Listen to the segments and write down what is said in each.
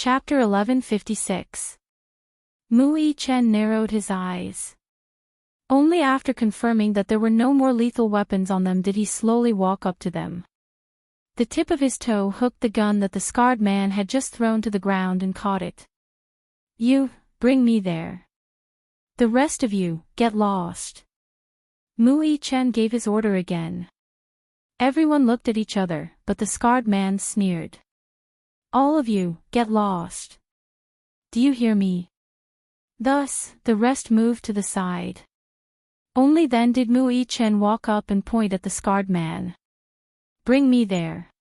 Chapter 1156. Mu Chen narrowed his eyes. Only after confirming that there were no more lethal weapons on them did he slowly walk up to them. The tip of his toe hooked the gun that the scarred man had just thrown to the ground and caught it. "You, bring me there. The rest of you, get lost." Mu Chen gave his order again. Everyone looked at each other, but the scarred man sneered. "All of you, get lost. Do you hear me?" Thus, the rest moved to the side. Only then did Mu Chen walk up and point at the scarred man. "Bring me there.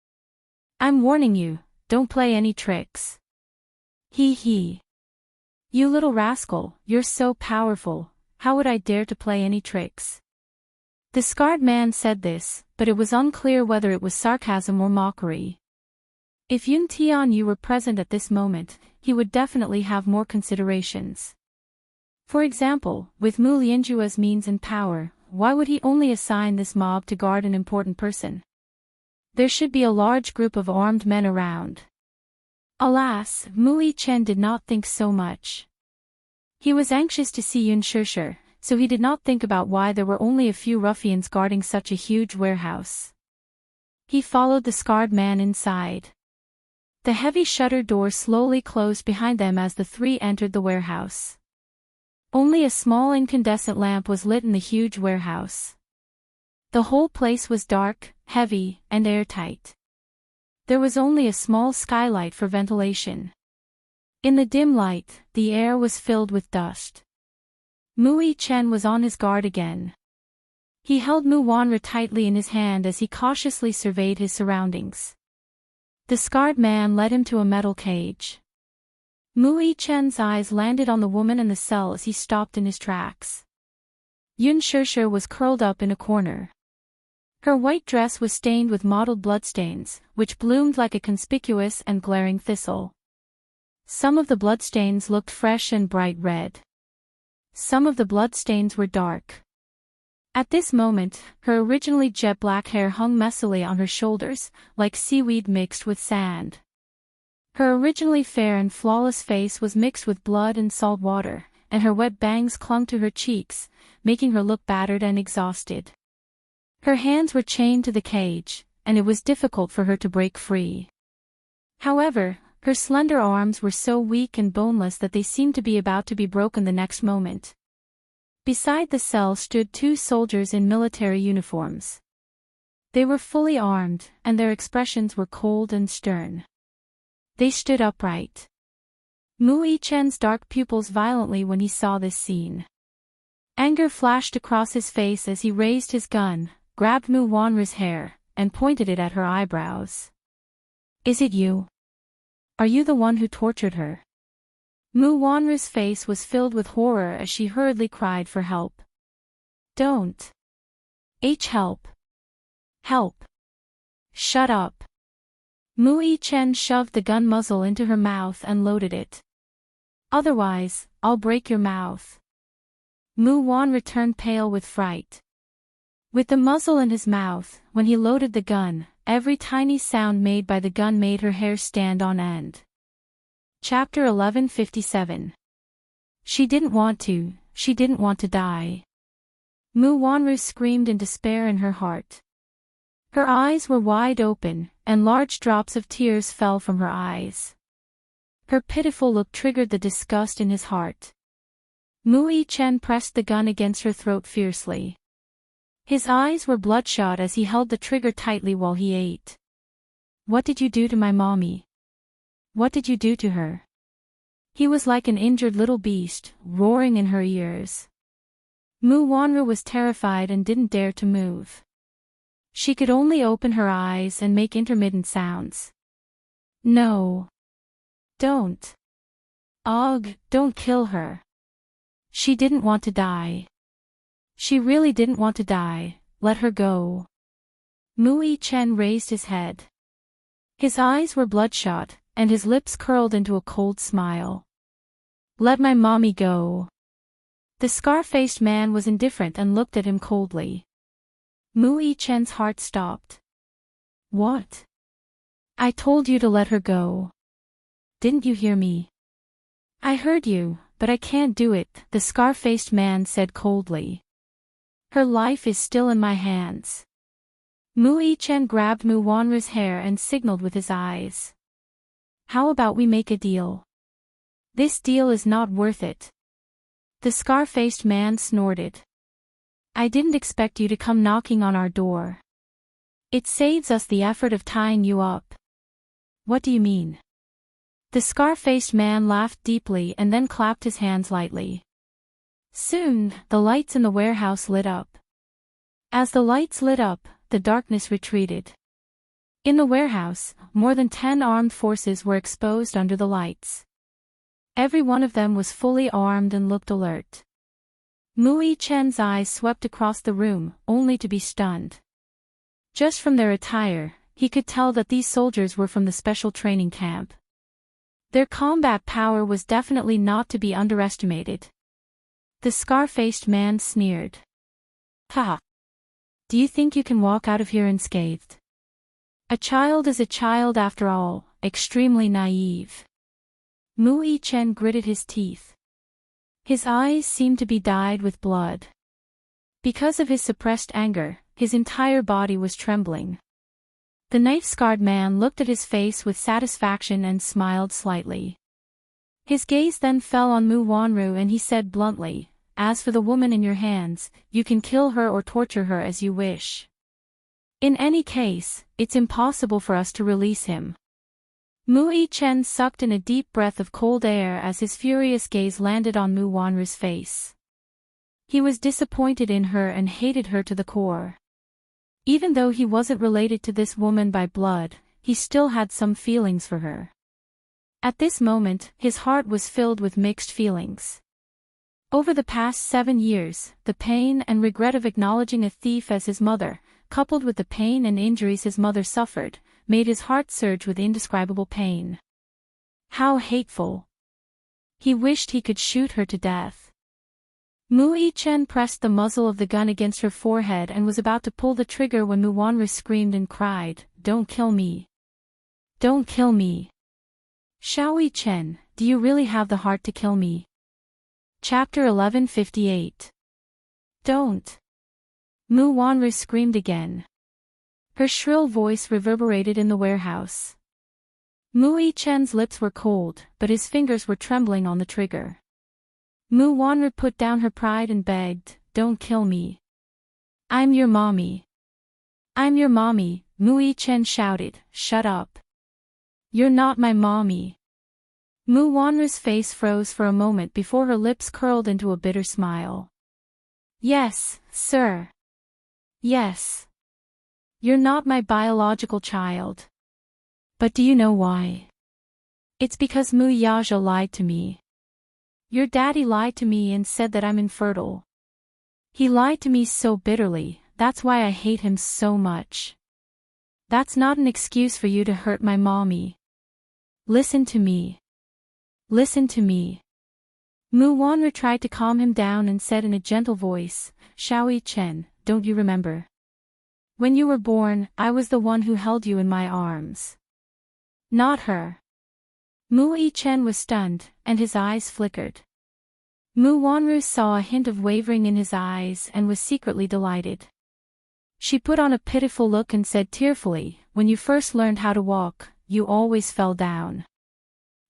I'm warning you, don't play any tricks." He. "You little rascal, you're so powerful, how would I dare to play any tricks?" The scarred man said this, but it was unclear whether it was sarcasm or mockery. If Yun Tianyu were present at this moment, he would definitely have more considerations. For example, with Mu Lianjua's means and power, why would he only assign this mob to guard an important person? There should be a large group of armed men around. Alas, Mu Chen did not think so much. He was anxious to see Yun Shishir, so he did not think about why there were only a few ruffians guarding such a huge warehouse. He followed the scarred man inside. The heavy shutter door slowly closed behind them as the three entered the warehouse. Only a small incandescent lamp was lit in the huge warehouse. The whole place was dark, heavy, and airtight. There was only a small skylight for ventilation. In the dim light, the air was filled with dust. Mu Chen was on his guard again. He held Mu Wanru tightly in his hand as he cautiously surveyed his surroundings. The scarred man led him to a metal cage. Mu Chen's eyes landed on the woman in the cell as he stopped in his tracks. Yun Shishir was curled up in a corner. Her white dress was stained with mottled bloodstains, which bloomed like a conspicuous and glaring thistle. Some of the bloodstains looked fresh and bright red. Some of the bloodstains were dark. At this moment, her originally jet-black hair hung messily on her shoulders, like seaweed mixed with sand. Her originally fair and flawless face was mixed with blood and salt water, and her wet bangs clung to her cheeks, making her look battered and exhausted. Her hands were chained to the cage, and it was difficult for her to break free. However, her slender arms were so weak and boneless that they seemed to be about to be broken the next moment. Beside the cell stood two soldiers in military uniforms. They were fully armed, and their expressions were cold and stern. They stood upright. Mu Chen's dark pupils violently when he saw this scene. Anger flashed across his face as he raised his gun, grabbed Mu Wanru's hair, and pointed it at her eyebrows. "Is it you? Are you the one who tortured her?" Mu Wanru's face was filled with horror as she hurriedly cried for help. "Don't. Help. Help. Shut up." Mu Chen shoved the gun muzzle into her mouth and loaded it. "Otherwise, I'll break your mouth." Mu Wanru turned pale with fright. With the muzzle in his mouth, when he loaded the gun, every tiny sound made by the gun made her hair stand on end. Chapter 1157. She didn't want to die. Mu Wanru screamed in despair in her heart. Her eyes were wide open, and large drops of tears fell from her eyes. Her pitiful look triggered the disgust in his heart. Mu Chen pressed the gun against her throat fiercely. His eyes were bloodshot as he held the trigger tightly while he ate. "What did you do to my mommy? What did you do to her?" He was like an injured little beast, roaring in her ears. Mu Wanru was terrified and didn't dare to move. She could only open her eyes and make intermittent sounds. "No. Don't. Ugh, don't kill her. She didn't want to die. She really didn't want to die, let her go." Mu Chen raised his head. His eyes were bloodshot, and his lips curled into a cold smile. "Let my mommy go." The scar-faced man was indifferent and looked at him coldly. Mu Chen's heart stopped. "What? I told you to let her go." Didn't you hear me? I heard you, but I can't do it, the scar-faced man said coldly. Her life is still in my hands. Mu Yi-chen grabbed Mu Wanru's hair and signaled with his eyes. How about we make a deal? This deal is not worth it. The scar-faced man snorted. I didn't expect you to come knocking on our door. It saves us the effort of tying you up. What do you mean? The scar-faced man laughed deeply and then clapped his hands lightly. Soon, the lights in the warehouse lit up. As the lights lit up, the darkness retreated. In the warehouse, more than 10 armed forces were exposed under the lights. Every one of them was fully armed and looked alert. Mu Yi-chen's eyes swept across the room, only to be stunned. Just from their attire, he could tell that these soldiers were from the special training camp. Their combat power was definitely not to be underestimated. The scar-faced man sneered. Ha! Do you think you can walk out of here unscathed? A child is a child after all, extremely naive. Mu Yi-chen gritted his teeth. His eyes seemed to be dyed with blood. Because of his suppressed anger, his entire body was trembling. The knife-scarred man looked at his face with satisfaction and smiled slightly. His gaze then fell on Mu Wanru and he said bluntly, as for the woman in your hands, you can kill her or torture her as you wish. In any case, it's impossible for us to release him. Mu Yi-chen sucked in a deep breath of cold air as his furious gaze landed on Mu Wanru's face. He was disappointed in her and hated her to the core. Even though he wasn't related to this woman by blood, he still had some feelings for her. At this moment, his heart was filled with mixed feelings. Over the past 7 years, the pain and regret of acknowledging a thief as his mother, coupled with the pain and injuries his mother suffered, made his heart surge with indescribable pain. How hateful! He wished he could shoot her to death. Mu Yi-chen pressed the muzzle of the gun against her forehead and was about to pull the trigger when Mu Wanru screamed and cried, "Don't kill me! Don't kill me! Xiao Yi-chen, do you really have the heart to kill me?" Chapter 1158. Don't! Mu Wanru screamed again. Her shrill voice reverberated in the warehouse. Mu Yi-chen's lips were cold, but his fingers were trembling on the trigger. Mu Wanru put down her pride and begged, "Don't kill me. I'm your mommy. I'm your mommy," Mu Yi-chen shouted, "Shut up. You're not my mommy." Mu Wanru's face froze for a moment before her lips curled into a bitter smile. "Yes, sir. Yes. You're not my biological child. But do you know why? It's because Mu Yaja lied to me. Your daddy lied to me and said that I'm infertile. He lied to me so bitterly, that's why I hate him so much. That's not an excuse for you to hurt my mommy. Listen to me. Listen to me." Mu Wanru tried to calm him down and said in a gentle voice, "Xiao Yi-chen, don't you remember? When you were born, I was the one who held you in my arms. Not her." Mu Yi-chen was stunned, and his eyes flickered. Mu Wanru saw a hint of wavering in his eyes and was secretly delighted. She put on a pitiful look and said tearfully, "When you first learned how to walk, you always fell down.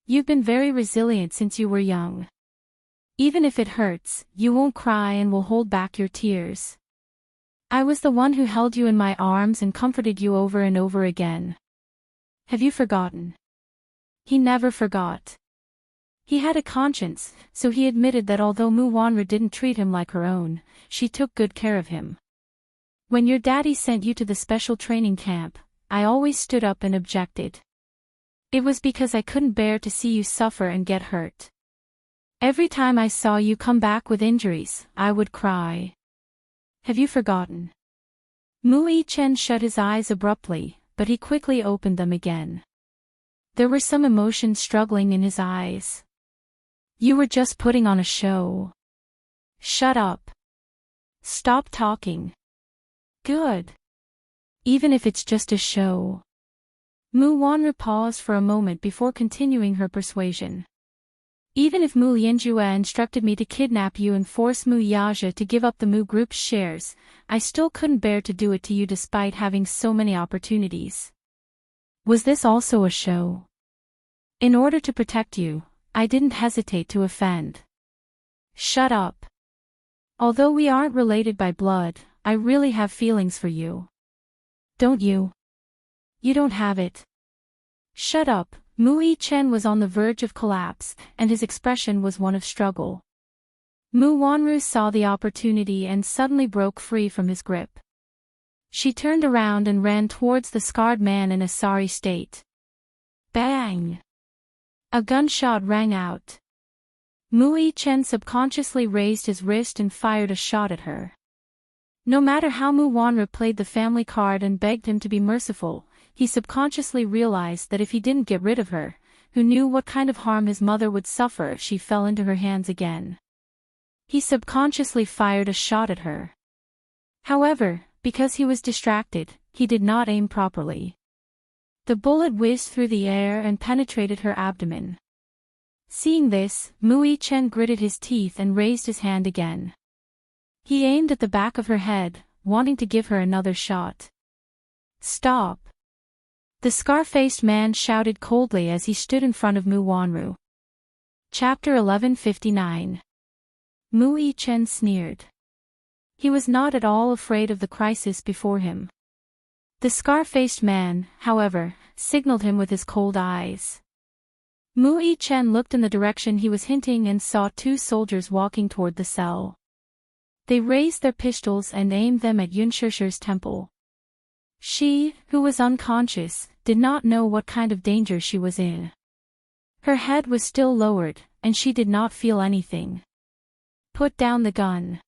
You've been very resilient since you were young. Even if it hurts, you won't cry and will hold back your tears. I was the one who held you in my arms and comforted you over and over again. Have you forgotten?" He never forgot. He had a conscience, so he admitted that although Mu Wanru didn't treat him like her own, she took good care of him. "When your daddy sent you to the special training camp, I always stood up and objected. It was because I couldn't bear to see you suffer and get hurt. Every time I saw you come back with injuries, I would cry. Have you forgotten?" Mu Yi-chen shut his eyes abruptly, but he quickly opened them again. There were some emotion struggling in his eyes. "You were just putting on a show. Shut up. Stop talking. Good. Even if it's just a show. Mu Wanru paused for a moment before continuing her persuasion. Even if Mu Lianjue instructed me to kidnap you and force Mu Yaja to give up the Mu Group's shares, I still couldn't bear to do it to you despite having so many opportunities. Was this also a show? In order to protect you, I didn't hesitate to offend. Shut up. Although we aren't related by blood, I really have feelings for you. Don't you? You don't have it. Shut up. Mu Yichen was on the verge of collapse, and his expression was one of struggle. Mu Wanru saw the opportunity and suddenly broke free from his grip. She turned around and ran towards the scarred man in a sorry state. Bang! A gunshot rang out. Mu Yichen subconsciously raised his wrist and fired a shot at her. No matter how Mu Wanru played the family card and begged him to be merciful, he subconsciously realized that if he didn't get rid of her, who knew what kind of harm his mother would suffer if she fell into her hands again. He subconsciously fired a shot at her. However, because he was distracted, he did not aim properly. The bullet whizzed through the air and penetrated her abdomen. Seeing this, Mu Yichen gritted his teeth and raised his hand again. He aimed at the back of her head, wanting to give her another shot. Stop! The scar-faced man shouted coldly as he stood in front of Mu Wanru. Chapter 1159. Mu Yichen sneered. He was not at all afraid of the crisis before him. The scar-faced man, however, signaled him with his cold eyes. Mu Yichen looked in the direction he was hinting and saw two soldiers walking toward the cell. They raised their pistols and aimed them at Yunshirshi's temple. She, who was unconscious, did not know what kind of danger she was in. Her head was still lowered, and she did not feel anything. Put down the gun.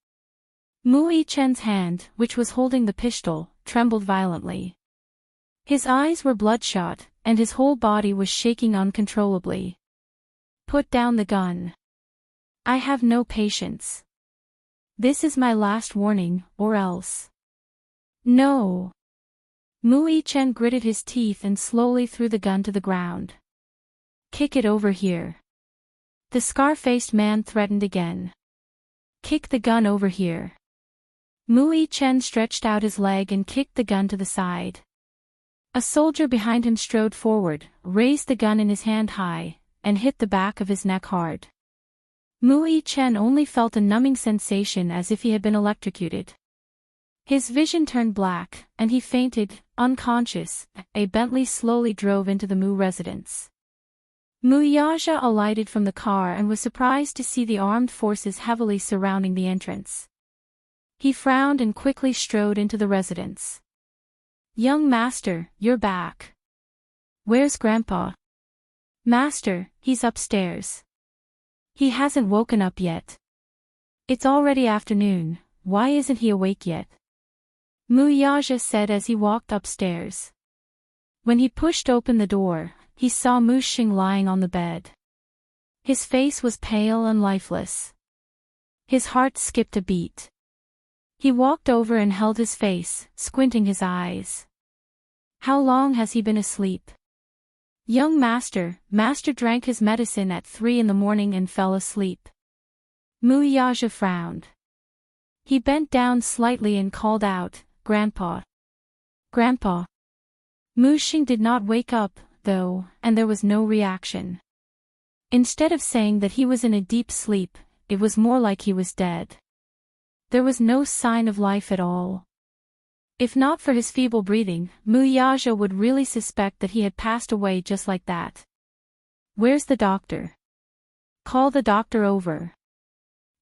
Mu Yichen's hand, which was holding the pistol, trembled violently. His eyes were bloodshot, and his whole body was shaking uncontrollably. Put down the gun. I have no patience. This is my last warning, or else. No. Mu Yichen gritted his teeth and slowly threw the gun to the ground. Kick it over here. The scar-faced man threatened again. Kick the gun over here. Mu Yichen stretched out his leg and kicked the gun to the side. A soldier behind him strode forward, raised the gun in his hand high, and hit the back of his neck hard. Mu Yichen only felt a numbing sensation as if he had been electrocuted. His vision turned black, and he fainted, unconscious. A Bentley slowly drove into the Mu residence. Mu Yaja alighted from the car and was surprised to see the armed forces heavily surrounding the entrance. He frowned and quickly strode into the residence. Young master, you're back. Where's Grandpa? Master, he's upstairs. He hasn't woken up yet. It's already afternoon, why isn't he awake yet? Mu Yaja said as he walked upstairs. When he pushed open the door, he saw Mu Xing lying on the bed. His face was pale and lifeless. His heart skipped a beat. He walked over and held his face, squinting his eyes. How long has he been asleep? Young master drank his medicine at 3 in the morning and fell asleep. Mu Yaja frowned. He bent down slightly and called out, Grandpa. Grandpa. Mu Xing did not wake up, though, and there was no reaction. Instead of saying that he was in a deep sleep, it was more like he was dead. There was no sign of life at all. If not for his feeble breathing, Mu Yaja would really suspect that he had passed away just like that. Where's the doctor? Call the doctor over.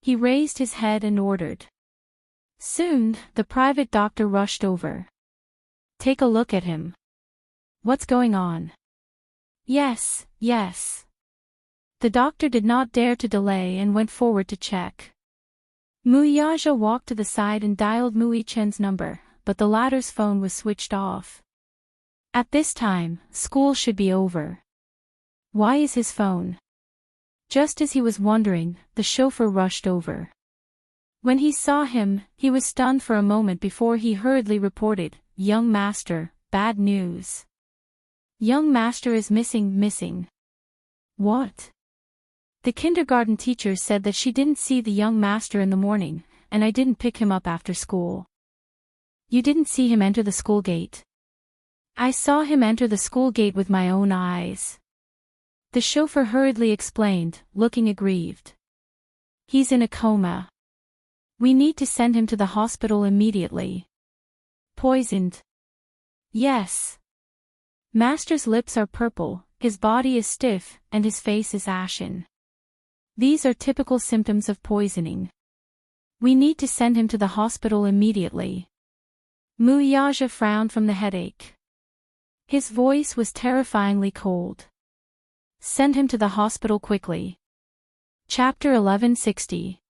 He raised his head and ordered. Soon, the private doctor rushed over. Take a look at him. What's going on? Yes. The doctor did not dare to delay and went forward to check. Mu Yaja walked to the side and dialed Mu Yichen's number, but the latter's phone was switched off. At this time, school should be over. Why is his phone? Just as he was wondering, the chauffeur rushed over. When he saw him, he was stunned for a moment before he hurriedly reported, Young master, bad news. Young master is missing. What? The kindergarten teacher said that she didn't see the young master in the morning, and I didn't pick him up after school. You didn't see him enter the school gate? I saw him enter the school gate with my own eyes. The chauffeur hurriedly explained, looking aggrieved. He's in a coma. We need to send him to the hospital immediately. Poisoned? Yes. Master's lips are purple, his body is stiff, and his face is ashen. These are typical symptoms of poisoning. We need to send him to the hospital immediately. Muyaja frowned from the headache. His voice was terrifyingly cold. Send him to the hospital quickly. Chapter 1160.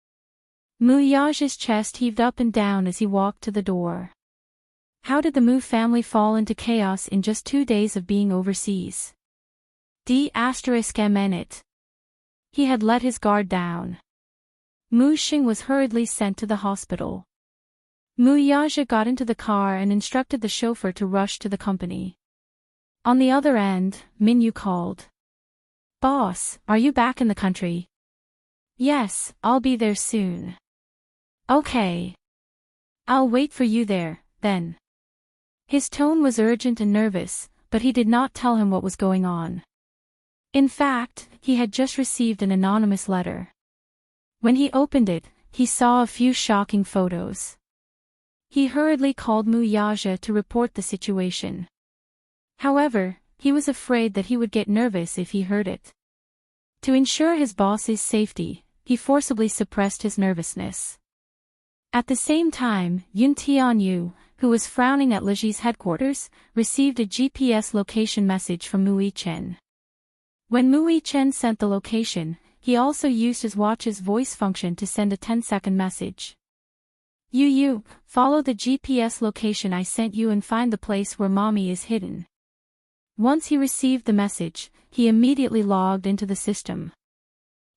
Muyaja's chest heaved up and down as he walked to the door. How did the Mu family fall into chaos in just 2 days of being overseas? D***. He had let his guard down. Mu Xing was hurriedly sent to the hospital. Muyaja got into the car and instructed the chauffeur to rush to the company. On the other end, Minyu called. Boss, are you back in the country? Yes, I'll be there soon. Okay. I'll wait for you there, then. His tone was urgent and nervous, but he did not tell him what was going on. In fact, he had just received an anonymous letter. When he opened it, he saw a few shocking photos. He hurriedly called Muyaja to report the situation. However, he was afraid that he would get nervous if he heard it. To ensure his boss's safety, he forcibly suppressed his nervousness. At the same time, Yun Tianyu, who was frowning at Liji's headquarters, received a GPS location message from Mui Chen. When Mui Chen sent the location, he also used his watch's voice function to send a 10-second message. You, follow the GPS location I sent you and find the place where mommy is hidden. Once he received the message, he immediately logged into the system.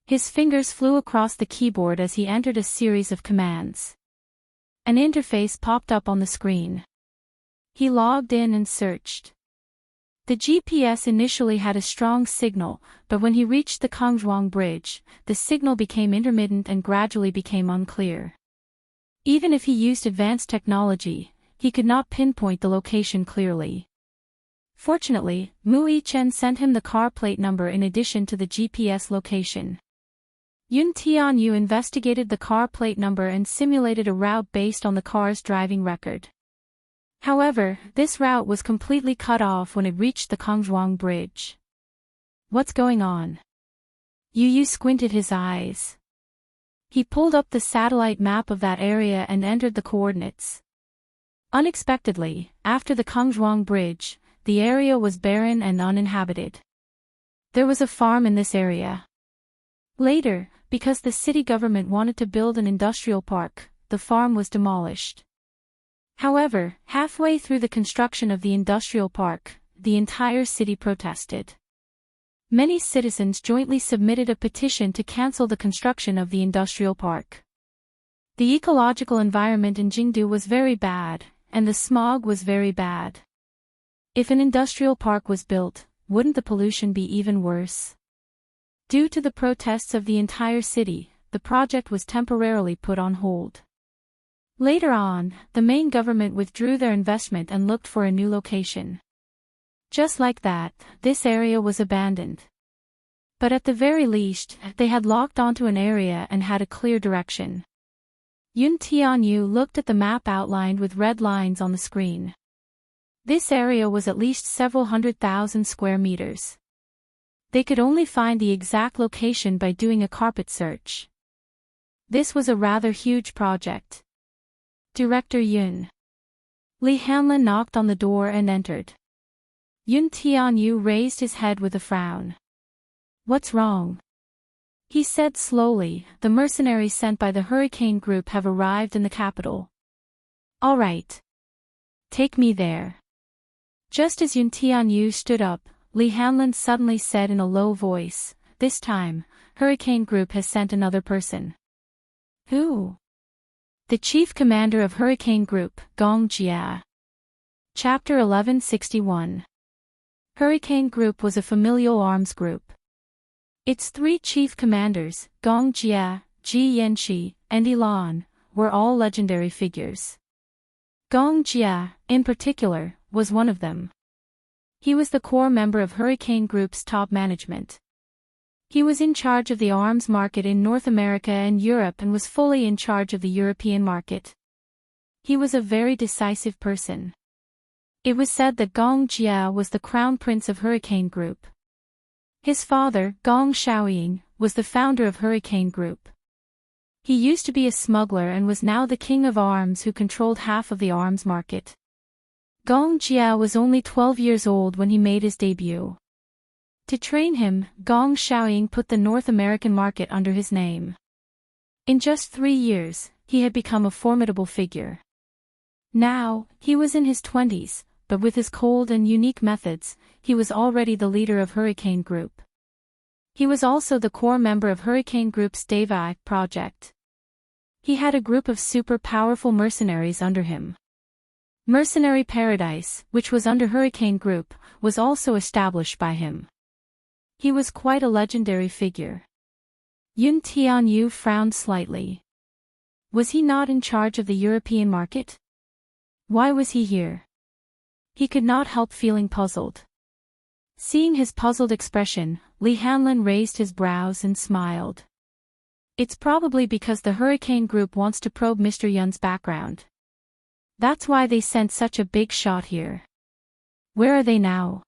His fingers flew across the keyboard as he entered a series of commands. An interface popped up on the screen. He logged in and searched. The GPS initially had a strong signal, but when he reached the Kongzhuang Bridge, the signal became intermittent and gradually became unclear. Even if he used advanced technology, he could not pinpoint the location clearly. Fortunately, Mui Chen sent him the car plate number in addition to the GPS location. Yun Tianyu investigated the car plate number and simulated a route based on the car's driving record. However, this route was completely cut off when it reached the Kongzhuang Bridge. What's going on? Yu squinted his eyes. He pulled up the satellite map of that area and entered the coordinates. Unexpectedly, after the Kongzhuang Bridge, the area was barren and uninhabited. There was a farm in this area. Later, because the city government wanted to build an industrial park, the farm was demolished. However, halfway through the construction of the industrial park, the entire city protested. Many citizens jointly submitted a petition to cancel the construction of the industrial park. The ecological environment in Jingdu was very bad, and the smog was very bad. If an industrial park was built, wouldn't the pollution be even worse? Due to the protests of the entire city, the project was temporarily put on hold. Later on, the main government withdrew their investment and looked for a new location. Just like that, this area was abandoned. But at the very least, they had locked onto an area and had a clear direction. Yun Tianyu looked at the map outlined with red lines on the screen. This area was at least several 100,000 square meters. They could only find the exact location by doing a carpet search. This was a rather huge project. Director Yun. Li Hanlin knocked on the door and entered. Yun Tianyu raised his head with a frown. What's wrong? He said slowly, the mercenaries sent by the Hurricane Group have arrived in the capital. All right. Take me there. Just as Yun Tianyu stood up, Li Hanlin suddenly said in a low voice, this time, Hurricane Group has sent another person. Who? The chief commander of Hurricane Group, Gong Jia. Chapter 1161. Hurricane Group was a familial arms group. Its three chief commanders, Gong Jia, Ji Yanqi, and Ilan, were all legendary figures. Gong Jia, in particular, was one of them. He was the core member of Hurricane Group's top management. He was in charge of the arms market in North America and Europe and was fully in charge of the European market. He was a very decisive person. It was said that Gong Jia was the crown prince of Hurricane Group. His father, Gong Shaoying, was the founder of Hurricane Group. He used to be a smuggler and was now the king of arms who controlled half of the arms market. Gong Jia was only 12 years old when he made his debut. To train him, Gong Shaoying put the North American market under his name. In just 3 years, he had become a formidable figure. Now, he was in his 20s, but with his cold and unique methods, he was already the leader of Hurricane Group. He was also the core member of Hurricane Group's Davai project. He had a group of super powerful mercenaries under him. Mercenary Paradise, which was under Hurricane Group, was also established by him. He was quite a legendary figure. Yun Tianyu frowned slightly. Was he not in charge of the European market? Why was he here? He could not help feeling puzzled. Seeing his puzzled expression, Li Hanlin raised his brows and smiled. It's probably because the Hurricane Group wants to probe Mr. Yun's background. That's why they sent such a big shot here. Where are they now?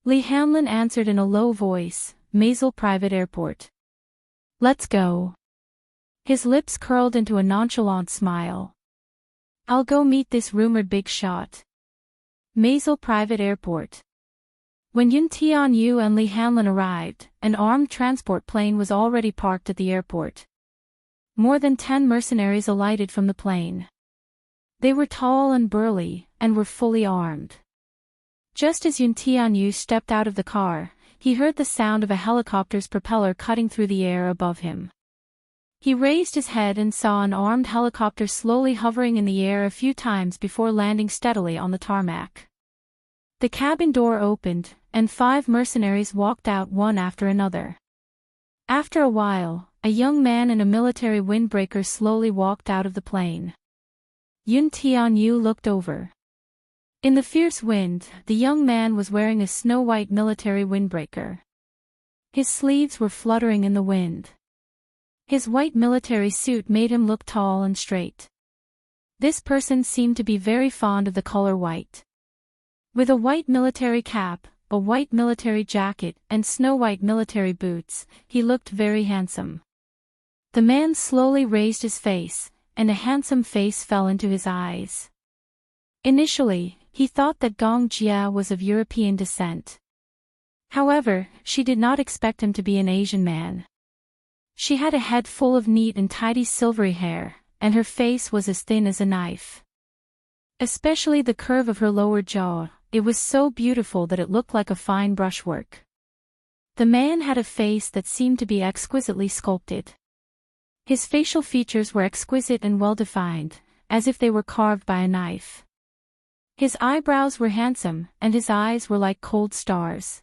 Li Hanlin answered in a low voice, Mazel Private Airport. Let's go. His lips curled into a nonchalant smile. I'll go meet this rumored big shot. Mazel Private Airport. When Yun Tianyu and Li Hanlin arrived, an armed transport plane was already parked at the airport. More than 10 mercenaries alighted from the plane. They were tall and burly, and were fully armed. Just as Yun Tianyu stepped out of the car, he heard the sound of a helicopter's propeller cutting through the air above him. He raised his head and saw an armed helicopter slowly hovering in the air a few times before landing steadily on the tarmac. The cabin door opened, and 5 mercenaries walked out one after another. After a while, a young man in a military windbreaker slowly walked out of the plane. Yun Tianyu looked over. In the fierce wind, the young man was wearing a snow-white military windbreaker. His sleeves were fluttering in the wind. His white military suit made him look tall and straight. This person seemed to be very fond of the color white. With a white military cap, a white military jacket, and snow-white military boots, he looked very handsome. The man slowly raised his face, and a handsome face fell into his eyes. Initially, he thought that Gong Jia was of European descent. However, she did not expect him to be an Asian man. She had a head full of neat and tidy silvery hair, and her face was as thin as a knife. Especially the curve of her lower jaw, it was so beautiful that it looked like a fine brushwork. The man had a face that seemed to be exquisitely sculpted. His facial features were exquisite and well-defined, as if they were carved by a knife. His eyebrows were handsome, and his eyes were like cold stars.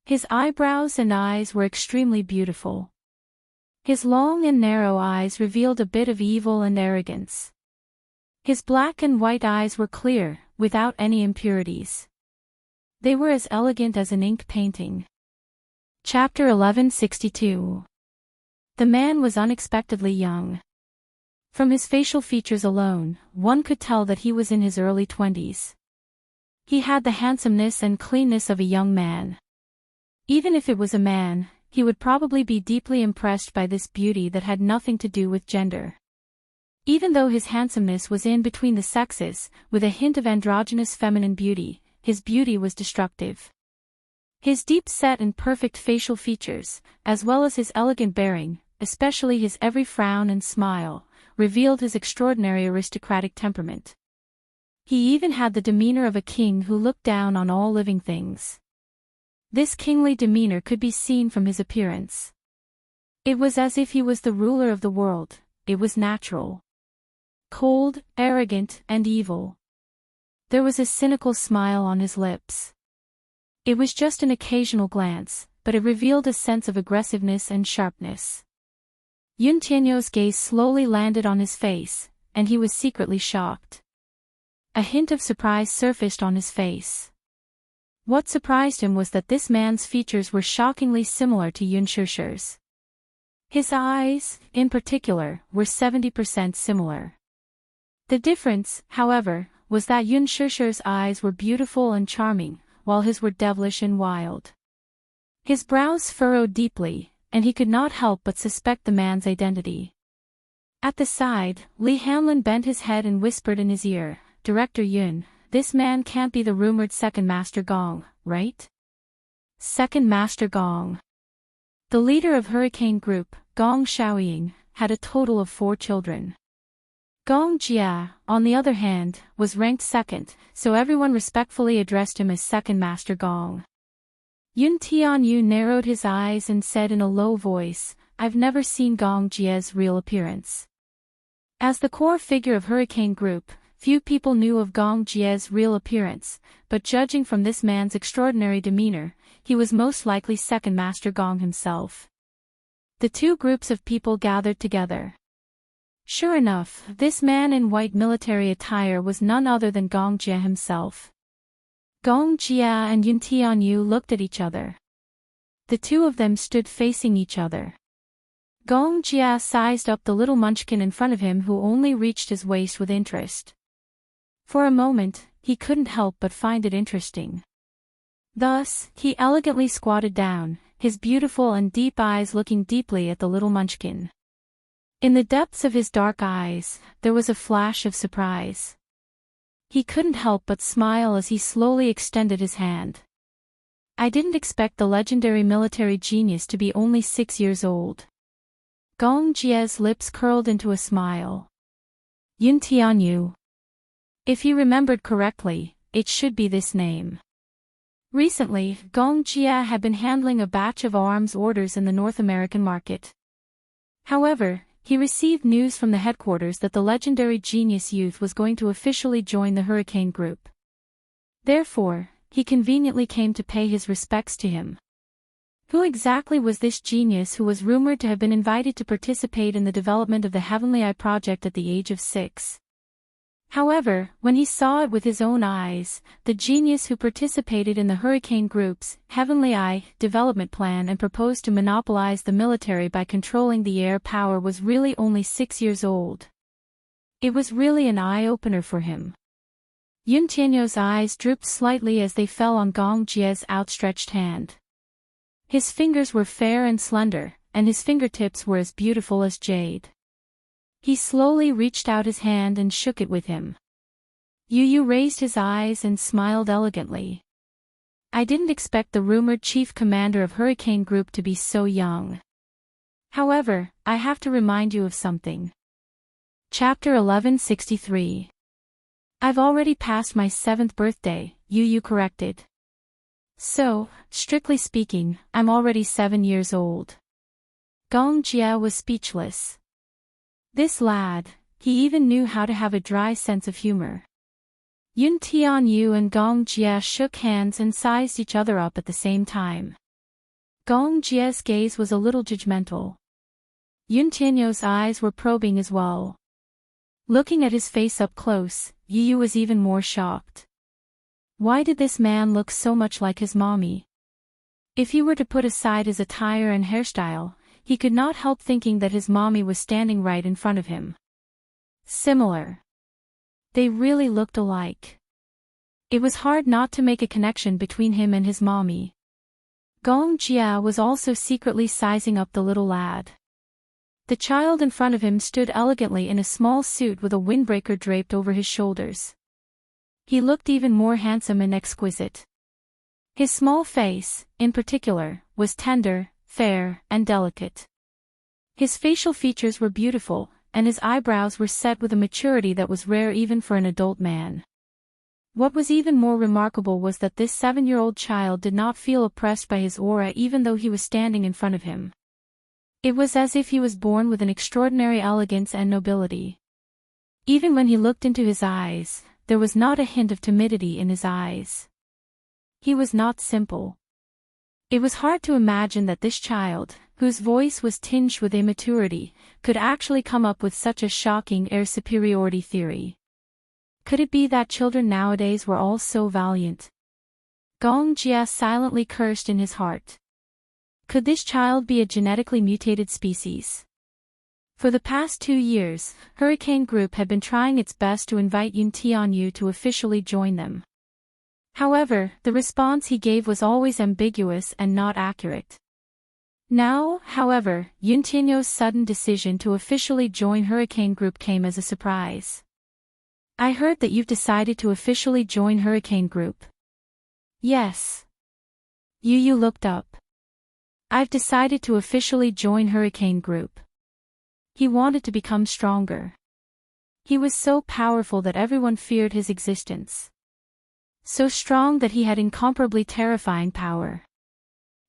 His eyebrows and eyes were extremely beautiful. His long and narrow eyes revealed a bit of evil and arrogance. His black and white eyes were clear, without any impurities. They were as elegant as an ink painting. Chapter 1162. The man was unexpectedly young. From his facial features alone, one could tell that he was in his early 20s. He had the handsomeness and cleanness of a young man. Even if it was a man, he would probably be deeply impressed by this beauty that had nothing to do with gender. Even though his handsomeness was in between the sexes, with a hint of androgynous feminine beauty, his beauty was destructive. His deep-set and perfect facial features, as well as his elegant bearing, especially his every frown and smile, revealed his extraordinary aristocratic temperament. He even had the demeanor of a king who looked down on all living things. This kingly demeanor could be seen from his appearance. It was as if he was the ruler of the world. It was natural. Cold, arrogant, and evil. There was a cynical smile on his lips. It was just an occasional glance, but it revealed a sense of aggressiveness and sharpness. Yun Tianyo's gaze slowly landed on his face, and he was secretly shocked. A hint of surprise surfaced on his face. What surprised him was that this man's features were shockingly similar to Yun Shusher's. His eyes, in particular, were 70% similar. The difference, however, was that Yun Shusher's eyes were beautiful and charming, while his were devilish and wild. His brows furrowed deeply, and he could not help but suspect the man's identity. At the side, Li Hanlin bent his head and whispered in his ear, "Director Yun, this man can't be the rumored second Master Gong, right?" Second Master Gong. The leader of Hurricane Group, Gong Shaoying, had a total of 4 children. Gong Jia, on the other hand, was ranked second, so everyone respectfully addressed him as Second Master Gong. Yun Tianyu narrowed his eyes and said in a low voice, "I've never seen Gong Jia's real appearance." As the core figure of Hurricane Group, few people knew of Gong Jia's real appearance, but judging from this man's extraordinary demeanor, he was most likely Second Master Gong himself. The two groups of people gathered together. Sure enough, this man in white military attire was none other than Gong Jia himself. Gong Jia and Yun Tianyu looked at each other. The two of them stood facing each other. Gong Jia sized up the little munchkin in front of him who only reached his waist with interest. For a moment, he couldn't help but find it interesting. Thus, he elegantly squatted down, his beautiful and deep eyes looking deeply at the little munchkin. In the depths of his dark eyes, there was a flash of surprise. He couldn't help but smile as he slowly extended his hand. "I didn't expect the legendary military genius to be only 6 years old." Gong Jia's lips curled into a smile. "Yun Tianyu. If he remembered correctly, it should be this name." Recently, Gong Jia had been handling a batch of arms orders in the North American market. However, he received news from the headquarters that the legendary genius youth was going to officially join the Hurricane Group. Therefore, he conveniently came to pay his respects to him. Who exactly was this genius who was rumored to have been invited to participate in the development of the Heavenly Eye project at the age of 6? However, when he saw it with his own eyes, the genius who participated in the Hurricane Group's Heavenly Eye development plan and proposed to monopolize the military by controlling the air power was really only 6 years old. It was really an eye-opener for him. Yun Tianyo's eyes drooped slightly as they fell on Gong Jia's outstretched hand. His fingers were fair and slender, and his fingertips were as beautiful as jade. He slowly reached out his hand and shook it with him. Yu raised his eyes and smiled elegantly. "I didn't expect the rumored chief commander of Hurricane Group to be so young. However, I have to remind you of something." Chapter 1163. "I've already passed my 7th birthday," Yu corrected. "So, strictly speaking, I'm already 7 years old." Gong Jia was speechless. This lad, he even knew how to have a dry sense of humor. Yun Tianyu and Gong Jia shook hands and sized each other up at the same time. Gong Jia's gaze was a little judgmental. Yun Tianyo's eyes were probing as well. Looking at his face up close, Yu was even more shocked. Why did this man look so much like his mommy? If he were to put aside his attire and hairstyle, he could not help thinking that his mommy was standing right in front of him. Similar. They really looked alike. It was hard not to make a connection between him and his mommy. Gong Jia was also secretly sizing up the little lad. The child in front of him stood elegantly in a small suit with a windbreaker draped over his shoulders. He looked even more handsome and exquisite. His small face, in particular, was tender, fair, and delicate. His facial features were beautiful, and his eyebrows were set with a maturity that was rare even for an adult man. What was even more remarkable was that this 7-year-old child did not feel oppressed by his aura even though he was standing in front of him. It was as if he was born with an extraordinary elegance and nobility. Even when he looked into his eyes, there was not a hint of timidity in his eyes. He was not simple. It was hard to imagine that this child, whose voice was tinged with immaturity, could actually come up with such a shocking air superiority theory. Could it be that children nowadays were all so valiant? Gong Jia silently cursed in his heart. Could this child be a genetically mutated species? For the past 2 years, Hurricane Group had been trying its best to invite Yun Tianyu to officially join them. However, the response he gave was always ambiguous and not accurate. Now, however, Yun Tianyu's sudden decision to officially join Hurricane Group came as a surprise. I heard that you've decided to officially join Hurricane Group. Yes. Yu looked up. I've decided to officially join Hurricane Group. He wanted to become stronger. He was so powerful that everyone feared his existence. So strong that he had incomparably terrifying power.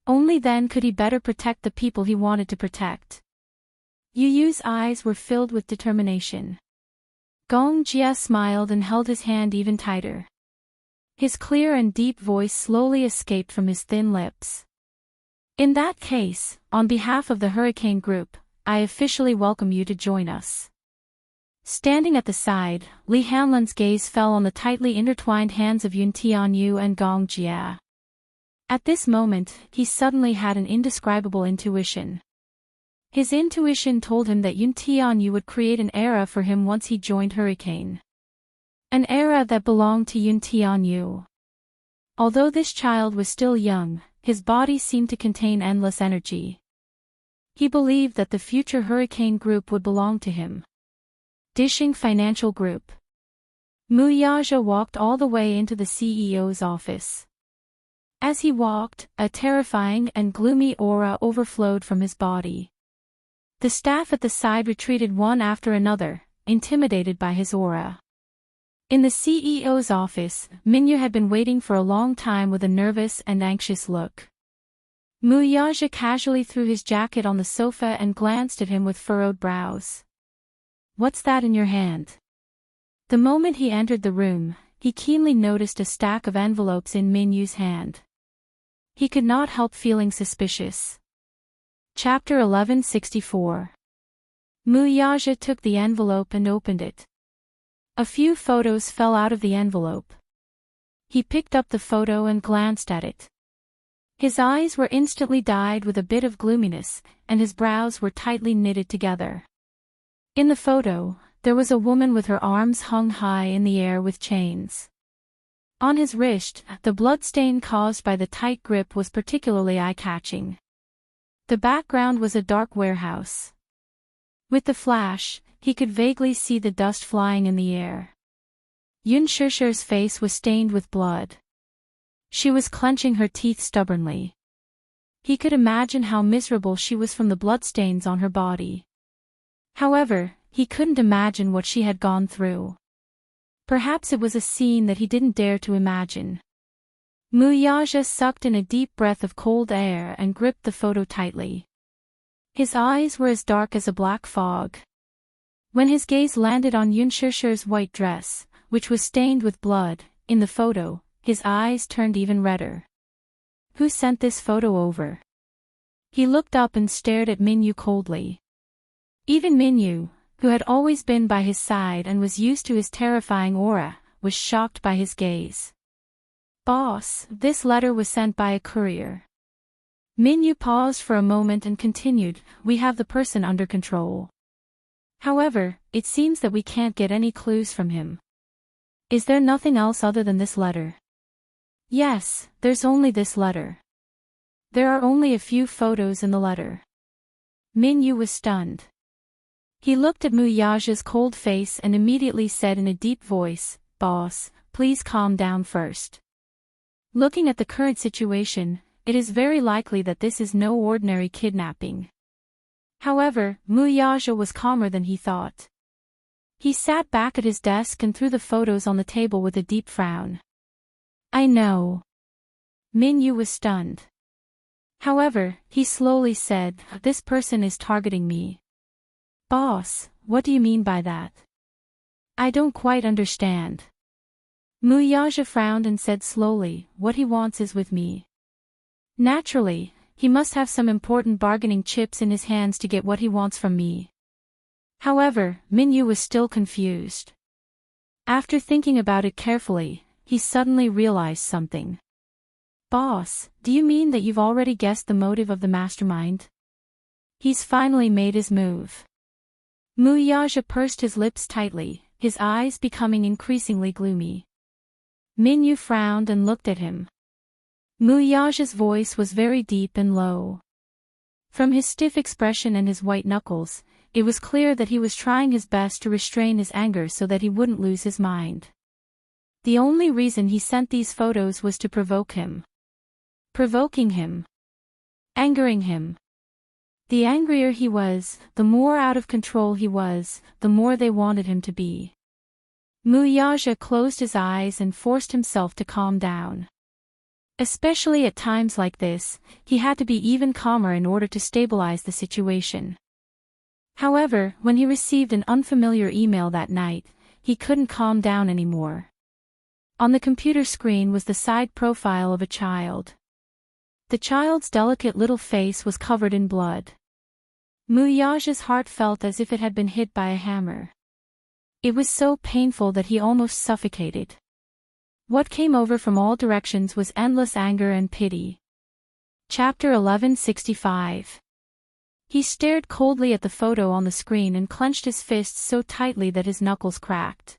Only then could he better protect the people he wanted to protect. Yu's eyes were filled with determination. Gong Jia smiled and held his hand even tighter. His clear and deep voice slowly escaped from his thin lips. In that case, on behalf of the Hurricane Group, I officially welcome you to join us. Standing at the side, Li Hanlun's gaze fell on the tightly intertwined hands of Yun Tianyu and Gong Jia. At this moment, he suddenly had an indescribable intuition. His intuition told him that Yun Tianyu would create an era for him once he joined Hurricane. An era that belonged to Yun Tianyu. Although this child was still young, his body seemed to contain endless energy. He believed that the future Hurricane Group would belong to him. Dishing Financial Group. Mu Yaja walked all the way into the CEO's office. As he walked, a terrifying and gloomy aura overflowed from his body. The staff at the side retreated one after another, intimidated by his aura. In the CEO's office, Minyu had been waiting for a long time with a nervous and anxious look. Mu Yaja casually threw his jacket on the sofa and glanced at him with furrowed brows. What's that in your hand? The moment he entered the room, he keenly noticed a stack of envelopes in Minyu's hand. He could not help feeling suspicious. Chapter 1164. Mu Yaja took the envelope and opened it. A few photos fell out of the envelope. He picked up the photo and glanced at it. His eyes were instantly dyed with a bit of gloominess, and his brows were tightly knitted together. In the photo, there was a woman with her arms hung high in the air with chains. On his wrist, the bloodstain caused by the tight grip was particularly eye-catching. The background was a dark warehouse. With the flash, he could vaguely see the dust flying in the air. Yun Shishir's face was stained with blood. She was clenching her teeth stubbornly. He could imagine how miserable she was from the bloodstains on her body. However, he couldn't imagine what she had gone through. Perhaps it was a scene that he didn't dare to imagine. Mu Yaja sucked in a deep breath of cold air and gripped the photo tightly. His eyes were as dark as a black fog. When his gaze landed on Yun Shishir's white dress, which was stained with blood, in the photo, his eyes turned even redder. Who sent this photo over? He looked up and stared at Minyu coldly. Even Minyu, who had always been by his side and was used to his terrifying aura, was shocked by his gaze. Boss, this letter was sent by a courier. Minyu paused for a moment and continued, we have the person under control. However, it seems that we can't get any clues from him. Is there nothing else other than this letter? Yes, there's only this letter. There are only a few photos in the letter. Minyu was stunned. He looked at Mu Yaja's cold face and immediately said in a deep voice, Boss, please calm down first. Looking at the current situation, it is very likely that this is no ordinary kidnapping. However, Mu Yaja was calmer than he thought. He sat back at his desk and threw the photos on the table with a deep frown. I know. Minyu was stunned. However, he slowly said, this person is targeting me. Boss, what do you mean by that? I don't quite understand. Muyaja frowned and said slowly, "What he wants is with me." Naturally, he must have some important bargaining chips in his hands to get what he wants from me. However, Minyu was still confused. After thinking about it carefully, he suddenly realized something. "Boss, do you mean that you've already guessed the motive of the mastermind?" He's finally made his move. Muyaja pursed his lips tightly, his eyes becoming increasingly gloomy. Minyu frowned and looked at him. Muyaja's voice was very deep and low. From his stiff expression and his white knuckles, it was clear that he was trying his best to restrain his anger so that he wouldn't lose his mind. The only reason he sent these photos was to provoke him. Provoking him. Angering him. The angrier he was, the more out of control he was, the more they wanted him to be. Muyaja closed his eyes and forced himself to calm down. Especially at times like this, he had to be even calmer in order to stabilize the situation. However, when he received an unfamiliar email that night, he couldn't calm down anymore. On the computer screen was the side profile of a child. The child's delicate little face was covered in blood. Muyaja's heart felt as if it had been hit by a hammer. It was so painful that he almost suffocated. What came over from all directions was endless anger and pity. Chapter 1165. He stared coldly at the photo on the screen and clenched his fists so tightly that his knuckles cracked.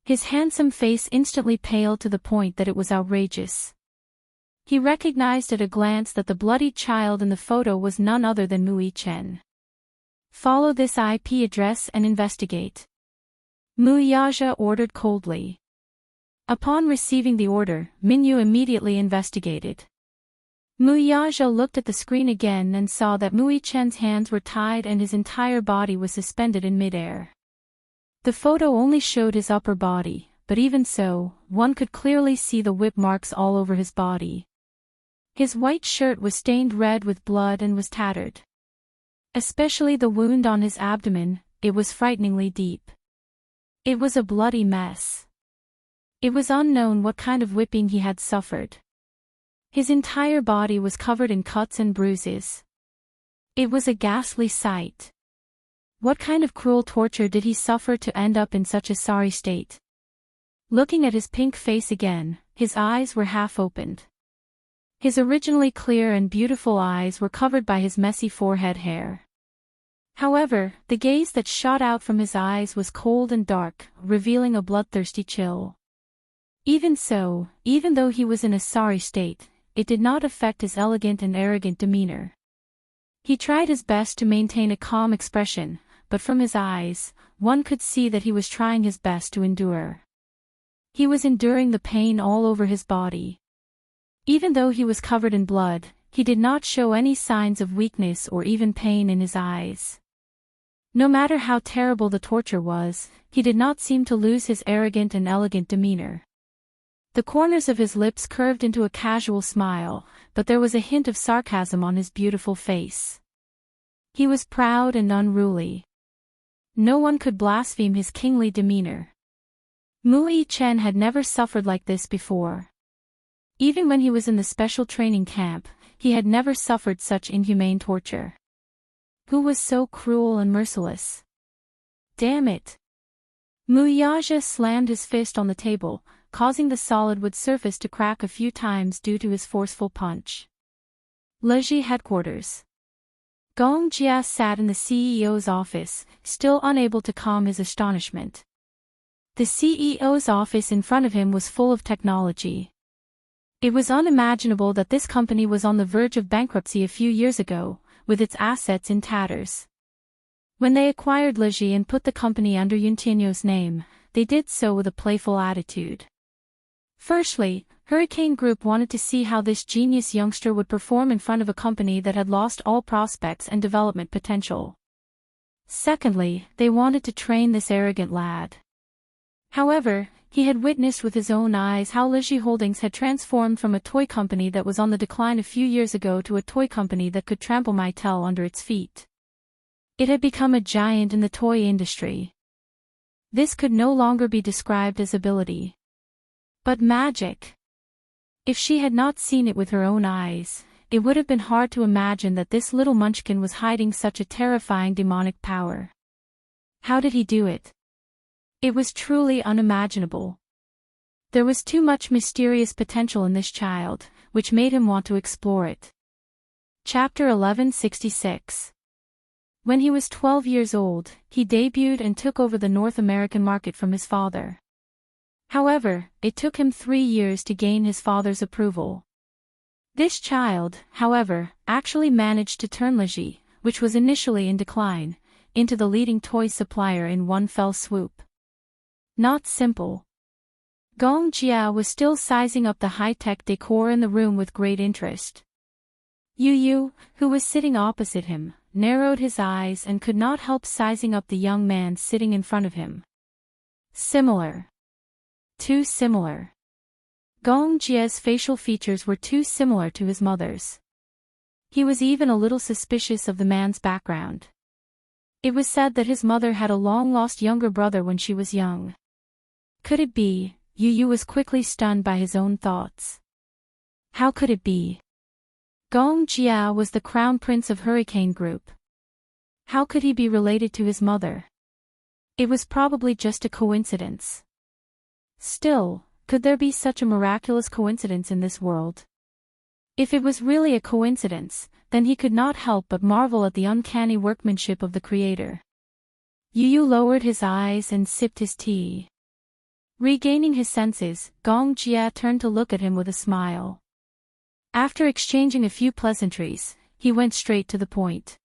His handsome face instantly paled to the point that it was outrageous. He recognized at a glance that the bloodied child in the photo was none other than Mui Chen. "Follow this IP address and investigate," Muyaja ordered coldly. Upon receiving the order, Minyu immediately investigated. Muyaja looked at the screen again and saw that Mui Chen's hands were tied and his entire body was suspended in midair. The photo only showed his upper body, but even so, one could clearly see the whip marks all over his body. His white shirt was stained red with blood and was tattered. Especially the wound on his abdomen, it was frighteningly deep. It was a bloody mess. It was unknown what kind of whipping he had suffered. His entire body was covered in cuts and bruises. It was a ghastly sight. What kind of cruel torture did he suffer to end up in such a sorry state? Looking at his pink face again, his eyes were half opened. His originally clear and beautiful eyes were covered by his messy forehead hair. However, the gaze that shot out from his eyes was cold and dark, revealing a bloodthirsty chill. Even so, even though he was in a sorry state, it did not affect his elegant and arrogant demeanor. He tried his best to maintain a calm expression, but from his eyes, one could see that he was trying his best to endure. He was enduring the pain all over his body. Even though he was covered in blood, he did not show any signs of weakness or even pain in his eyes. No matter how terrible the torture was, he did not seem to lose his arrogant and elegant demeanor. The corners of his lips curved into a casual smile, but there was a hint of sarcasm on his beautiful face. He was proud and unruly. No one could blaspheme his kingly demeanor. Mui Chen had never suffered like this before. Even when he was in the special training camp, he had never suffered such inhumane torture. Who was so cruel and merciless? Damn it! Muyaja slammed his fist on the table, causing the solid wood surface to crack a few times due to his forceful punch. Leji headquarters. Gong Jia sat in the CEO's office, still unable to calm his astonishment. The CEO's office in front of him was full of technology. It was unimaginable that this company was on the verge of bankruptcy a few years ago, with its assets in tatters. When they acquired Leji and put the company under Yuntinho's name, they did so with a playful attitude. Firstly, Hurricane Group wanted to see how this genius youngster would perform in front of a company that had lost all prospects and development potential. Secondly, they wanted to train this arrogant lad. However, he had witnessed with his own eyes how Leji Holdings had transformed from a toy company that was on the decline a few years ago to a toy company that could trample Mattel under its feet. It had become a giant in the toy industry. This could no longer be described as ability. But magic. If she had not seen it with her own eyes, it would have been hard to imagine that this little munchkin was hiding such a terrifying demonic power. How did he do it? It was truly unimaginable. There was too much mysterious potential in this child, which made him want to explore it. Chapter 1166. When he was 12 years old, he debuted and took over the North American market from his father. However, it took him 3 years to gain his father's approval. This child, however, actually managed to turn Leji, which was initially in decline, into the leading toy supplier in one fell swoop. Not simple. Gong Jia was still sizing up the high-tech decor in the room with great interest. Yu Yu, who was sitting opposite him, narrowed his eyes and could not help sizing up the young man sitting in front of him. Similar. Too similar. Gong Jia's facial features were too similar to his mother's. He was even a little suspicious of the man's background. It was said that his mother had a long-lost younger brother when she was young. Could it be? Yu Yu was quickly stunned by his own thoughts. How could it be? Gong Jia was the crown prince of Hurricane Group. How could he be related to his mother? It was probably just a coincidence. Still, could there be such a miraculous coincidence in this world? If it was really a coincidence, then he could not help but marvel at the uncanny workmanship of the creator. Yu Yu lowered his eyes and sipped his tea. Regaining his senses, Gong Jia turned to look at him with a smile. After exchanging a few pleasantries, he went straight to the point.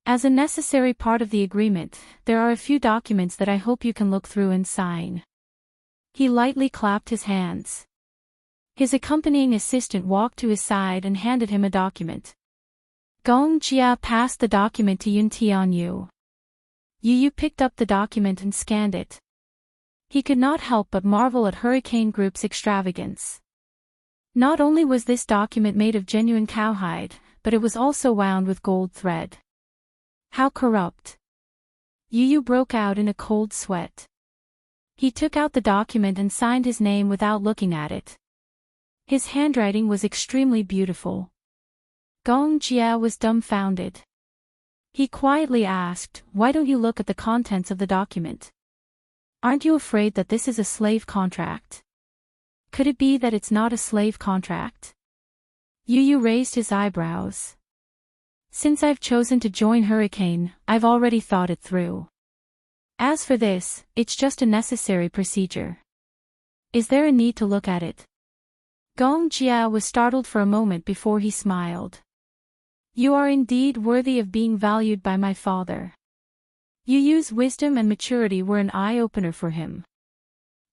As a necessary part of the agreement, there are a few documents that I hope you can look through and sign. He lightly clapped his hands. His accompanying assistant walked to his side and handed him a document. Gong Jia passed the document to Yun Tianyu. Yu Yu picked up the document and scanned it. He could not help but marvel at Hurricane Group's extravagance. Not only was this document made of genuine cowhide, but it was also wound with gold thread. How corrupt! Yu Yu broke out in a cold sweat. He took out the document and signed his name without looking at it. His handwriting was extremely beautiful. Gong Jia was dumbfounded. He quietly asked, "Why don't you look at the contents of the document? Aren't you afraid that this is a slave contract? Could it be that it's not a slave contract?" Yu Yu raised his eyebrows. "Since I've chosen to join Hurricane, I've already thought it through. As for this, it's just a necessary procedure. Is there a need to look at it?" Gong Jia was startled for a moment before he smiled. "You are indeed worthy of being valued by my father." Yu Yu's wisdom and maturity were an eye-opener for him.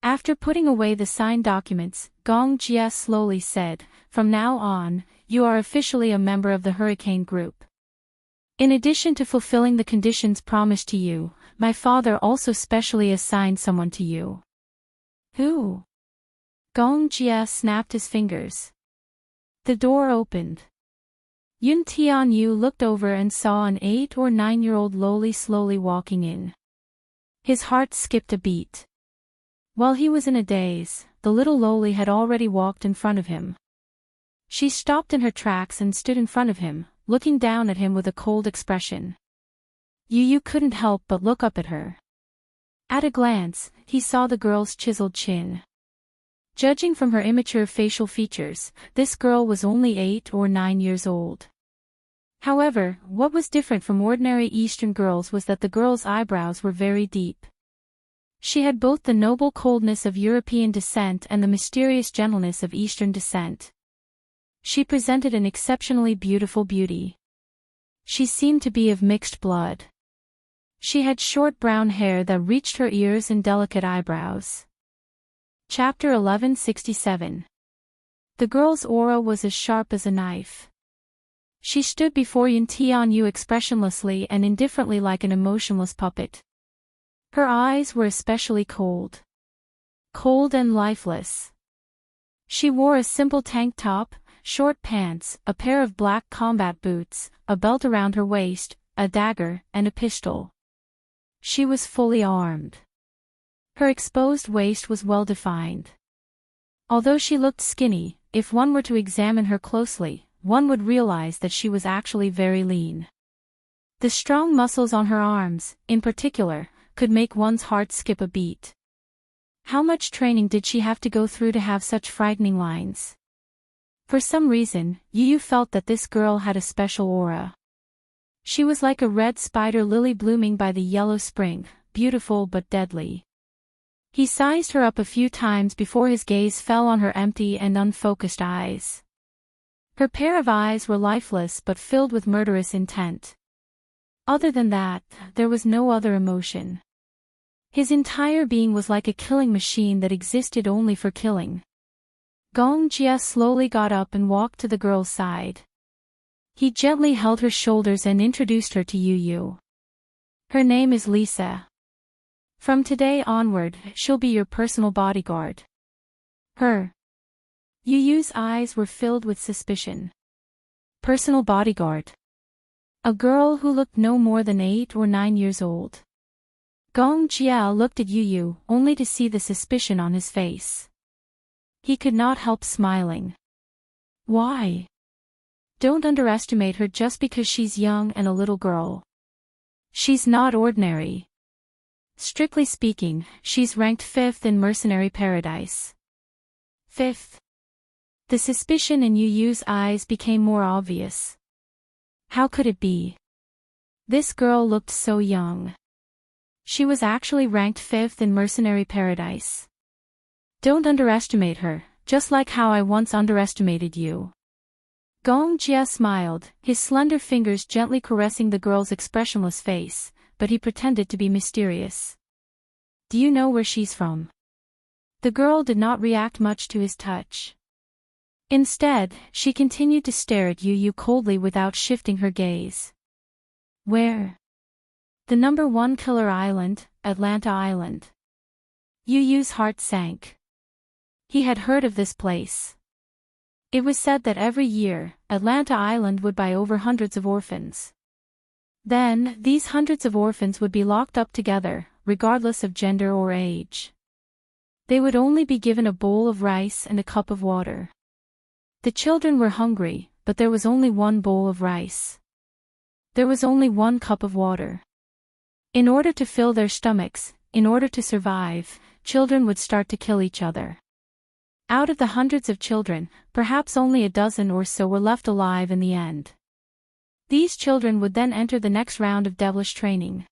After putting away the signed documents, Gong Jia slowly said, "From now on, you are officially a member of the Hurricane Group. In addition to fulfilling the conditions promised to you, my father also specially assigned someone to you." "Who?" Gong Jia snapped his fingers. The door opened. Yun Tianyu looked over and saw an 8 or 9-year-old loli slowly walking in. His heart skipped a beat. While he was in a daze, the little loli had already walked in front of him. She stopped in her tracks and stood in front of him, looking down at him with a cold expression. Yu Yu couldn't help but look up at her. At a glance, he saw the girl's chiseled chin. Judging from her immature facial features, this girl was only 8 or 9 years old. However, what was different from ordinary Eastern girls was that the girl's eyebrows were very deep. She had both the noble coldness of European descent and the mysterious gentleness of Eastern descent. She presented an exceptionally beautiful beauty. She seemed to be of mixed blood. She had short brown hair that reached her ears and delicate eyebrows. Chapter 1167. The girl's aura was as sharp as a knife. She stood before Yun Tianyu expressionlessly and indifferently like an emotionless puppet. Her eyes were especially cold. Cold and lifeless. She wore a simple tank top, short pants, a pair of black combat boots, a belt around her waist, a dagger, and a pistol. She was fully armed. Her exposed waist was well defined. Although she looked skinny, if one were to examine her closely, one would realize that she was actually very lean. The strong muscles on her arms, in particular, could make one's heart skip a beat. How much training did she have to go through to have such frightening lines? For some reason, Yu felt that this girl had a special aura. She was like a red spider lily blooming by the yellow spring, beautiful but deadly. He sized her up a few times before his gaze fell on her empty and unfocused eyes. Her pair of eyes were lifeless but filled with murderous intent. Other than that, there was no other emotion. His entire being was like a killing machine that existed only for killing. Gong Jia slowly got up and walked to the girl's side. He gently held her shoulders and introduced her to Yu. Her name is Lisa. From today onward, she'll be your personal bodyguard. Her. Yu's eyes were filled with suspicion. Personal bodyguard. A girl who looked no more than 8 or 9 years old. Gong Jia looked at Yu only to see the suspicion on his face. He could not help smiling. Why? Don't underestimate her just because she's young and a little girl. She's not ordinary. Strictly speaking, she's ranked 5th in Mercenary Paradise. 5th. The suspicion in Yu's eyes became more obvious. How could it be? This girl looked so young. She was actually ranked 5th in Mercenary Paradise. Don't underestimate her, just like how I once underestimated you. Gong Jia smiled, his slender fingers gently caressing the girl's expressionless face, but he pretended to be mysterious. Do you know where she's from? The girl did not react much to his touch. Instead, she continued to stare at Yu coldly without shifting her gaze. Where? The number 1 killer island, Atlanta Island. Yu's heart sank. He had heard of this place. It was said that every year, Atlanta Island would buy over hundreds of orphans. Then, these hundreds of orphans would be locked up together, regardless of gender or age. They would only be given a bowl of rice and a cup of water. The children were hungry, but there was only one bowl of rice. There was only one cup of water. In order to fill their stomachs, in order to survive, children would start to kill each other. Out of the hundreds of children, perhaps only a dozen or so were left alive in the end. These children would then enter the next round of devilish training.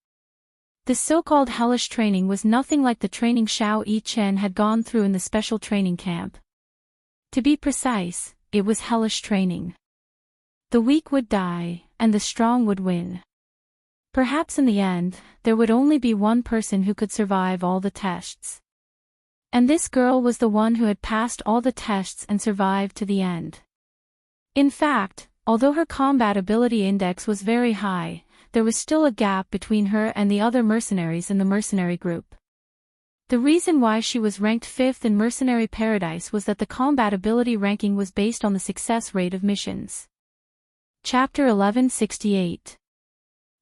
The so-called hellish training was nothing like the training Xiao Yichen had gone through in the special training camp. To be precise, it was hellish training. The weak would die, and the strong would win. Perhaps in the end, there would only be one person who could survive all the tests. And this girl was the one who had passed all the tests and survived to the end. In fact, although her combat ability index was very high, there was still a gap between her and the other mercenaries in the mercenary group. The reason why she was ranked 5th in Mercenary Paradise was that the combat ability ranking was based on the success rate of missions. Chapter 1168.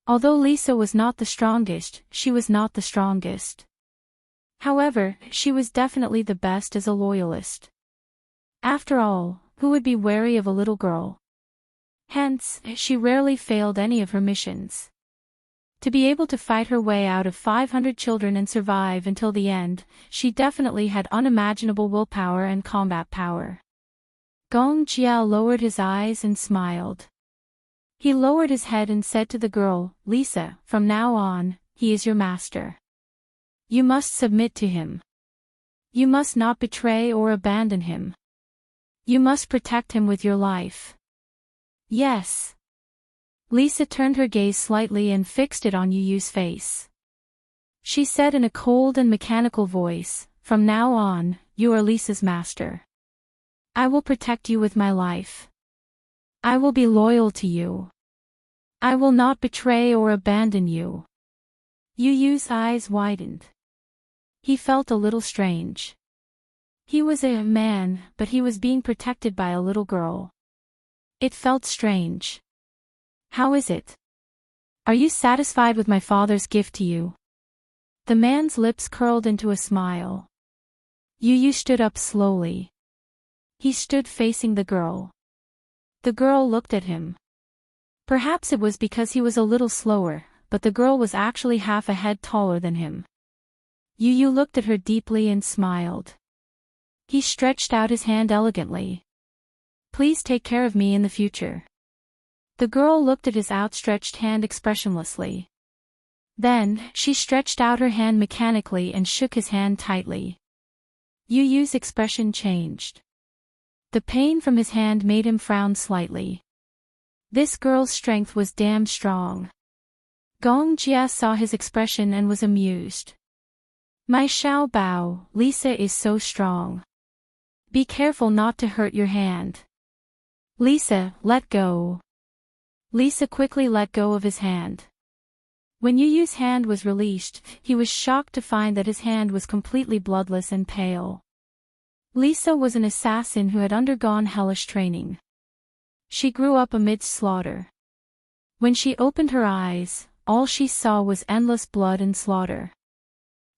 Although Lisa was not the strongest, she was not the strongest. However, she was definitely the best as a loyalist. After all, who would be wary of a little girl? Hence, she rarely failed any of her missions. To be able to fight her way out of 500 children and survive until the end, she definitely had unimaginable willpower and combat power. Gong Jia lowered his eyes and smiled. He lowered his head and said to the girl, Lisa, from now on, he is your master. You must submit to him. You must not betray or abandon him. You must protect him with your life. Yes. Lisa turned her gaze slightly and fixed it on Yu's face. She said in a cold and mechanical voice, from now on, you are Lisa's master. I will protect you with my life. I will be loyal to you. I will not betray or abandon you. Yu's eyes widened. He felt a little strange. He was a man, but he was being protected by a little girl. It felt strange. How is it? Are you satisfied with my father's gift to you? The man's lips curled into a smile. Yu stood up slowly. He stood facing the girl. The girl looked at him. Perhaps it was because he was a little slower, but the girl was actually half a head taller than him. Yu Yu looked at her deeply and smiled. He stretched out his hand elegantly. Please take care of me in the future. The girl looked at his outstretched hand expressionlessly. Then, she stretched out her hand mechanically and shook his hand tightly. Yu Yu's expression changed. The pain from his hand made him frown slightly. This girl's strength was damn strong. Gong Jia saw his expression and was amused. My Xiao Bao, Lisa is so strong. Be careful not to hurt your hand. Lisa, let go. Lisa quickly let go of his hand. When Yu Yu's hand was released, he was shocked to find that his hand was completely bloodless and pale. Lisa was an assassin who had undergone hellish training. She grew up amidst slaughter. When she opened her eyes, all she saw was endless blood and slaughter.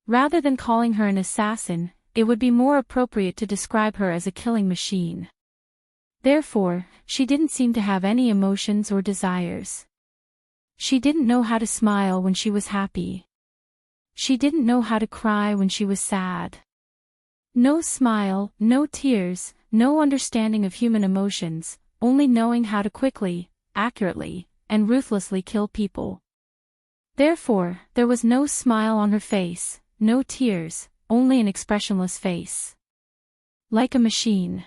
Rather than calling her an assassin, it would be more appropriate to describe her as a killing machine. Therefore, she didn't seem to have any emotions or desires. She didn't know how to smile when she was happy. She didn't know how to cry when she was sad. No smile, no tears, no understanding of human emotions, only knowing how to quickly, accurately, and ruthlessly kill people. Therefore, there was no smile on her face, no tears, only an expressionless face. Like a machine.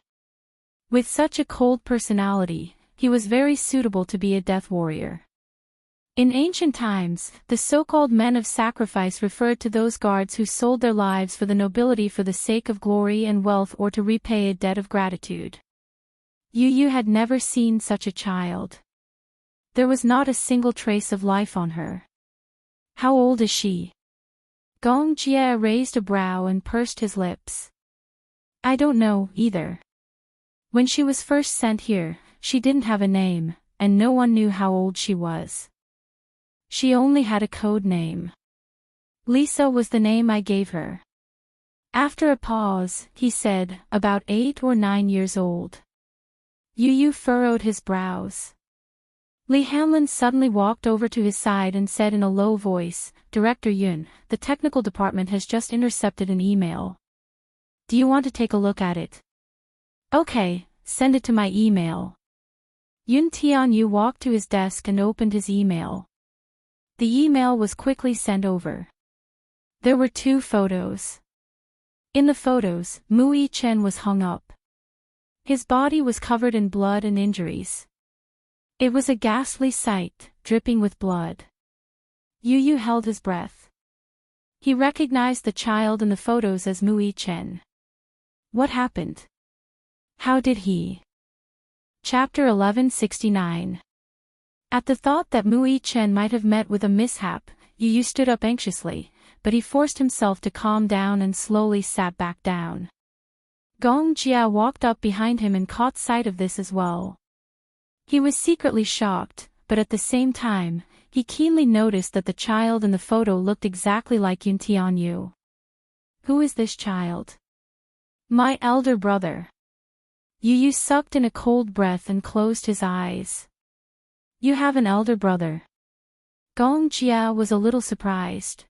With such a cold personality, he was very suitable to be a death warrior. In ancient times, the so-called men of sacrifice referred to those guards who sold their lives for the nobility for the sake of glory and wealth or to repay a debt of gratitude. Yu Yu had never seen such a child. There was not a single trace of life on her. How old is she? Gong Jia raised a brow and pursed his lips. I don't know, either. When she was first sent here, she didn't have a name, and no one knew how old she was. She only had a code name. Lisa was the name I gave her. After a pause, he said, about 8 or 9 years old. Yu Yu furrowed his brows. Li Hanlin suddenly walked over to his side and said in a low voice, Director Yun, the technical department has just intercepted an email. Do you want to take a look at it? Okay, send it to my email. Yun Tianyu walked to his desk and opened his email. The email was quickly sent over. There were 2 photos. In the photos, Mui Chen was hung up. His body was covered in blood and injuries. It was a ghastly sight, dripping with blood. Yu Yu held his breath. He recognized the child in the photos as Mui Chen. What happened? How did he? Chapter 1169. At the thought that Mui Chen might have met with a mishap, Yu Yu stood up anxiously, but he forced himself to calm down and slowly sat back down. Gong Jia walked up behind him and caught sight of this as well. He was secretly shocked, but at the same time, he keenly noticed that the child in the photo looked exactly like Yun Tianyu. Who is this child? My elder brother. Yu Yu sucked in a cold breath and closed his eyes. You have an elder brother. Gong Jia was a little surprised.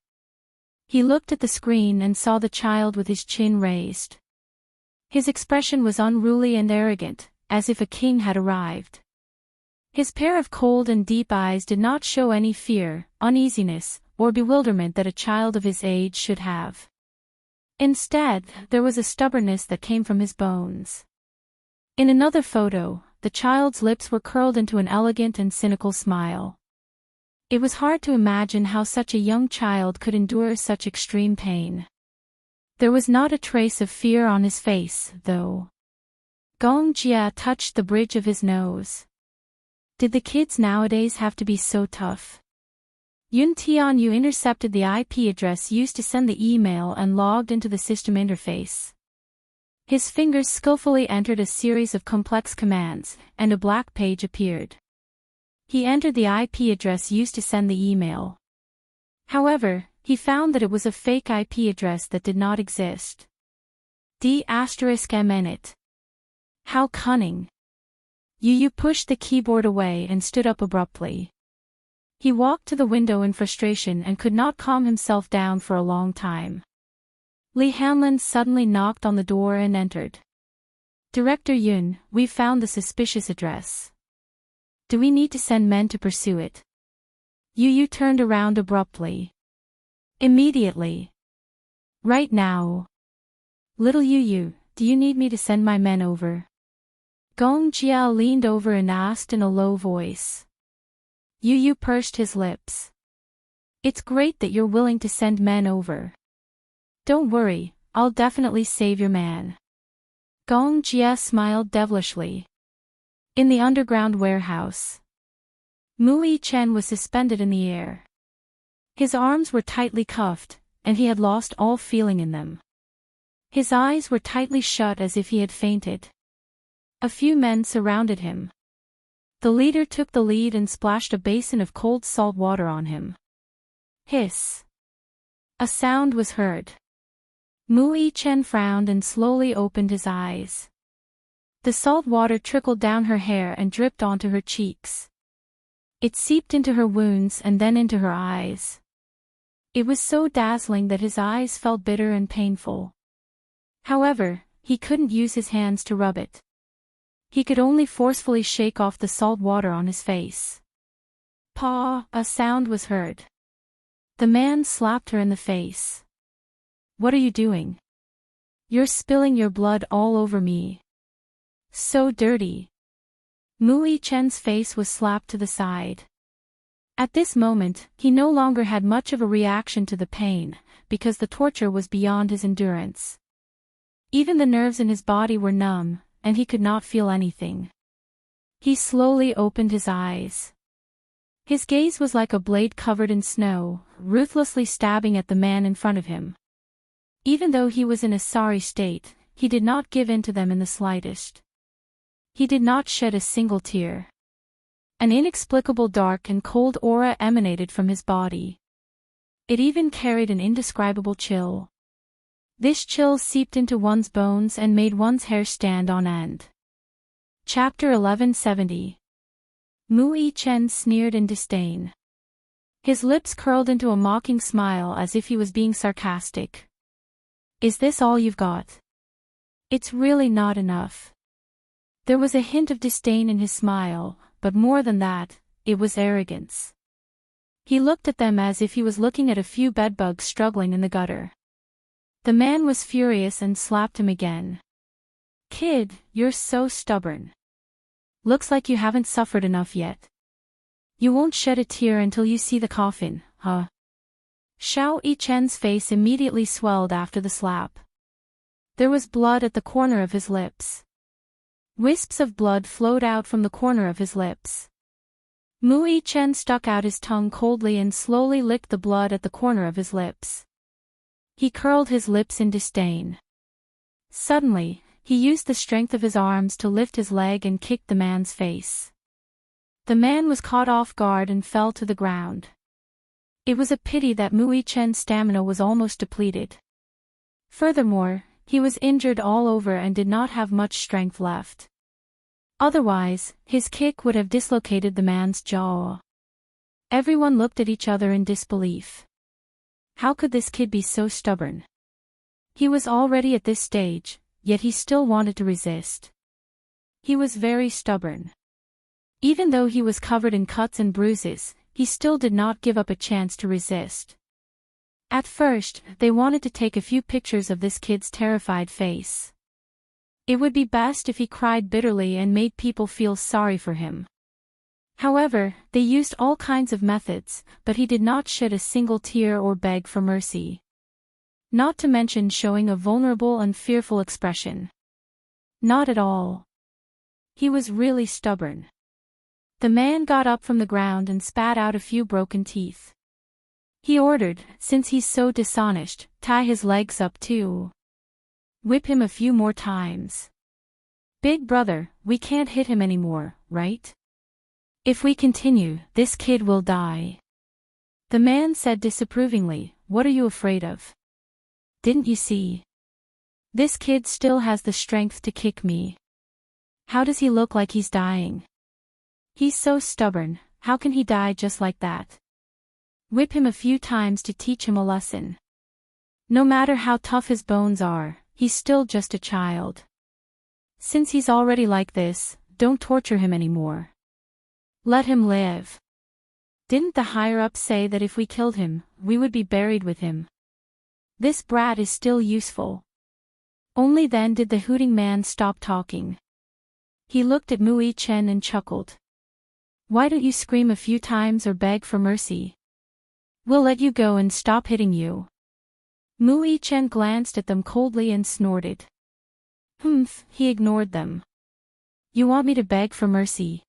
He looked at the screen and saw the child with his chin raised. His expression was unruly and arrogant, as if a king had arrived. His pair of cold and deep eyes did not show any fear, uneasiness, or bewilderment that a child of his age should have. Instead, there was a stubbornness that came from his bones. In another photo, the child's lips were curled into an elegant and cynical smile. It was hard to imagine how such a young child could endure such extreme pain. There was not a trace of fear on his face, though. Gong Jia touched the bridge of his nose. Did the kids nowadays have to be so tough? Yun Tianyu intercepted the IP address used to send the email and logged into the system interface. His fingers skillfully entered a series of complex commands, and a black page appeared. He entered the IP address used to send the email. However, he found that it was a fake IP address that did not exist. D*mnit. How cunning. Yu pushed the keyboard away and stood up abruptly. He walked to the window in frustration and could not calm himself down for a long time. Lee Hanlon suddenly knocked on the door and entered. Director Yun, we've found the suspicious address. Do we need to send men to pursue it? Yu turned around abruptly. Immediately. Right now. Little Yu, do you need me to send my men over? Gong Jia leaned over and asked in a low voice. Yu pursed his lips. It's great that you're willing to send men over. Don't worry, I'll definitely save your man. Gong Jia smiled devilishly. In the underground warehouse. Mui Chen was suspended in the air. His arms were tightly cuffed, and he had lost all feeling in them. His eyes were tightly shut as if he had fainted. A few men surrounded him. The leader took the lead and splashed a basin of cold salt water on him. Hiss. A sound was heard. Mui Chen frowned and slowly opened his eyes. The salt water trickled down her hair and dripped onto her cheeks. It seeped into her wounds and then into her eyes. It was so dazzling that his eyes felt bitter and painful. However, he couldn't use his hands to rub it. He could only forcefully shake off the salt water on his face. Paw, a sound was heard. The man slapped her in the face. What are you doing? You're spilling your blood all over me. So dirty. Mui Chen's face was slapped to the side. At this moment, he no longer had much of a reaction to the pain, because the torture was beyond his endurance. Even the nerves in his body were numb, and he could not feel anything. He slowly opened his eyes. His gaze was like a blade covered in snow, ruthlessly stabbing at the man in front of him. Even though he was in a sorry state, he did not give in to them in the slightest. He did not shed a single tear. An inexplicable dark and cold aura emanated from his body. It even carried an indescribable chill. This chill seeped into one's bones and made one's hair stand on end. Chapter 1170. Mui Chen sneered in disdain. His lips curled into a mocking smile as if he was being sarcastic. Is this all you've got? It's really not enough. There was a hint of disdain in his smile, but more than that, it was arrogance. He looked at them as if he was looking at a few bedbugs struggling in the gutter. The man was furious and slapped him again. Kid, you're so stubborn. Looks like you haven't suffered enough yet. You won't shed a tear until you see the coffin, huh? Xiao Yichen's face immediately swelled after the slap. There was blood at the corner of his lips. Wisps of blood flowed out from the corner of his lips. Mui Chen stuck out his tongue coldly and slowly licked the blood at the corner of his lips. He curled his lips in disdain. Suddenly, he used the strength of his arms to lift his leg and kicked the man's face. The man was caught off guard and fell to the ground. It was a pity that Mui Chen's stamina was almost depleted. Furthermore, he was injured all over and did not have much strength left. Otherwise, his kick would have dislocated the man's jaw. Everyone looked at each other in disbelief. How could this kid be so stubborn? He was already at this stage, yet he still wanted to resist. He was very stubborn. Even though he was covered in cuts and bruises, he still did not give up a chance to resist. At first, they wanted to take a few pictures of this kid's terrified face. It would be best if he cried bitterly and made people feel sorry for him. However, they used all kinds of methods, but he did not shed a single tear or beg for mercy. Not to mention showing a vulnerable and fearful expression. Not at all. He was really stubborn. The man got up from the ground and spat out a few broken teeth. He ordered, since he's so dishonest, tie his legs up too. Whip him a few more times. Big brother, we can't hit him anymore, right? If we continue, this kid will die. The man said disapprovingly, what are you afraid of? Didn't you see? This kid still has the strength to kick me. How does he look like he's dying? He's so stubborn, how can he die just like that? Whip him a few times to teach him a lesson. No matter how tough his bones are, he's still just a child. Since he's already like this, don't torture him anymore. Let him live. Didn't the higher-ups say that if we killed him, we would be buried with him? This brat is still useful. Only then did the hooting man stop talking. He looked at Mui Chen and chuckled. Why don't you scream a few times or beg for mercy? We'll let you go and stop hitting you. Mui Chen glanced at them coldly and snorted. Humph, he ignored them. You want me to beg for mercy?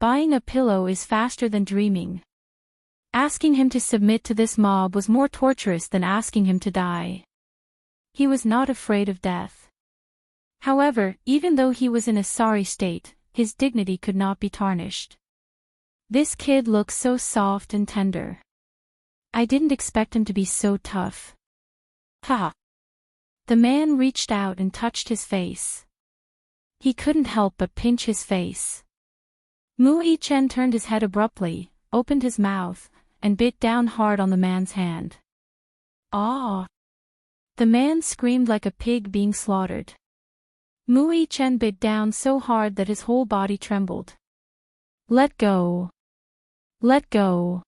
Buying a pillow is faster than dreaming. Asking him to submit to this mob was more torturous than asking him to die. He was not afraid of death. However, even though he was in a sorry state, his dignity could not be tarnished. This kid looks so soft and tender. I didn't expect him to be so tough. Ha! The man reached out and touched his face. He couldn't help but pinch his face. Mui Chen turned his head abruptly, opened his mouth, and bit down hard on the man's hand. Ah! The man screamed like a pig being slaughtered. Mui Chen bit down so hard that his whole body trembled. Let go! Let go!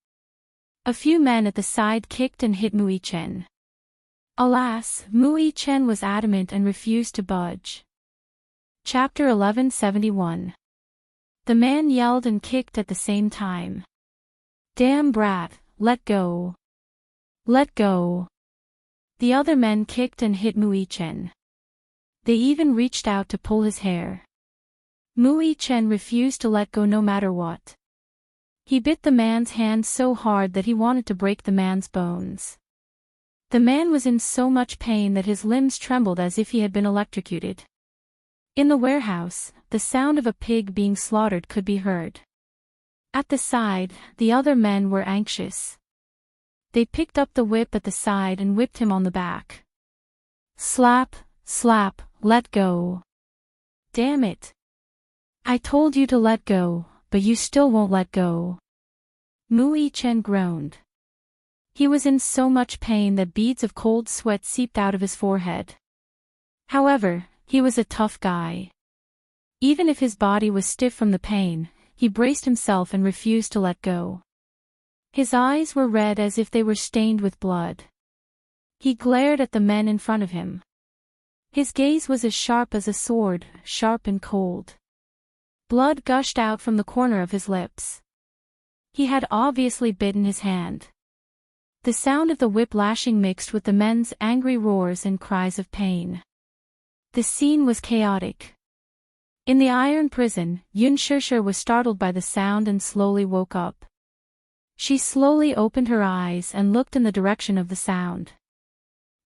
A few men at the side kicked and hit Mui Chen. Alas, Mui Chen was adamant and refused to budge. Chapter 1171. The man yelled and kicked at the same time. Damn brat, let go. Let go. The other men kicked and hit Mui Chen. They even reached out to pull his hair. Mui Chen refused to let go no matter what. He bit the man's hand so hard that he wanted to break the man's bones. The man was in so much pain that his limbs trembled as if he had been electrocuted. In the warehouse, the sound of a pig being slaughtered could be heard. At the side, the other men were anxious. They picked up the whip at the side and whipped him on the back. Slap, slap, let go. Damn it. I told you to let go, but you still won't let go. Mui Chen groaned. He was in so much pain that beads of cold sweat seeped out of his forehead. However, he was a tough guy. Even if his body was stiff from the pain, he braced himself and refused to let go. His eyes were red as if they were stained with blood. He glared at the men in front of him. His gaze was as sharp as a sword, sharp and cold. Blood gushed out from the corner of his lips. He had obviously bitten his hand. The sound of the whip lashing mixed with the men's angry roars and cries of pain. The scene was chaotic. In the iron prison, Yun Shishir was startled by the sound and slowly woke up. She slowly opened her eyes and looked in the direction of the sound.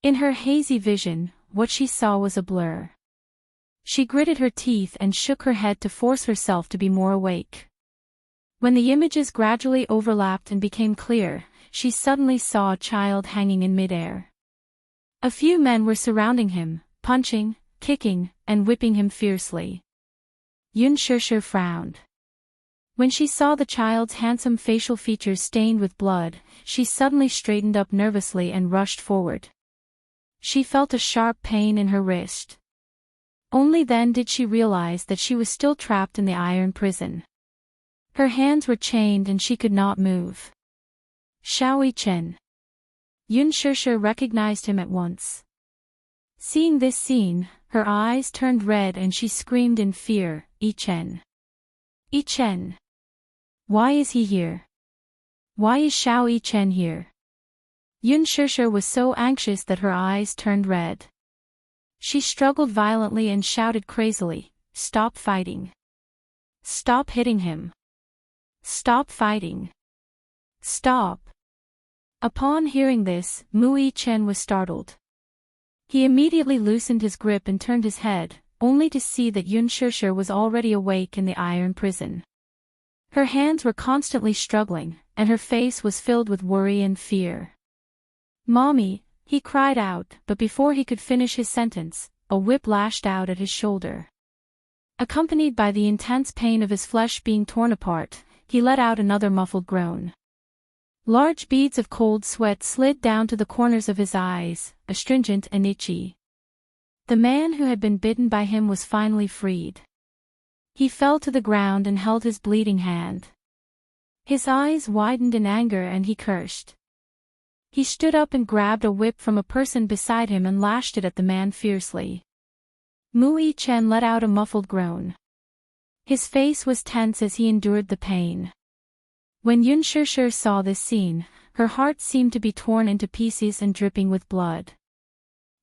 In her hazy vision, what she saw was a blur. She gritted her teeth and shook her head to force herself to be more awake. When the images gradually overlapped and became clear, she suddenly saw a child hanging in midair. A few men were surrounding him, punching, kicking, and whipping him fiercely. Yun Shishir frowned. When she saw the child's handsome facial features stained with blood, she suddenly straightened up nervously and rushed forward. She felt a sharp pain in her wrist. Only then did she realize that she was still trapped in the iron prison. Her hands were chained and she could not move. Xiao Chen. Yun Shishir recognized him at once. Seeing this scene, her eyes turned red and she screamed in fear, Yi Chen. Yi Chen. Why is he here? Why is Xiao Chen here? Yun Shishir was so anxious that her eyes turned red. She struggled violently and shouted crazily, Stop fighting. Stop hitting him. Stop fighting. Stop. Upon hearing this, Mui Chen was startled. He immediately loosened his grip and turned his head, only to see that Yun Shishir was already awake in the iron prison. Her hands were constantly struggling, and her face was filled with worry and fear. Mommy, he cried out, but before he could finish his sentence, a whip lashed out at his shoulder. Accompanied by the intense pain of his flesh being torn apart, he let out another muffled groan. Large beads of cold sweat slid down to the corners of his eyes, astringent and itchy. The man who had been bitten by him was finally freed. He fell to the ground and held his bleeding hand. His eyes widened in anger and he cursed. He stood up and grabbed a whip from a person beside him and lashed it at the man fiercely. Mui Chen let out a muffled groan. His face was tense as he endured the pain. When Yun Shishir saw this scene, her heart seemed to be torn into pieces and dripping with blood.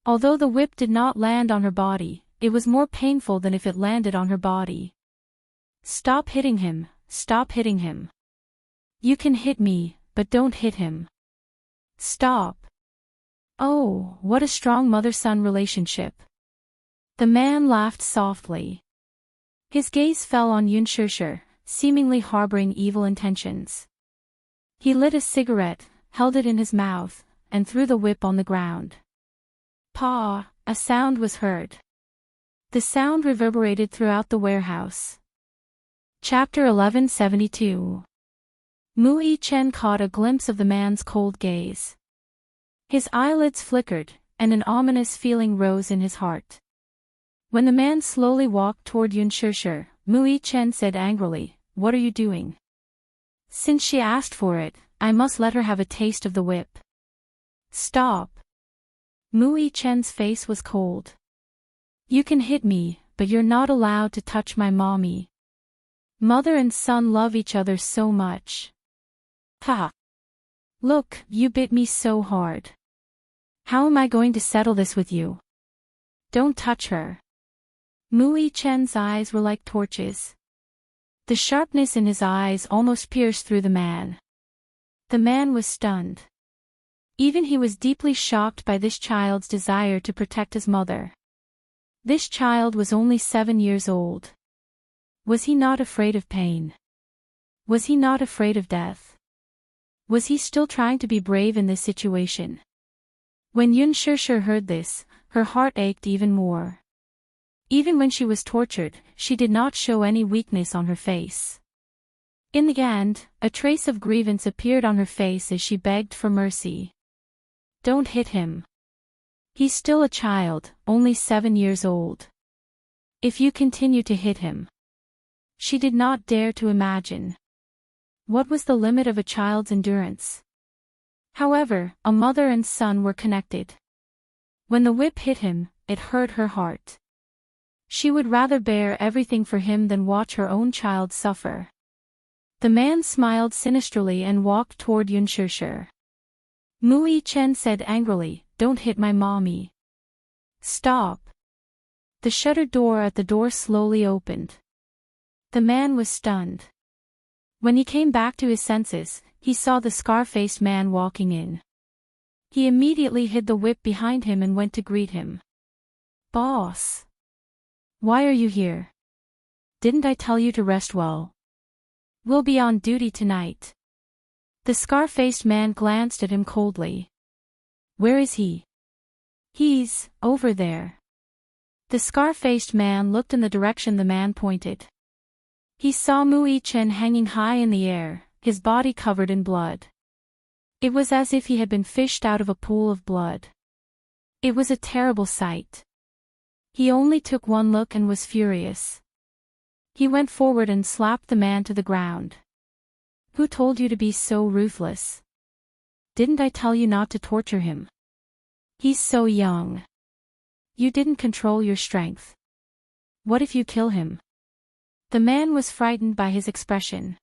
Although the whip did not land on her body, it was more painful than if it landed on her body. Stop hitting him, stop hitting him. You can hit me, but don't hit him. Stop. Oh, what a strong mother-son relationship. The man laughed softly. His gaze fell on Yun Shishir, seemingly harboring evil intentions. He lit a cigarette, held it in his mouth, and threw the whip on the ground. Pa! A sound was heard. The sound reverberated throughout the warehouse. Chapter 1172. Mui Chen caught a glimpse of the man's cold gaze. His eyelids flickered, and an ominous feeling rose in his heart. When the man slowly walked toward Yun Shishir, Mui Chen said angrily, "What are you doing? Since she asked for it, I must let her have a taste of the whip." Stop. Mui Chen's face was cold. You can hit me, but you're not allowed to touch my mommy. Mother and son love each other so much. Ha! Look, you bit me so hard. How am I going to settle this with you? Don't touch her. Mui Chen's eyes were like torches. The sharpness in his eyes almost pierced through the man. The man was stunned. Even he was deeply shocked by this child's desire to protect his mother. This child was only 7 years old. Was he not afraid of pain? Was he not afraid of death? Was he still trying to be brave in this situation? When Yun Shishir heard this, her heart ached even more. Even when she was tortured, she did not show any weakness on her face. In the end, a trace of grievance appeared on her face as she begged for mercy. Don't hit him. He's still a child, only 7 years old. If you continue to hit him. She did not dare to imagine. What was the limit of a child's endurance? However, a mother and son were connected. When the whip hit him, it hurt her heart. She would rather bear everything for him than watch her own child suffer. The man smiled sinisterly and walked toward Yun Shishir. Mui Chen said angrily, "Don't hit my mommy." Stop. The shuttered door at the door slowly opened. The man was stunned. When he came back to his senses, he saw the scar-faced man walking in. He immediately hid the whip behind him and went to greet him. Boss. Why are you here? Didn't I tell you to rest well? We'll be on duty tonight. The scar-faced man glanced at him coldly. Where is he? He's over there. The scar-faced man looked in the direction the man pointed. He saw Mui Chen hanging high in the air, his body covered in blood. It was as if he had been fished out of a pool of blood. It was a terrible sight. He only took one look and was furious. He went forward and slapped the man to the ground. Who told you to be so ruthless? Didn't I tell you not to torture him? He's so young. You didn't control your strength. What if you kill him? The man was frightened by his expression.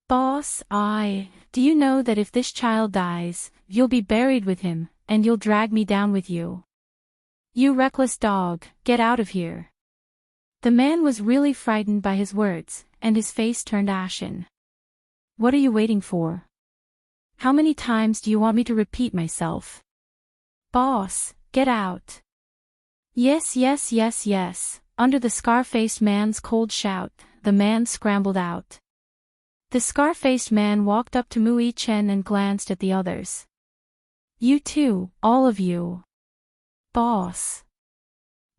Boss, do you know that if this child dies, you'll be buried with him, and you'll drag me down with you? You reckless dog, get out of here. The man was really frightened by his words, and his face turned ashen. What are you waiting for? How many times do you want me to repeat myself? Boss, get out. Yes, yes, yes, yes. Under the scar-faced man's cold shout, the man scrambled out. The scar-faced man walked up to Mui Chen and glanced at the others. You too, all of you. Boss.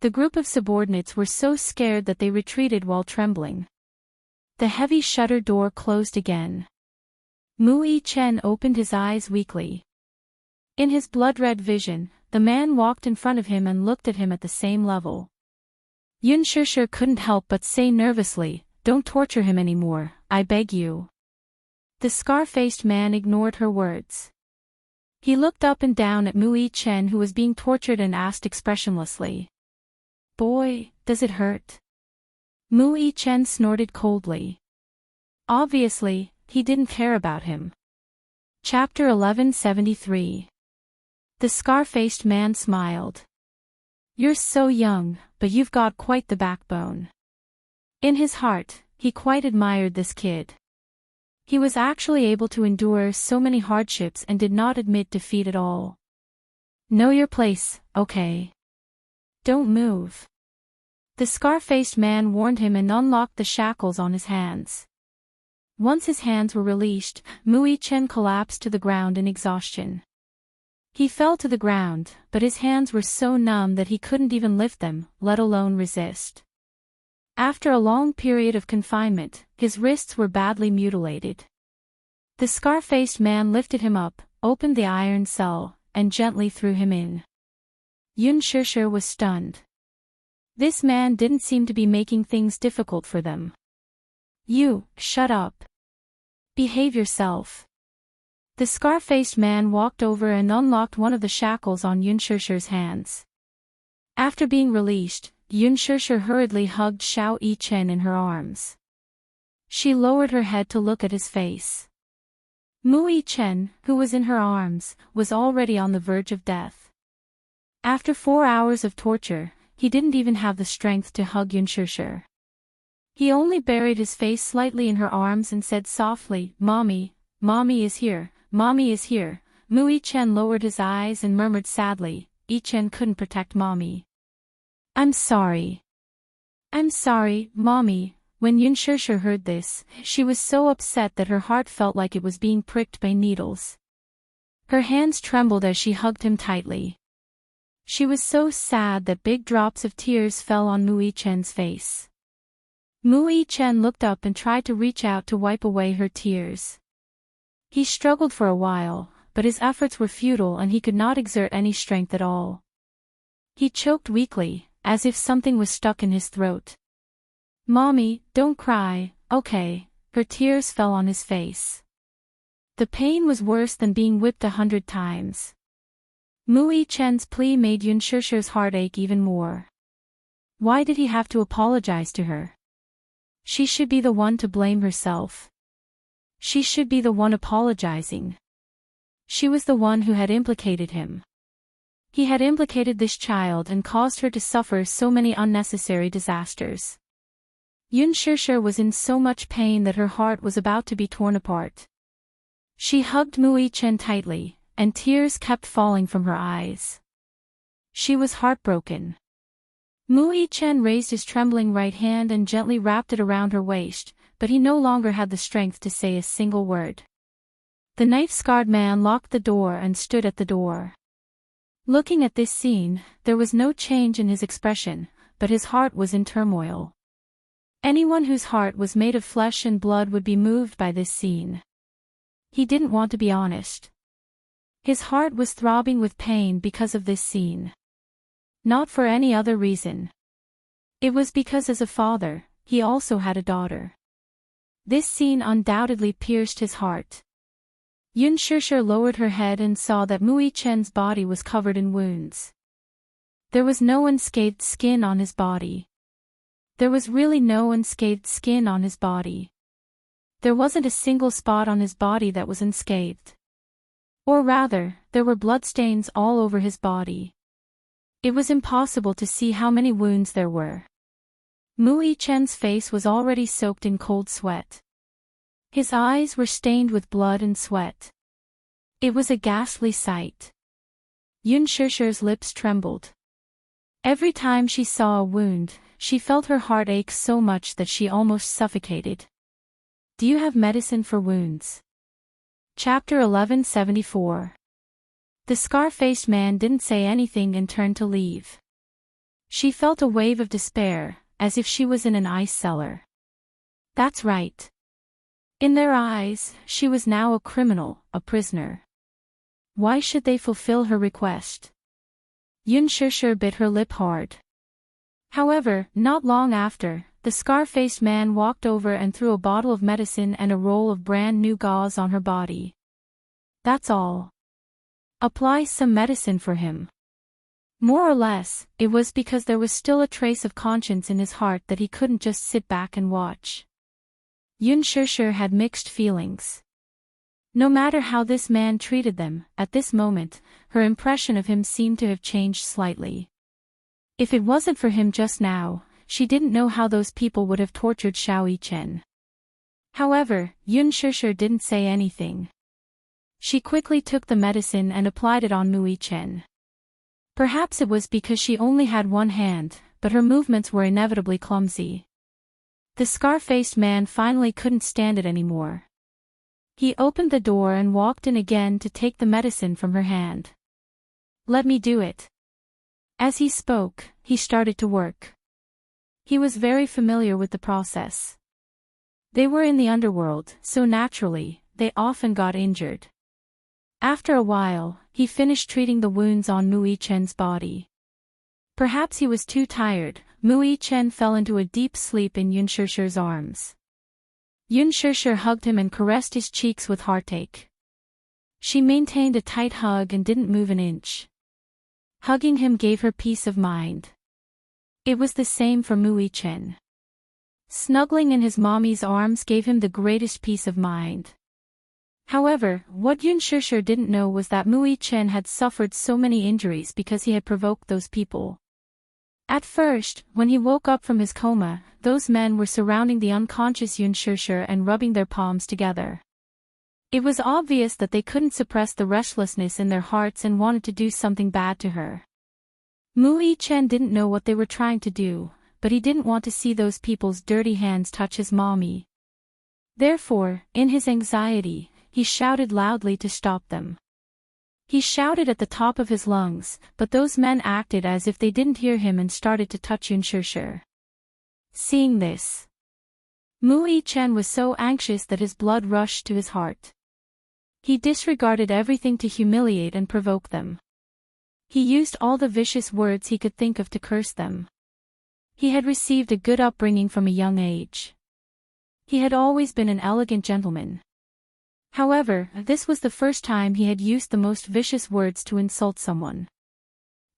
The group of subordinates were so scared that they retreated while trembling. The heavy shutter door closed again. Mu Chen opened his eyes weakly. In his blood-red vision, the man walked in front of him and looked at him at the same level. Yun Shishir couldn't help but say nervously, "Don't torture him anymore, I beg you." The scar-faced man ignored her words. He looked up and down at Mu Chen, who was being tortured, and asked expressionlessly, "Boy, does it hurt?" Mu Chen snorted coldly. Obviously, he didn't care about him. Chapter 1173. The scar-faced man smiled. "You're so young, but you've got quite the backbone." In his heart, he quite admired this kid. He was actually able to endure so many hardships and did not admit defeat at all. "Know your place, okay? Don't move." The scar-faced man warned him and unlocked the shackles on his hands. Once his hands were released, Mu Chen collapsed to the ground in exhaustion. He fell to the ground, but his hands were so numb that he couldn't even lift them, let alone resist. After a long period of confinement, his wrists were badly mutilated. The scar-faced man lifted him up, opened the iron cell, and gently threw him in. Yun Shishir was stunned. This man didn't seem to be making things difficult for them. "You, shut up. Behave yourself." The scar-faced man walked over and unlocked one of the shackles on Yun Shishir's hands. After being released, Yun Shishir hurriedly hugged Xiao Yichen in her arms. She lowered her head to look at his face. Mu Yichen, who was in her arms, was already on the verge of death. After 4 hours of torture, he didn't even have the strength to hug Yun Shishir. He only buried his face slightly in her arms and said softly, "Mommy, Mommy is here, Mommy is here." Mu Yichen lowered his eyes and murmured sadly, "Yichen couldn't protect Mommy. I'm sorry. I'm sorry, Mommy." When Yun Shishir heard this, she was so upset that her heart felt like it was being pricked by needles. Her hands trembled as she hugged him tightly. She was so sad that big drops of tears fell on Mu Yichen's face. Mu Yichen looked up and tried to reach out to wipe away her tears. He struggled for a while, but his efforts were futile and he could not exert any strength at all. He choked weakly, as if something was stuck in his throat. "Mommy, don't cry, okay." Her tears fell on his face. The pain was worse than being whipped 100 times. Mu Yichen's plea made Yun Shishir's heart ache even more. Why did he have to apologize to her? She should be the one to blame herself. She should be the one apologizing. She was the one who had implicated him. He had implicated this child and caused her to suffer so many unnecessary disasters. Yun Shishir was in so much pain that her heart was about to be torn apart. She hugged Mu Yichen tightly, and tears kept falling from her eyes. She was heartbroken. Mu Yichen raised his trembling right hand and gently wrapped it around her waist, but he no longer had the strength to say a single word. The knife-scarred man locked the door and stood at the door. Looking at this scene, there was no change in his expression, but his heart was in turmoil. Anyone whose heart was made of flesh and blood would be moved by this scene. He didn't want to be honest. His heart was throbbing with pain because of this scene. Not for any other reason. It was because as a father, he also had a daughter. This scene undoubtedly pierced his heart. Yun Shishir lowered her head and saw that Mu Yichen's body was covered in wounds. There was no unscathed skin on his body. There was really no unscathed skin on his body. There wasn't a single spot on his body that was unscathed. Or rather, there were bloodstains all over his body. It was impossible to see how many wounds there were. Mu Yichen's face was already soaked in cold sweat. His eyes were stained with blood and sweat. It was a ghastly sight. Yun Shishir's lips trembled. Every time she saw a wound, she felt her heart ache so much that she almost suffocated. "Do you have medicine for wounds?" Chapter 1174. The scar-faced man didn't say anything and turned to leave. She felt a wave of despair, as if she was in an ice cellar. That's right. In their eyes, she was now a criminal, a prisoner. Why should they fulfill her request? Yun Shishir bit her lip hard. However, not long after, the scar-faced man walked over and threw a bottle of medicine and a roll of brand new gauze on her body. That's all. Apply some medicine for him. More or less, it was because there was still a trace of conscience in his heart that he couldn't just sit back and watch. Yun Shishir had mixed feelings. No matter how this man treated them, at this moment, her impression of him seemed to have changed slightly. If it wasn't for him just now, she didn't know how those people would have tortured Xiao Yichen. However, Yun Shishir didn't say anything. She quickly took the medicine and applied it on Mu Yichen. Perhaps it was because she only had one hand, but her movements were inevitably clumsy. The scar-faced man finally couldn't stand it anymore. He opened the door and walked in again to take the medicine from her hand. Let me do it. As he spoke, he started to work. He was very familiar with the process. They were in the underworld, so naturally, they often got injured. After a while, he finished treating the wounds on Mu Yichen's body. Perhaps he was too tired. Mu Yichen fell into a deep sleep in Yun Shishir's arms. Yun Shishir hugged him and caressed his cheeks with heartache. She maintained a tight hug and didn't move an inch. Hugging him gave her peace of mind. It was the same for Mu Yichen. Snuggling in his mommy's arms gave him the greatest peace of mind. However, what Yun Shishir didn't know was that Mu Yichen had suffered so many injuries because he had provoked those people. At first, when he woke up from his coma, those men were surrounding the unconscious Yun Shishir and rubbing their palms together. It was obvious that they couldn't suppress the restlessness in their hearts and wanted to do something bad to her. Mu Yichen didn't know what they were trying to do, but he didn't want to see those people's dirty hands touch his mommy. Therefore, in his anxiety, he shouted loudly to stop them. He shouted at the top of his lungs, but those men acted as if they didn't hear him and started to touch Yun Shishir. Seeing this, Mu Yichen was so anxious that his blood rushed to his heart. He disregarded everything to humiliate and provoke them. He used all the vicious words he could think of to curse them. He had received a good upbringing from a young age. He had always been an elegant gentleman. However, this was the first time he had used the most vicious words to insult someone.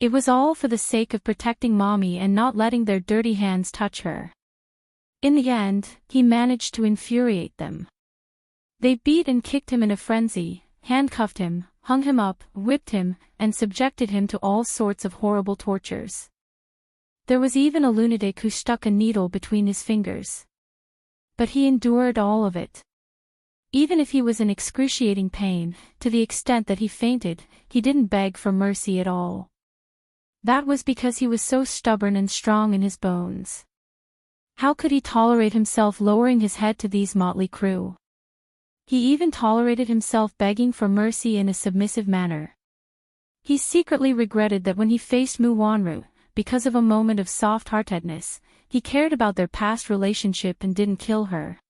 It was all for the sake of protecting mommy and not letting their dirty hands touch her. In the end, he managed to infuriate them. They beat and kicked him in a frenzy, handcuffed him, hung him up, whipped him, and subjected him to all sorts of horrible tortures. There was even a lunatic who stuck a needle between his fingers. But he endured all of it. Even if he was in excruciating pain, to the extent that he fainted, he didn't beg for mercy at all. That was because he was so stubborn and strong in his bones. How could he tolerate himself lowering his head to these motley crew? He even tolerated himself begging for mercy in a submissive manner. He secretly regretted that when he faced Mu Wanru, because of a moment of soft-heartedness, he cared about their past relationship and didn't kill her.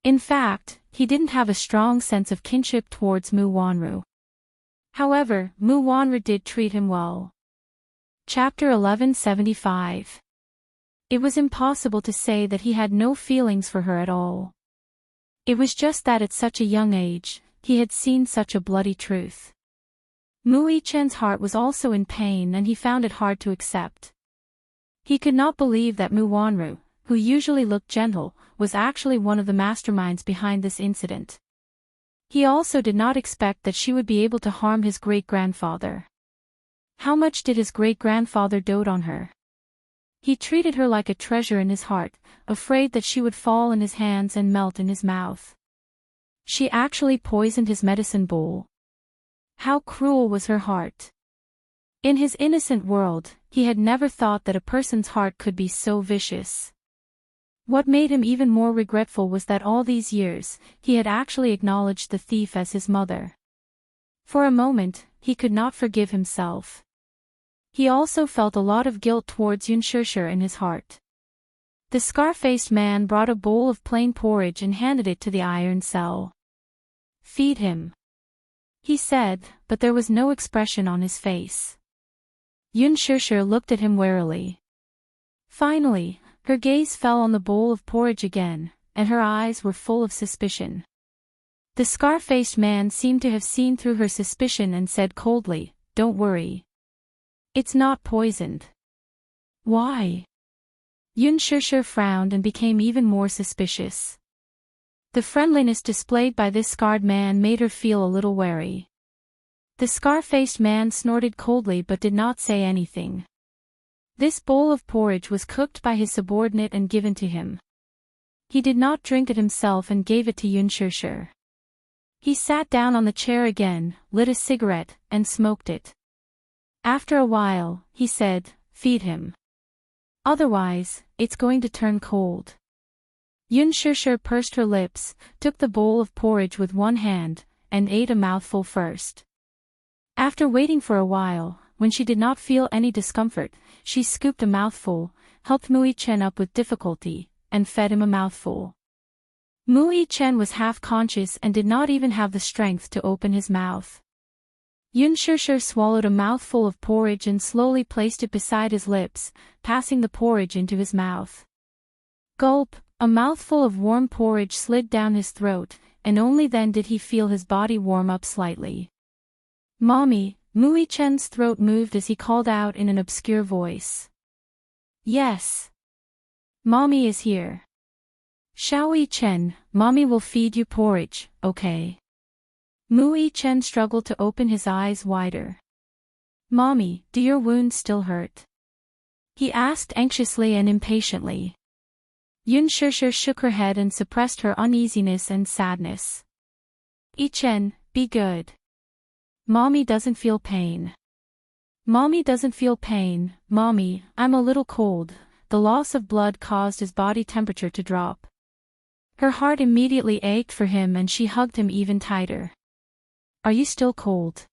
In fact, he didn't have a strong sense of kinship towards Mu Wanru. However, Mu Wanru did treat him well. Chapter 1175. It was impossible to say that he had no feelings for her at all. It was just that at such a young age, he had seen such a bloody truth. Mu Yichen's heart was also in pain and he found it hard to accept. He could not believe that Mu Wanru, who usually looked gentle, was actually one of the masterminds behind this incident. He also did not expect that she would be able to harm his great-grandfather. How much did his great-grandfather dote on her? He treated her like a treasure in his heart, afraid that she would fall in his hands and melt in his mouth. She actually poisoned his medicine bowl. How cruel was her heart! In his innocent world, he had never thought that a person's heart could be so vicious. What made him even more regretful was that all these years, he had actually acknowledged the thief as his mother. For a moment, he could not forgive himself. He also felt a lot of guilt towards Yunshushu in his heart. The scar-faced man brought a bowl of plain porridge and handed it to the iron cell. "Feed him," he said, but there was no expression on his face. Yunshushu looked at him warily. Finally, her gaze fell on the bowl of porridge again, and her eyes were full of suspicion. The scar-faced man seemed to have seen through her suspicion and said coldly, "Don't worry. It's not poisoned." "Why?" Yunshushu frowned and became even more suspicious. The friendliness displayed by this scarred man made her feel a little wary. The scar-faced man snorted coldly but did not say anything. This bowl of porridge was cooked by his subordinate and given to him. He did not drink it himself and gave it to Yunshushu. He sat down on the chair again, lit a cigarette, and smoked it. After a while, he said, "Feed him. Otherwise, it's going to turn cold." Yunshushu pursed her lips, took the bowl of porridge with one hand, and ate a mouthful first. After waiting for a while, when she did not feel any discomfort, she scooped a mouthful, helped Mui-chen up with difficulty, and fed him a mouthful. Mui-chen was half-conscious and did not even have the strength to open his mouth. Yunshushu swallowed a mouthful of porridge and slowly placed it beside his lips, passing the porridge into his mouth. Gulp! A mouthful of warm porridge slid down his throat, and only then did he feel his body warm up slightly. "Mommy," Mui-chen's throat moved as he called out in an obscure voice. "Yes. Mommy is here." "Xiaoyi-chen, Mommy will feed you porridge, okay?" Mui-chen struggled to open his eyes wider. "Mommy, do your wounds still hurt?" he asked anxiously and impatiently. Yunshushu shook her head and suppressed her uneasiness and sadness. "I-chen, be good. Mommy doesn't feel pain." "Mommy doesn't feel pain, Mommy, I'm a little cold." The loss of blood caused his body temperature to drop. Her heart immediately ached for him and she hugged him even tighter. "Are you still cold?"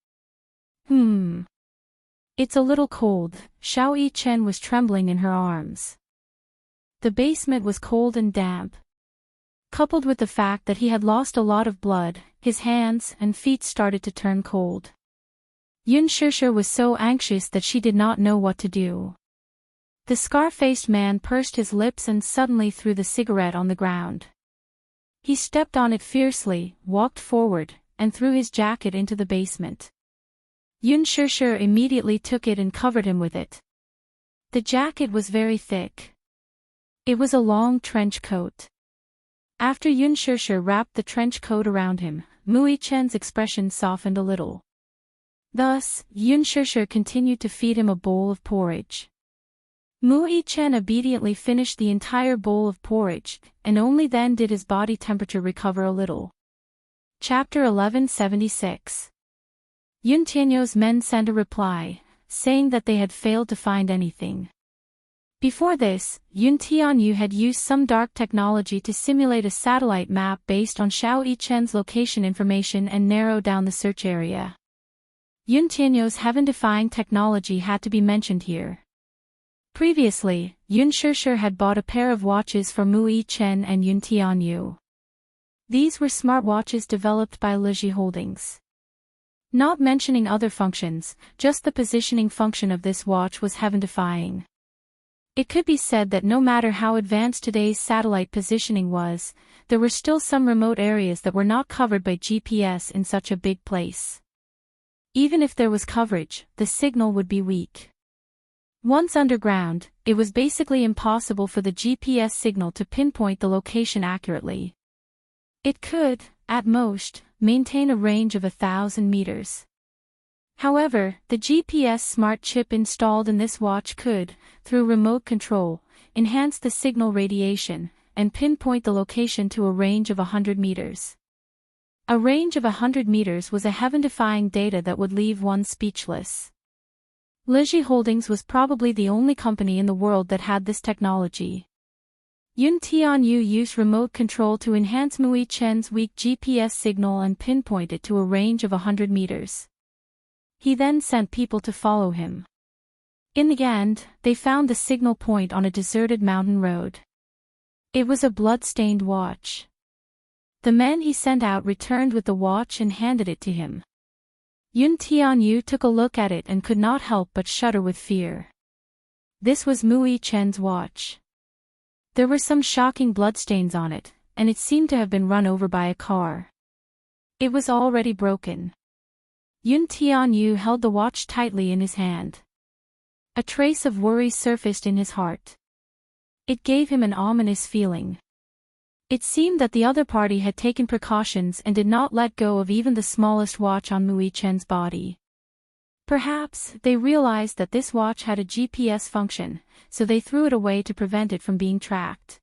It's a little cold." Xiao-yi-chen was trembling in her arms. The basement was cold and damp. Coupled with the fact that he had lost a lot of blood, his hands and feet started to turn cold. Yunshushu was so anxious that she did not know what to do. The scar-faced man pursed his lips and suddenly threw the cigarette on the ground. He stepped on it fiercely, walked forward, and threw his jacket into the basement. Yunshushu immediately took it and covered him with it. The jacket was very thick. It was a long trench coat. After Yunshushu wrapped the trench coat around him, Mui-chen's expression softened a little. Thus, Yunshushu continued to feed him a bowl of porridge. Mui-chen obediently finished the entire bowl of porridge, and only then did his body temperature recover a little. Chapter 1176. Yun Tianyo's men sent a reply, saying that they had failed to find anything. Before this, Yun Tianyu had used some dark technology to simulate a satellite map based on Xiao Yichen's location information and narrow down the search area. Yun Tianyo's heaven-defying technology had to be mentioned here. Previously, Yun Shishir had bought a pair of watches for Mu Yichen and Yun Tianyu. These were smartwatches developed by Lizhi Holdings. Not mentioning other functions, just the positioning function of this watch was heaven-defying. It could be said that no matter how advanced today's satellite positioning was, there were still some remote areas that were not covered by GPS in such a big place. Even if there was coverage, the signal would be weak. Once underground, it was basically impossible for the GPS signal to pinpoint the location accurately. It could, at most, maintain a range of 1,000 meters. However, the GPS smart chip installed in this watch could, through remote control, enhance the signal radiation, and pinpoint the location to a range of 100 meters. A range of 100 meters was a heaven-defying data that would leave one speechless. Lizhi Holdings was probably the only company in the world that had this technology. Yun Tianyu used remote control to enhance Mui Chen's weak GPS signal and pinpoint it to a range of 100 meters. He then sent people to follow him. In the end, they found the signal point on a deserted mountain road. It was a blood-stained watch. The man he sent out returned with the watch and handed it to him. Yun Tianyu took a look at it and could not help but shudder with fear. This was Mui Chen's watch. There were some shocking bloodstains on it, and it seemed to have been run over by a car. It was already broken. Yun Tianyu held the watch tightly in his hand. A trace of worry surfaced in his heart. It gave him an ominous feeling. It seemed that the other party had taken precautions and did not let go of even the smallest watch on Mui Chen's body. Perhaps they realized that this watch had a GPS function, so they threw it away to prevent it from being tracked.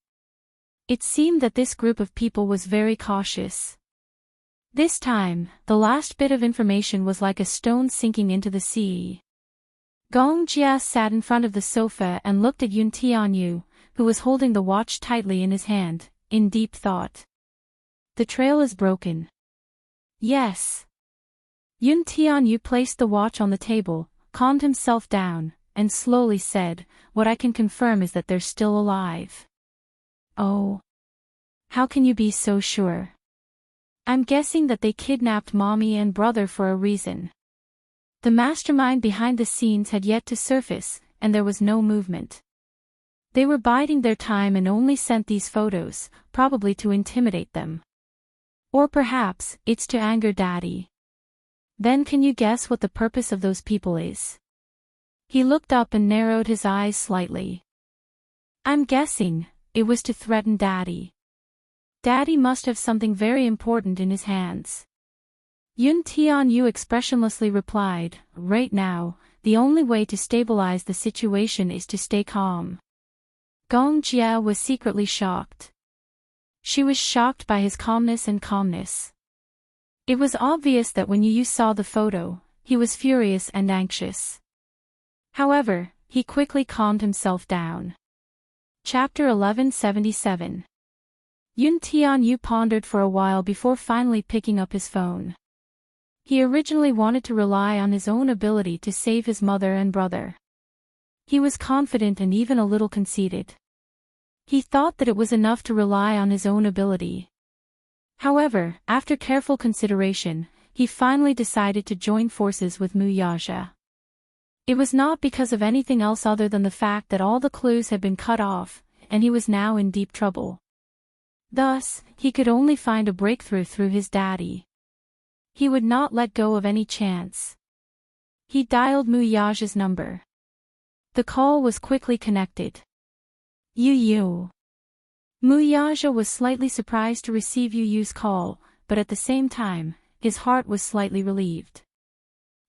It seemed that this group of people was very cautious. This time, the last bit of information was like a stone sinking into the sea. Gong Jia sat in front of the sofa and looked at Yun Tianyu, who was holding the watch tightly in his hand, in deep thought. The trail is broken. Yes. Yun Tianyu placed the watch on the table, calmed himself down, and slowly said, "What I can confirm is that they're still alive." Oh. How can you be so sure? I'm guessing that they kidnapped mommy and brother for a reason. The mastermind behind the scenes had yet to surface, and there was no movement. They were biding their time and only sent these photos, probably to intimidate them. Or perhaps, it's to anger Daddy. Then can you guess what the purpose of those people is? He looked up and narrowed his eyes slightly. I'm guessing, it was to threaten Daddy. Daddy must have something very important in his hands. Yun Tianyu expressionlessly replied, "Right now, the only way to stabilize the situation is to stay calm." Gong Jia was secretly shocked. She was shocked by his calmness and calmness. It was obvious that when Yu saw the photo, he was furious and anxious. However, he quickly calmed himself down. Chapter 1177. Yun Tianyu pondered for a while before finally picking up his phone. He originally wanted to rely on his own ability to save his mother and brother. He was confident and even a little conceited. He thought that it was enough to rely on his own ability. However, after careful consideration, he finally decided to join forces with Mu Yaja. It was not because of anything else other than the fact that all the clues had been cut off, and he was now in deep trouble. Thus, he could only find a breakthrough through his daddy. He would not let go of any chance. He dialed Mu Yaja's number. The call was quickly connected. Yu. Mu Yaja was slightly surprised to receive Yu's call, but at the same time, his heart was slightly relieved.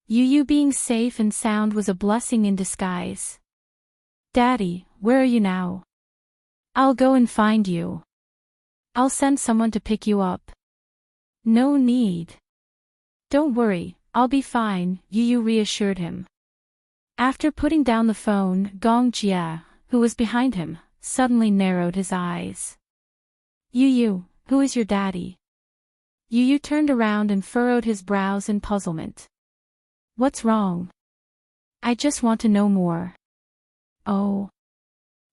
Yu being safe and sound was a blessing in disguise. Daddy, where are you now? I'll go and find you. I'll send someone to pick you up. No need. Don't worry, I'll be fine, Yu reassured him. After putting down the phone, Gong Jia, who was behind him, suddenly narrowed his eyes. Yu, who is your daddy? Yu turned around and furrowed his brows in puzzlement. What's wrong? I just want to know more. Oh.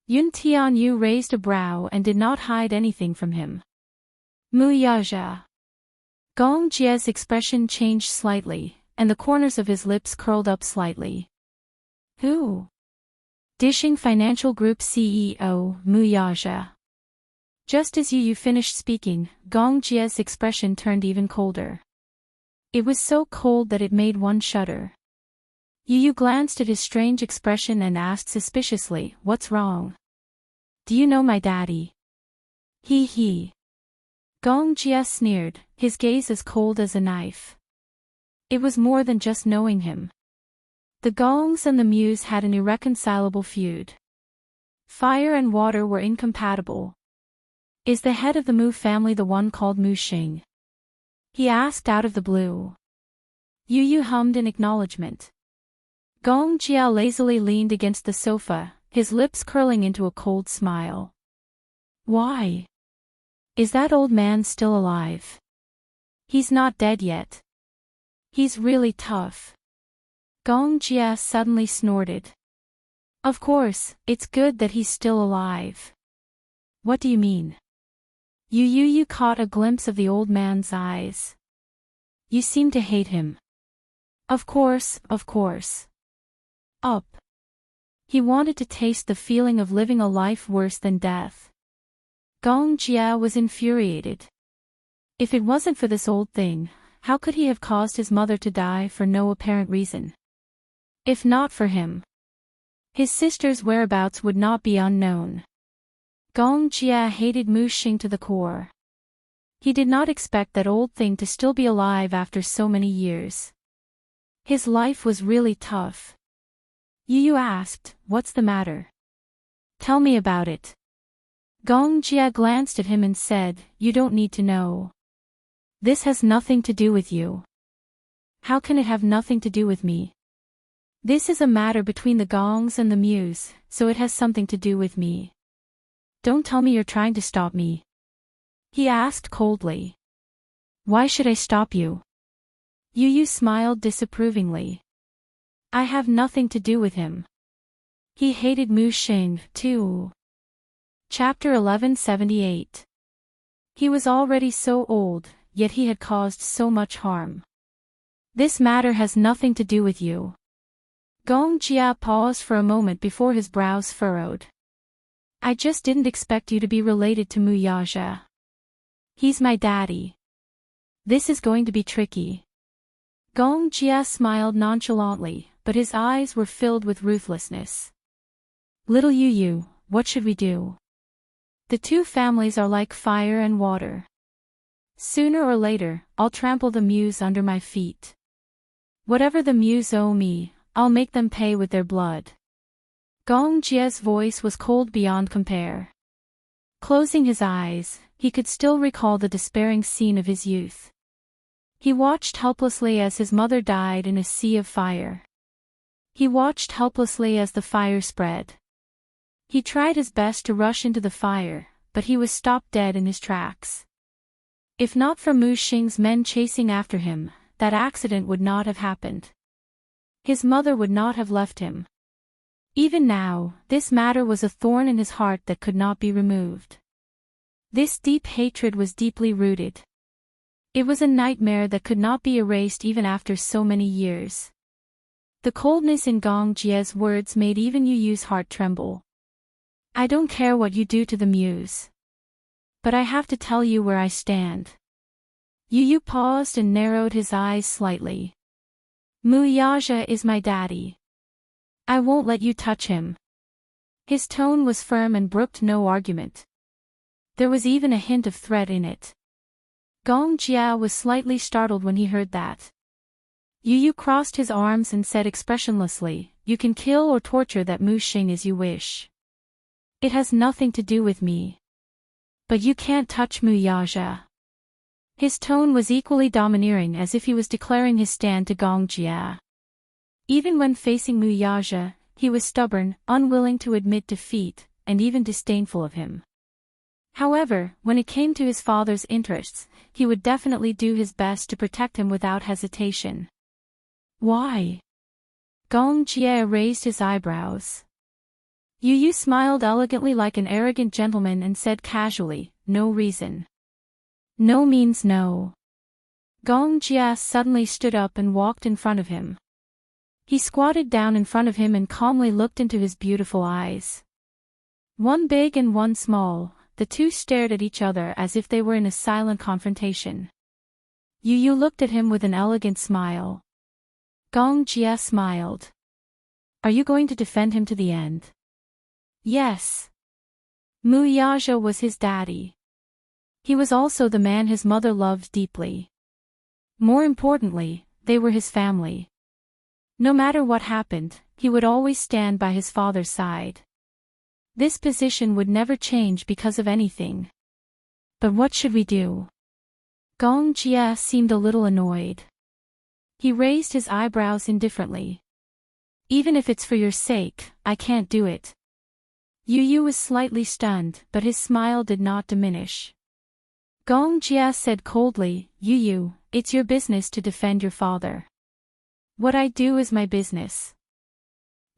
Yun Tianyu raised a brow and did not hide anything from him. Mu Yaja. Gong Jia's expression changed slightly, and the corners of his lips curled up slightly. Who? Dishing Financial Group CEO, Mu Yaja. Just as Yu finished speaking, Gong Jia's expression turned even colder. It was so cold that it made one shudder. Yu glanced at his strange expression and asked suspiciously, "What's wrong? Do you know my daddy?" He. Gong Jia sneered, his gaze as cold as a knife. It was more than just knowing him. The Gongs and the Mews had an irreconcilable feud. Fire and water were incompatible. Is the head of the Mu family the one called Mu Xing? He asked out of the blue. Yu hummed in acknowledgement. Gong Jia lazily leaned against the sofa, his lips curling into a cold smile. Why? Is that old man still alive? He's not dead yet. He's really tough. Gong Jia suddenly snorted. Of course, it's good that he's still alive. What do you mean? Yu caught a glimpse of the old man's eyes. You seem to hate him. Of course. Up. He wanted to taste the feeling of living a life worse than death. Gong Jia was infuriated. If it wasn't for this old thing, how could he have caused his mother to die for no apparent reason? If not for him, his sister's whereabouts would not be unknown. Gong Jia hated Mu Xing to the core. He did not expect that old thing to still be alive after so many years. His life was really tough. Yu asked, "What's the matter? Tell me about it." Gong Jia glanced at him and said, "You don't need to know. This has nothing to do with you." "How can it have nothing to do with me? This is a matter between the Gongs and the Muse, so it has something to do with me. Don't tell me you're trying to stop me," he asked coldly. "Why should I stop you?" Yu smiled disapprovingly. "I have nothing to do with him. He hated Mu Xing, too." Chapter 1178. He was already so old, yet he had caused so much harm. "This matter has nothing to do with you." Gong Jia paused for a moment before his brows furrowed. "I just didn't expect you to be related to Mu Yaja. He's my daddy. This is going to be tricky." Gong Jia smiled nonchalantly, but his eyes were filled with ruthlessness. "Little Yu, what should we do? The two families are like fire and water. Sooner or later, I'll trample the Muse under my feet. Whatever the Muse owe me, I'll make them pay with their blood." Gong Jia's voice was cold beyond compare. Closing his eyes, he could still recall the despairing scene of his youth. He watched helplessly as his mother died in a sea of fire. He watched helplessly as the fire spread. He tried his best to rush into the fire, but he was stopped dead in his tracks. If not for Mu Xing's men chasing after him, that accident would not have happened. His mother would not have left him. Even now, this matter was a thorn in his heart that could not be removed. This deep hatred was deeply rooted. It was a nightmare that could not be erased even after so many years. The coldness in Gong Jia's words made even Yu's heart tremble. "I don't care what you do to the Muse. But I have to tell you where I stand." Yu paused and narrowed his eyes slightly. "Mu Yaja is my daddy. I won't let you touch him." His tone was firm and brooked no argument. There was even a hint of threat in it. Gong Jia was slightly startled when he heard that. Yu crossed his arms and said expressionlessly, "You can kill or torture that Mu Xing as you wish. It has nothing to do with me. But you can't touch Mu Yaja." His tone was equally domineering, as if he was declaring his stand to Gong Jia. Even when facing Mu Yaja, he was stubborn, unwilling to admit defeat, and even disdainful of him. However, when it came to his father's interests, he would definitely do his best to protect him without hesitation. "Why?" Gong Jia raised his eyebrows. Yu smiled elegantly like an arrogant gentleman and said casually, "No reason. No means no." Gong Jia suddenly stood up and walked in front of him. He squatted down in front of him and calmly looked into his beautiful eyes. One big and one small, the two stared at each other as if they were in a silent confrontation. Yu looked at him with an elegant smile. Gong Jia smiled. "Are you going to defend him to the end?" "Yes." Mu Yaja was his daddy. He was also the man his mother loved deeply. More importantly, they were his family. No matter what happened, he would always stand by his father's side. This position would never change because of anything. "But what should we do?" Gong Jia seemed a little annoyed. He raised his eyebrows indifferently. "Even if it's for your sake, I can't do it." Yu was slightly stunned, but his smile did not diminish. Gong Jia said coldly, "Yu, it's your business to defend your father. What I do is my business."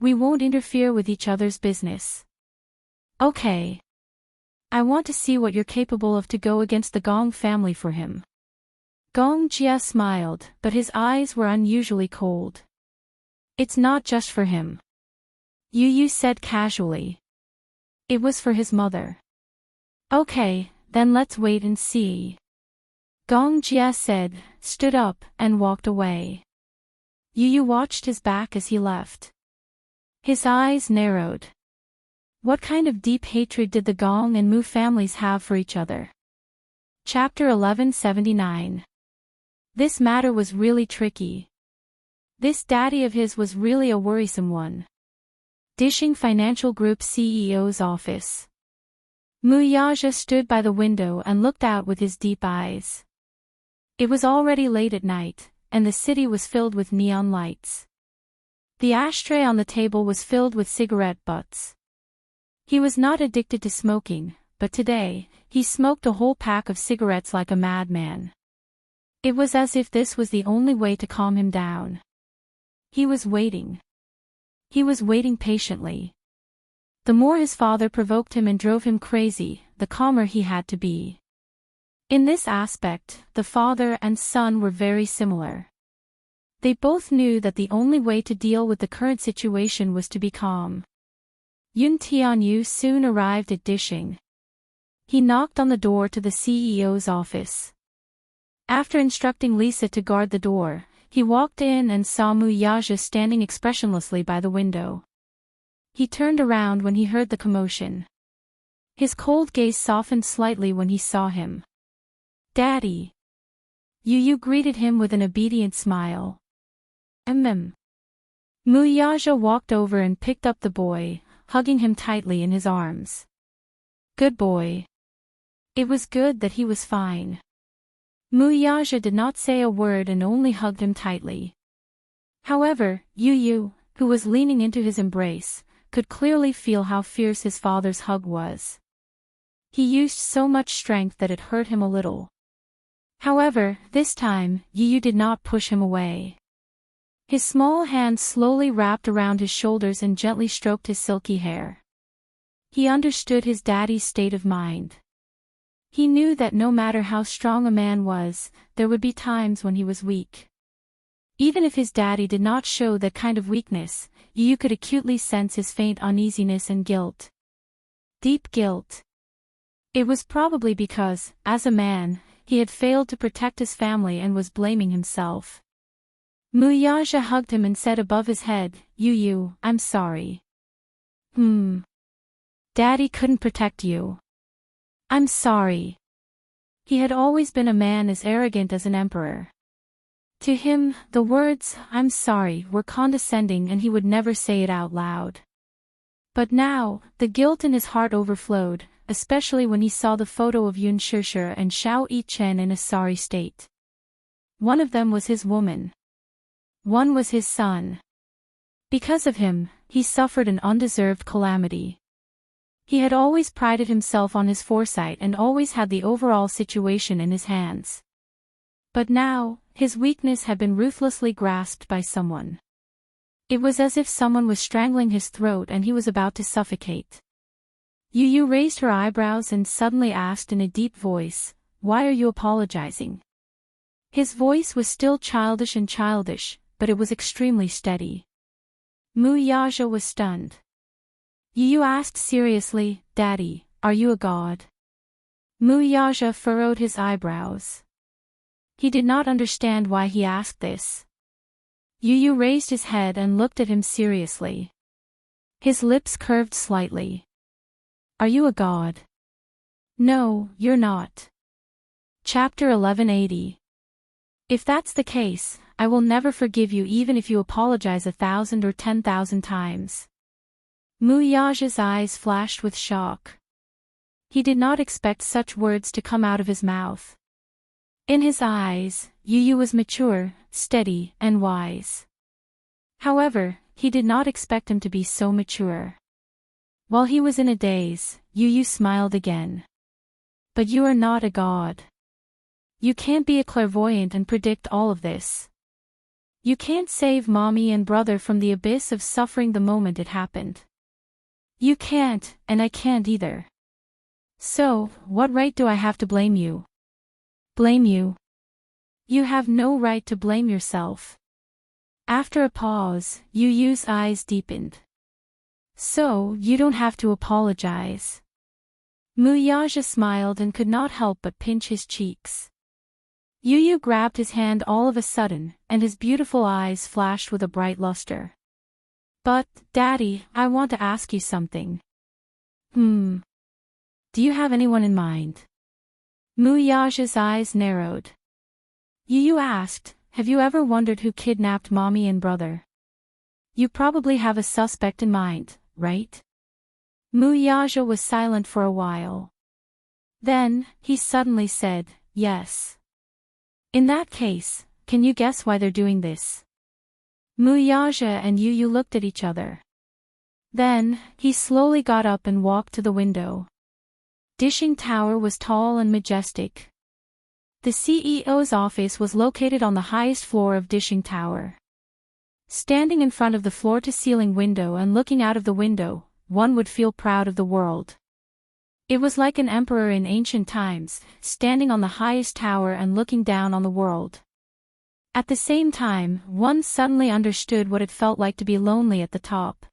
We won't interfere with each other's business. Okay. I want to see what you're capable of to go against the Gong family for him. Gong Jia smiled, but his eyes were unusually cold. It's not just for him. Yu said casually. It was for his mother. Okay, then let's wait and see. Gong Jia said, stood up, and walked away. Yu watched his back as he left. His eyes narrowed. What kind of deep hatred did the Gong and Mu families have for each other? Chapter 1179. This matter was really tricky. This daddy of his was really a worrisome one. Dishing Financial Group CEO's office. Mu Yaja stood by the window and looked out with his deep eyes. It was already late at night, and the city was filled with neon lights. The ashtray on the table was filled with cigarette butts. He was not addicted to smoking, but today, he smoked a whole pack of cigarettes like a madman. It was as if this was the only way to calm him down. He was waiting. He was waiting patiently. The more his father provoked him and drove him crazy, the calmer he had to be. In this aspect, the father and son were very similar. They both knew that the only way to deal with the current situation was to be calm. Yun Tianyu soon arrived at Dishing. He knocked on the door to the CEO's office. After instructing Lisa to guard the door, he walked in and saw Mu Yaja standing expressionlessly by the window. He turned around when he heard the commotion. His cold gaze softened slightly when he saw him. Daddy. Yu greeted him with an obedient smile. Mu Yaja walked over and picked up the boy, hugging him tightly in his arms. Good boy. It was good that he was fine. Mu Yaja did not say a word and only hugged him tightly. However, Yu, who was leaning into his embrace, could clearly feel how fierce his father's hug was. He used so much strength that it hurt him a little. However, this time, Yu did not push him away. His small hand slowly wrapped around his shoulders and gently stroked his silky hair. He understood his daddy's state of mind. He knew that no matter how strong a man was, there would be times when he was weak. Even if his daddy did not show that kind of weakness, Yu could acutely sense his faint uneasiness and guilt. Deep guilt. It was probably because, as a man, he had failed to protect his family and was blaming himself. Mu Yaja hugged him and said above his head, Yu, I'm sorry. Daddy couldn't protect you. I'm sorry. He had always been a man as arrogant as an emperor. To him, the words, I'm sorry, were condescending and he would never say it out loud. But now, the guilt in his heart overflowed, especially when he saw the photo of Yun Shishir and Xiao Yichen in a sorry state. One of them was his woman. One was his son. Because of him, he suffered an undeserved calamity. He had always prided himself on his foresight and always had the overall situation in his hands. But now, his weakness had been ruthlessly grasped by someone. It was as if someone was strangling his throat and he was about to suffocate. Yu raised her eyebrows and suddenly asked in a deep voice, Why are you apologizing? His voice was still childish, but it was extremely steady. Mu Yaja was stunned. Yu asked seriously, Daddy, are you a god? Mu Yaja furrowed his eyebrows. He did not understand why he asked this. Yu raised his head and looked at him seriously. His lips curved slightly. Are you a god? No, you're not. Chapter 1180. If that's the case, I will never forgive you even if you apologize 1,000 or 10,000 times. Mu Yaja's eyes flashed with shock. He did not expect such words to come out of his mouth. In his eyes, Yu was mature, steady, and wise. However, he did not expect him to be so mature. While he was in a daze, Yu smiled again. But you are not a god. You can't be a clairvoyant and predict all of this. You can't save mommy and brother from the abyss of suffering the moment it happened. You can't, and I can't either. So, what right do I have to blame you? Blame you? You have no right to blame yourself. After a pause, Yu Yu's eyes deepened. So, you don't have to apologize. Muyaja smiled and could not help but pinch his cheeks. Yu Yu grabbed his hand all of a sudden, and his beautiful eyes flashed with a bright luster. But, Daddy, I want to ask you something. Do you have anyone in mind? Muyaja's eyes narrowed. Yu Yu asked, have you ever wondered who kidnapped mommy and brother? You probably have a suspect in mind, right? Muyaja was silent for a while. Then, he suddenly said, yes. In that case, can you guess why they're doing this? Muyaja and Yu Yu looked at each other. Then, he slowly got up and walked to the window. Dishing Tower was tall and majestic. The CEO's office was located on the highest floor of Dishing Tower. Standing in front of the floor-to-ceiling window and looking out of the window, one would feel proud of the world. It was like an emperor in ancient times, standing on the highest tower and looking down on the world. At the same time, one suddenly understood what it felt like to be lonely at the top.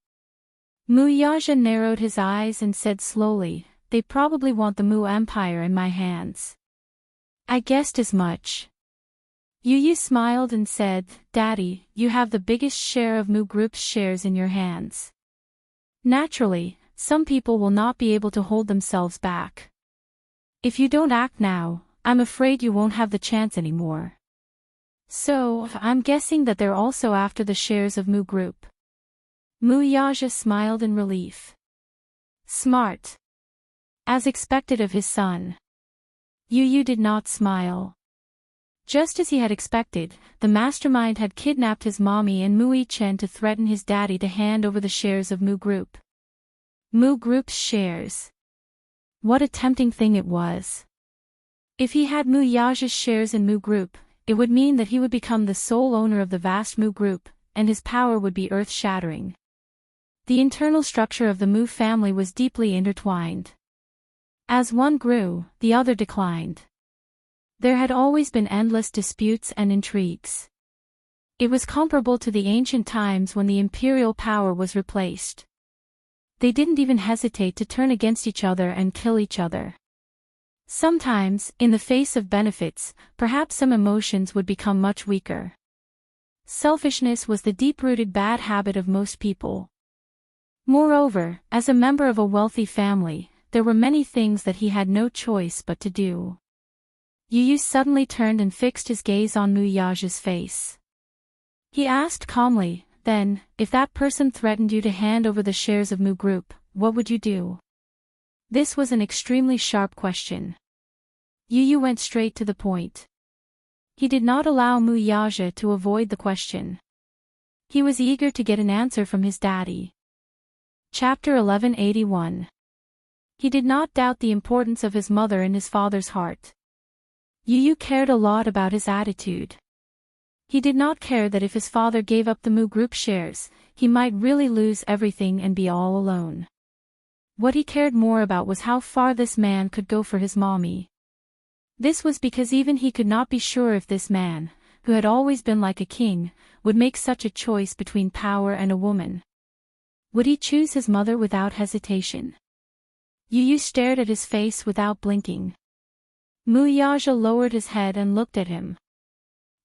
Muyaja narrowed his eyes and said slowly, they probably want the Mu Empire in my hands. I guessed as much. Yu Yu smiled and said, Daddy, you have the biggest share of Mu Group's shares in your hands. Naturally, some people will not be able to hold themselves back. If you don't act now, I'm afraid you won't have the chance anymore. So, I'm guessing that they're also after the shares of Mu Group. Muyaja smiled in relief. Smart. As expected of his son. Yu Yu did not smile. Just as he had expected, the mastermind had kidnapped his mommy and Mui Chen to threaten his daddy to hand over the shares of Mu Group. Mu Group's shares. What a tempting thing it was. If he had Muyaja's shares in Mu Group, it would mean that he would become the sole owner of the vast Mu Group, and his power would be earth-shattering. The internal structure of the Mu family was deeply intertwined. As one grew, the other declined. There had always been endless disputes and intrigues. It was comparable to the ancient times when the imperial power was replaced. They didn't even hesitate to turn against each other and kill each other. Sometimes, in the face of benefits, perhaps some emotions would become much weaker. Selfishness was the deep-rooted bad habit of most people. Moreover, as a member of a wealthy family, there were many things that he had no choice but to do. Yu Yu suddenly turned and fixed his gaze on Muyaja's face. He asked calmly, then, if that person threatened you to hand over the shares of Mu Group, what would you do? This was an extremely sharp question. Yu Yu went straight to the point. He did not allow Muyaja to avoid the question. He was eager to get an answer from his daddy. Chapter 1181. He did not doubt the importance of his mother in his father's heart. Yu Yu cared a lot about his attitude. He did not care that if his father gave up the Mu Group shares, he might really lose everything and be all alone. What he cared more about was how far this man could go for his mommy. This was because even he could not be sure if this man, who had always been like a king, would make such a choice between power and a woman. Would he choose his mother without hesitation? Yu Yu stared at his face without blinking. Muyaja lowered his head and looked at him.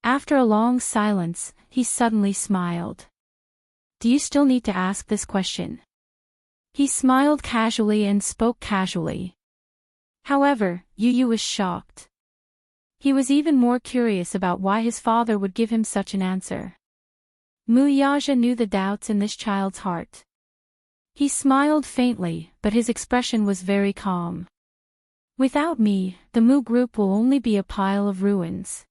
After a long silence, he suddenly smiled. Do you still need to ask this question? He smiled casually and spoke casually. However, Yu Yu was shocked. He was even more curious about why his father would give him such an answer. Muyaja knew the doubts in this child's heart. He smiled faintly, but his expression was very calm. Without me, the Mu Group will only be a pile of ruins.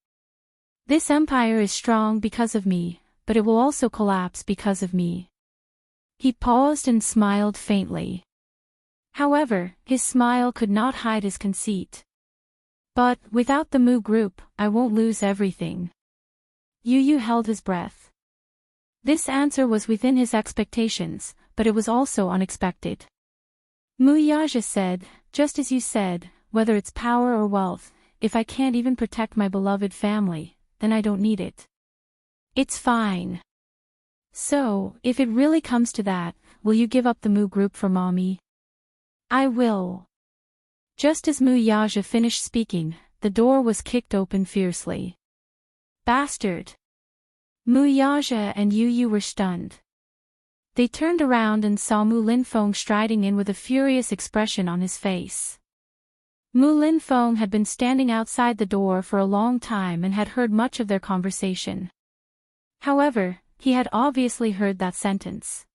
This empire is strong because of me, but it will also collapse because of me. He paused and smiled faintly. However, his smile could not hide his conceit. But, without the Mu Group, I won't lose everything. Yu Yu held his breath. This answer was within his expectations, but it was also unexpected. Muyaja said, just as you said, whether it's power or wealth, if I can't even protect my beloved family, then I don't need it. It's fine. So, if it really comes to that, will you give up the Mu group for mommy? I will. Just as Muyaja finished speaking, the door was kicked open fiercely. Bastard! Muyaja and Yu Yu were stunned. They turned around and saw Mu Linfeng striding in with a furious expression on his face. Mu Linfeng had been standing outside the door for a long time and had heard much of their conversation. However, he had obviously heard that sentence.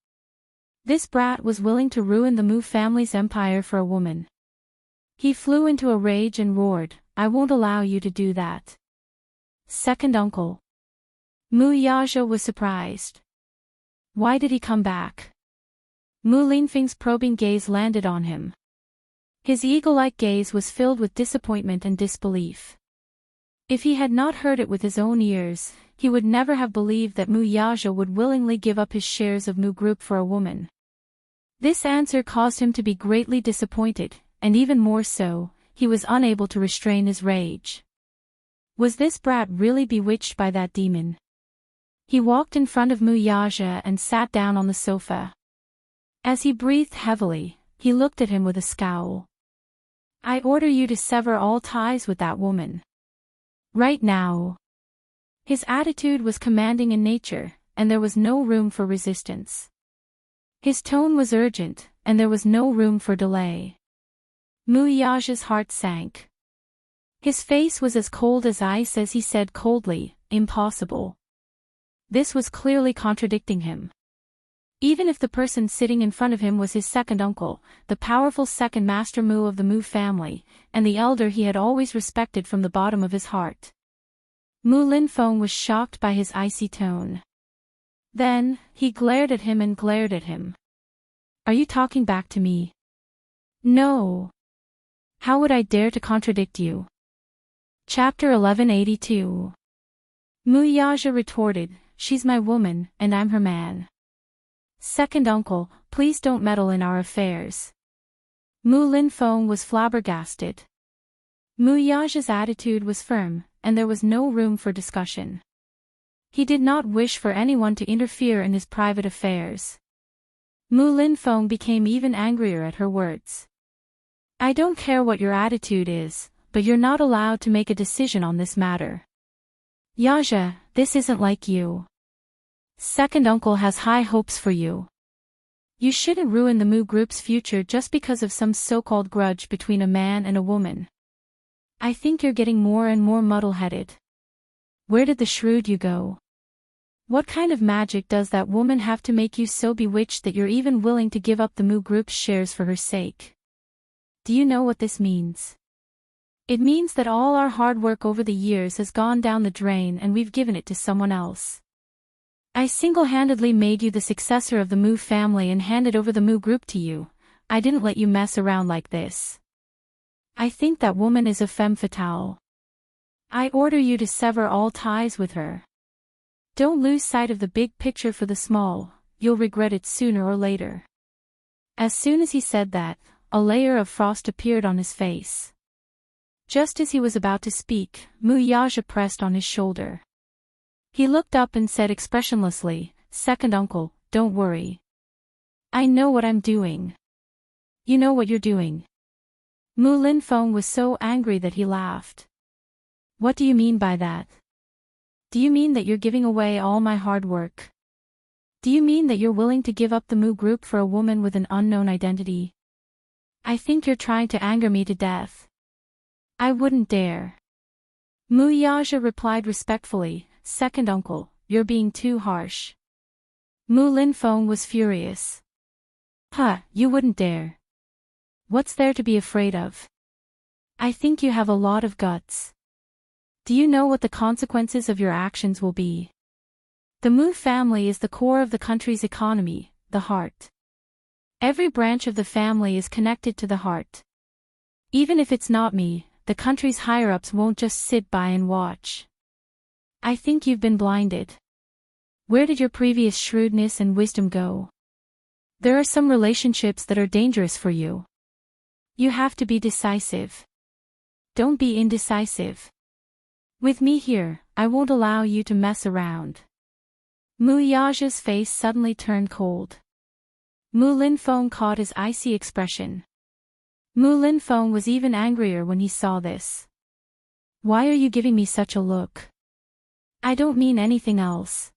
This brat was willing to ruin the Mu family's empire for a woman. He flew into a rage and roared, I won't allow you to do that. Second uncle. Muyaja was surprised. Why did he come back? Mu Linfeng's probing gaze landed on him. His eagle-like gaze was filled with disappointment and disbelief. If he had not heard it with his own ears, he would never have believed that Muyaja would willingly give up his shares of Mu Group for a woman. This answer caused him to be greatly disappointed, and even more so, he was unable to restrain his rage. Was this brat really bewitched by that demon? He walked in front of Muyaja and sat down on the sofa. As he breathed heavily, he looked at him with a scowl. I order you to sever all ties with that woman. Right now. His attitude was commanding in nature, and there was no room for resistance. His tone was urgent, and there was no room for delay. Muyaja's heart sank. His face was as cold as ice as he said coldly, impossible. This was clearly contradicting him. Even if the person sitting in front of him was his second uncle, the powerful second master Mu of the Mu family, and the elder he had always respected from the bottom of his heart. Mu Linfeng was shocked by his icy tone. Then, he glared at him and glared at him. Are you talking back to me? No. How would I dare to contradict you? Chapter 1182. Muyaja retorted, she's my woman, and I'm her man. Second uncle, please don't meddle in our affairs. Mu Linfeng was flabbergasted. Muyaja's attitude was firm, and there was no room for discussion. He did not wish for anyone to interfere in his private affairs. Mu Linfeng became even angrier at her words. I don't care what your attitude is, but you're not allowed to make a decision on this matter. Yaja, this isn't like you. Second uncle has high hopes for you. You shouldn't ruin the Mu group's future just because of some so-called grudge between a man and a woman. I think you're getting more and more muddle-headed. Where did the shrewd you go? What kind of magic does that woman have to make you so bewitched that you're even willing to give up the Mu group's shares for her sake? Do you know what this means? It means that all our hard work over the years has gone down the drain and we've given it to someone else. I single-handedly made you the successor of the Mu family and handed over the Mu group to you. I didn't let you mess around like this. I think that woman is a femme fatale. I order you to sever all ties with her. Don't lose sight of the big picture for the small, you'll regret it sooner or later. As soon as he said that, a layer of frost appeared on his face. Just as he was about to speak, Muyaja pressed on his shoulder. He looked up and said expressionlessly, Second uncle, don't worry. I know what I'm doing. You know what you're doing. Mu Linfeng was so angry that he laughed. What do you mean by that? Do you mean that you're giving away all my hard work? Do you mean that you're willing to give up the Mu group for a woman with an unknown identity? I think you're trying to anger me to death. I wouldn't dare. Muyaja replied respectfully, Second uncle, you're being too harsh. Mu Linfeng was furious. Huh, you wouldn't dare. What's there to be afraid of? I think you have a lot of guts. Do you know what the consequences of your actions will be? The Mu family is the core of the country's economy, the heart. Every branch of the family is connected to the heart. Even if it's not me, the country's higher-ups won't just sit by and watch. I think you've been blinded. Where did your previous shrewdness and wisdom go? There are some relationships that are dangerous for you. You have to be decisive. Don't be indecisive. With me here, I won't allow you to mess around. Mu Yaja's face suddenly turned cold. Mu Linfeng caught his icy expression. Mu Linfeng was even angrier when he saw this. Why are you giving me such a look? I don't mean anything else.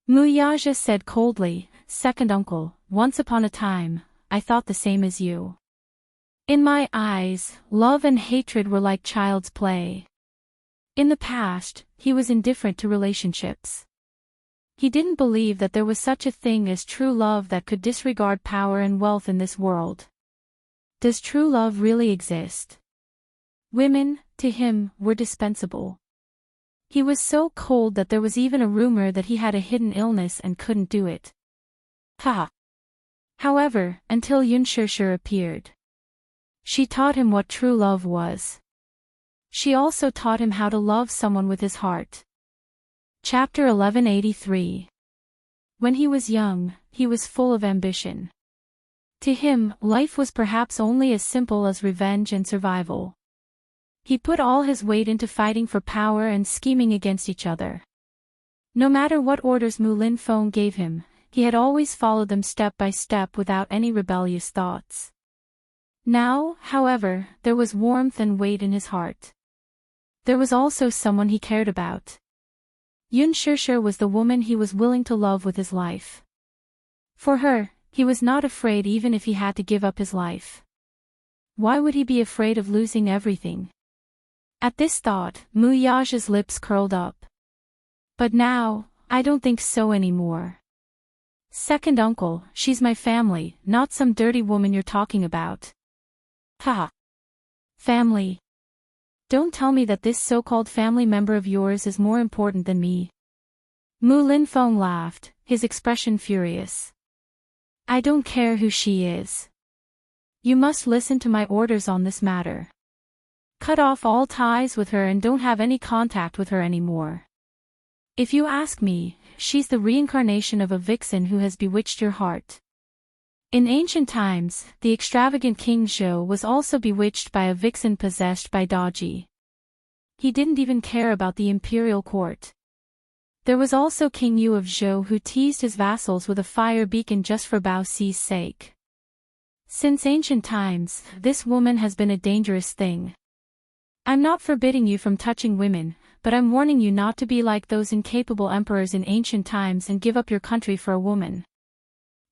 Mu Yaja said coldly, Second uncle, once upon a time, I thought the same as you. In my eyes, love and hatred were like child's play. In the past, he was indifferent to relationships. He didn't believe that there was such a thing as true love that could disregard power and wealth in this world. Does true love really exist? Women, to him, were dispensable. He was so cold that there was even a rumor that he had a hidden illness and couldn't do it. Ha! However, until Yunshishir appeared. She taught him what true love was. She also taught him how to love someone with his heart. Chapter 1183. When he was young, he was full of ambition. To him, life was perhaps only as simple as revenge and survival. He put all his weight into fighting for power and scheming against each other. No matter what orders Mu Linfeng gave him, he had always followed them step by step without any rebellious thoughts. Now, however, there was warmth and weight in his heart. There was also someone he cared about. Yunshishir was the woman he was willing to love with his life. For her, he was not afraid even if he had to give up his life. Why would he be afraid of losing everything? At this thought, Mu Yaja's lips curled up. But now, I don't think so anymore. Second uncle, she's my family, not some dirty woman you're talking about. Ha! Family. Don't tell me that this so-called family member of yours is more important than me. Mu Linfeng laughed, his expression furious. I don't care who she is. You must listen to my orders on this matter. Cut off all ties with her and don't have any contact with her anymore. If you ask me, she's the reincarnation of a vixen who has bewitched your heart. In ancient times, the extravagant King Zhou was also bewitched by a vixen possessed by Daji. He didn't even care about the imperial court. There was also King Yu of Zhou who teased his vassals with a fire beacon just for Bao Xi's sake. Since ancient times, this woman has been a dangerous thing. I'm not forbidding you from touching women, but I'm warning you not to be like those incapable emperors in ancient times and give up your country for a woman.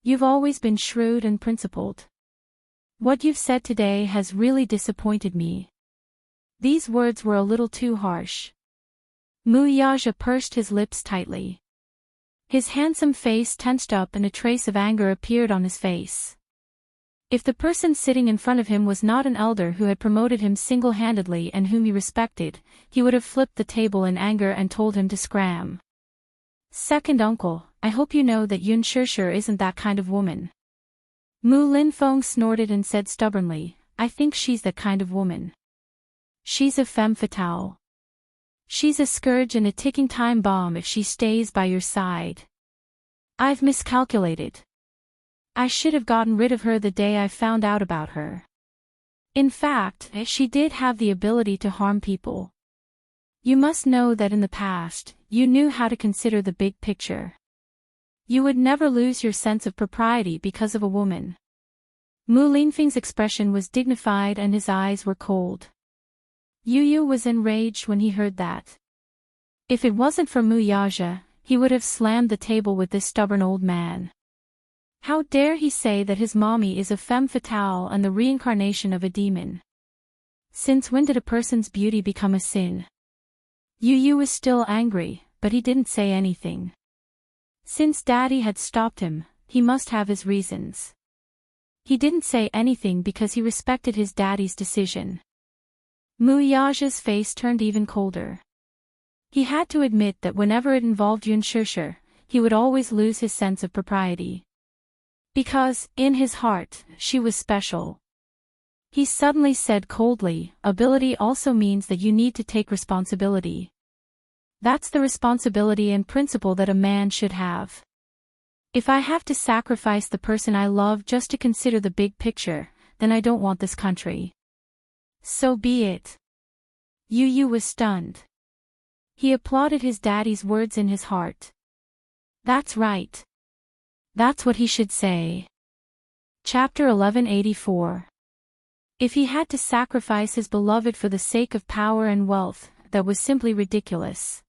You've always been shrewd and principled. What you've said today has really disappointed me. These words were a little too harsh. Mu Yaja pursed his lips tightly. His handsome face tensed up and a trace of anger appeared on his face. If the person sitting in front of him was not an elder who had promoted him single-handedly and whom he respected, he would have flipped the table in anger and told him to scram. Second uncle, I hope you know that Yunshishir isn't that kind of woman. Mu Linfeng snorted and said stubbornly, I think she's that kind of woman. She's a femme fatale. She's a scourge and a ticking time bomb if she stays by your side. I've miscalculated. I should have gotten rid of her the day I found out about her. In fact, she did have the ability to harm people. You must know that in the past, you knew how to consider the big picture. You would never lose your sense of propriety because of a woman. Mu Linfeng's expression was dignified and his eyes were cold. Yu was enraged when he heard that. If it wasn't for Mu Yaja, he would have slammed the table with this stubborn old man. How dare he say that his mommy is a femme fatale and the reincarnation of a demon? Since when did a person's beauty become a sin? Yu was still angry, but he didn't say anything. Since Daddy had stopped him, he must have his reasons. He didn't say anything because he respected his daddy's decision. Mu Yaja's face turned even colder. He had to admit that whenever it involved Yunshishir, he would always lose his sense of propriety. Because, in his heart, she was special. He suddenly said coldly, ability also means that you need to take responsibility. That's the responsibility and principle that a man should have. If I have to sacrifice the person I love just to consider the big picture, then I don't want this country. So be it. Yu was stunned. He applauded his daddy's words in his heart. That's right. That's what he should say. Chapter 1184. If he had to sacrifice his beloved for the sake of power and wealth, that was simply ridiculous.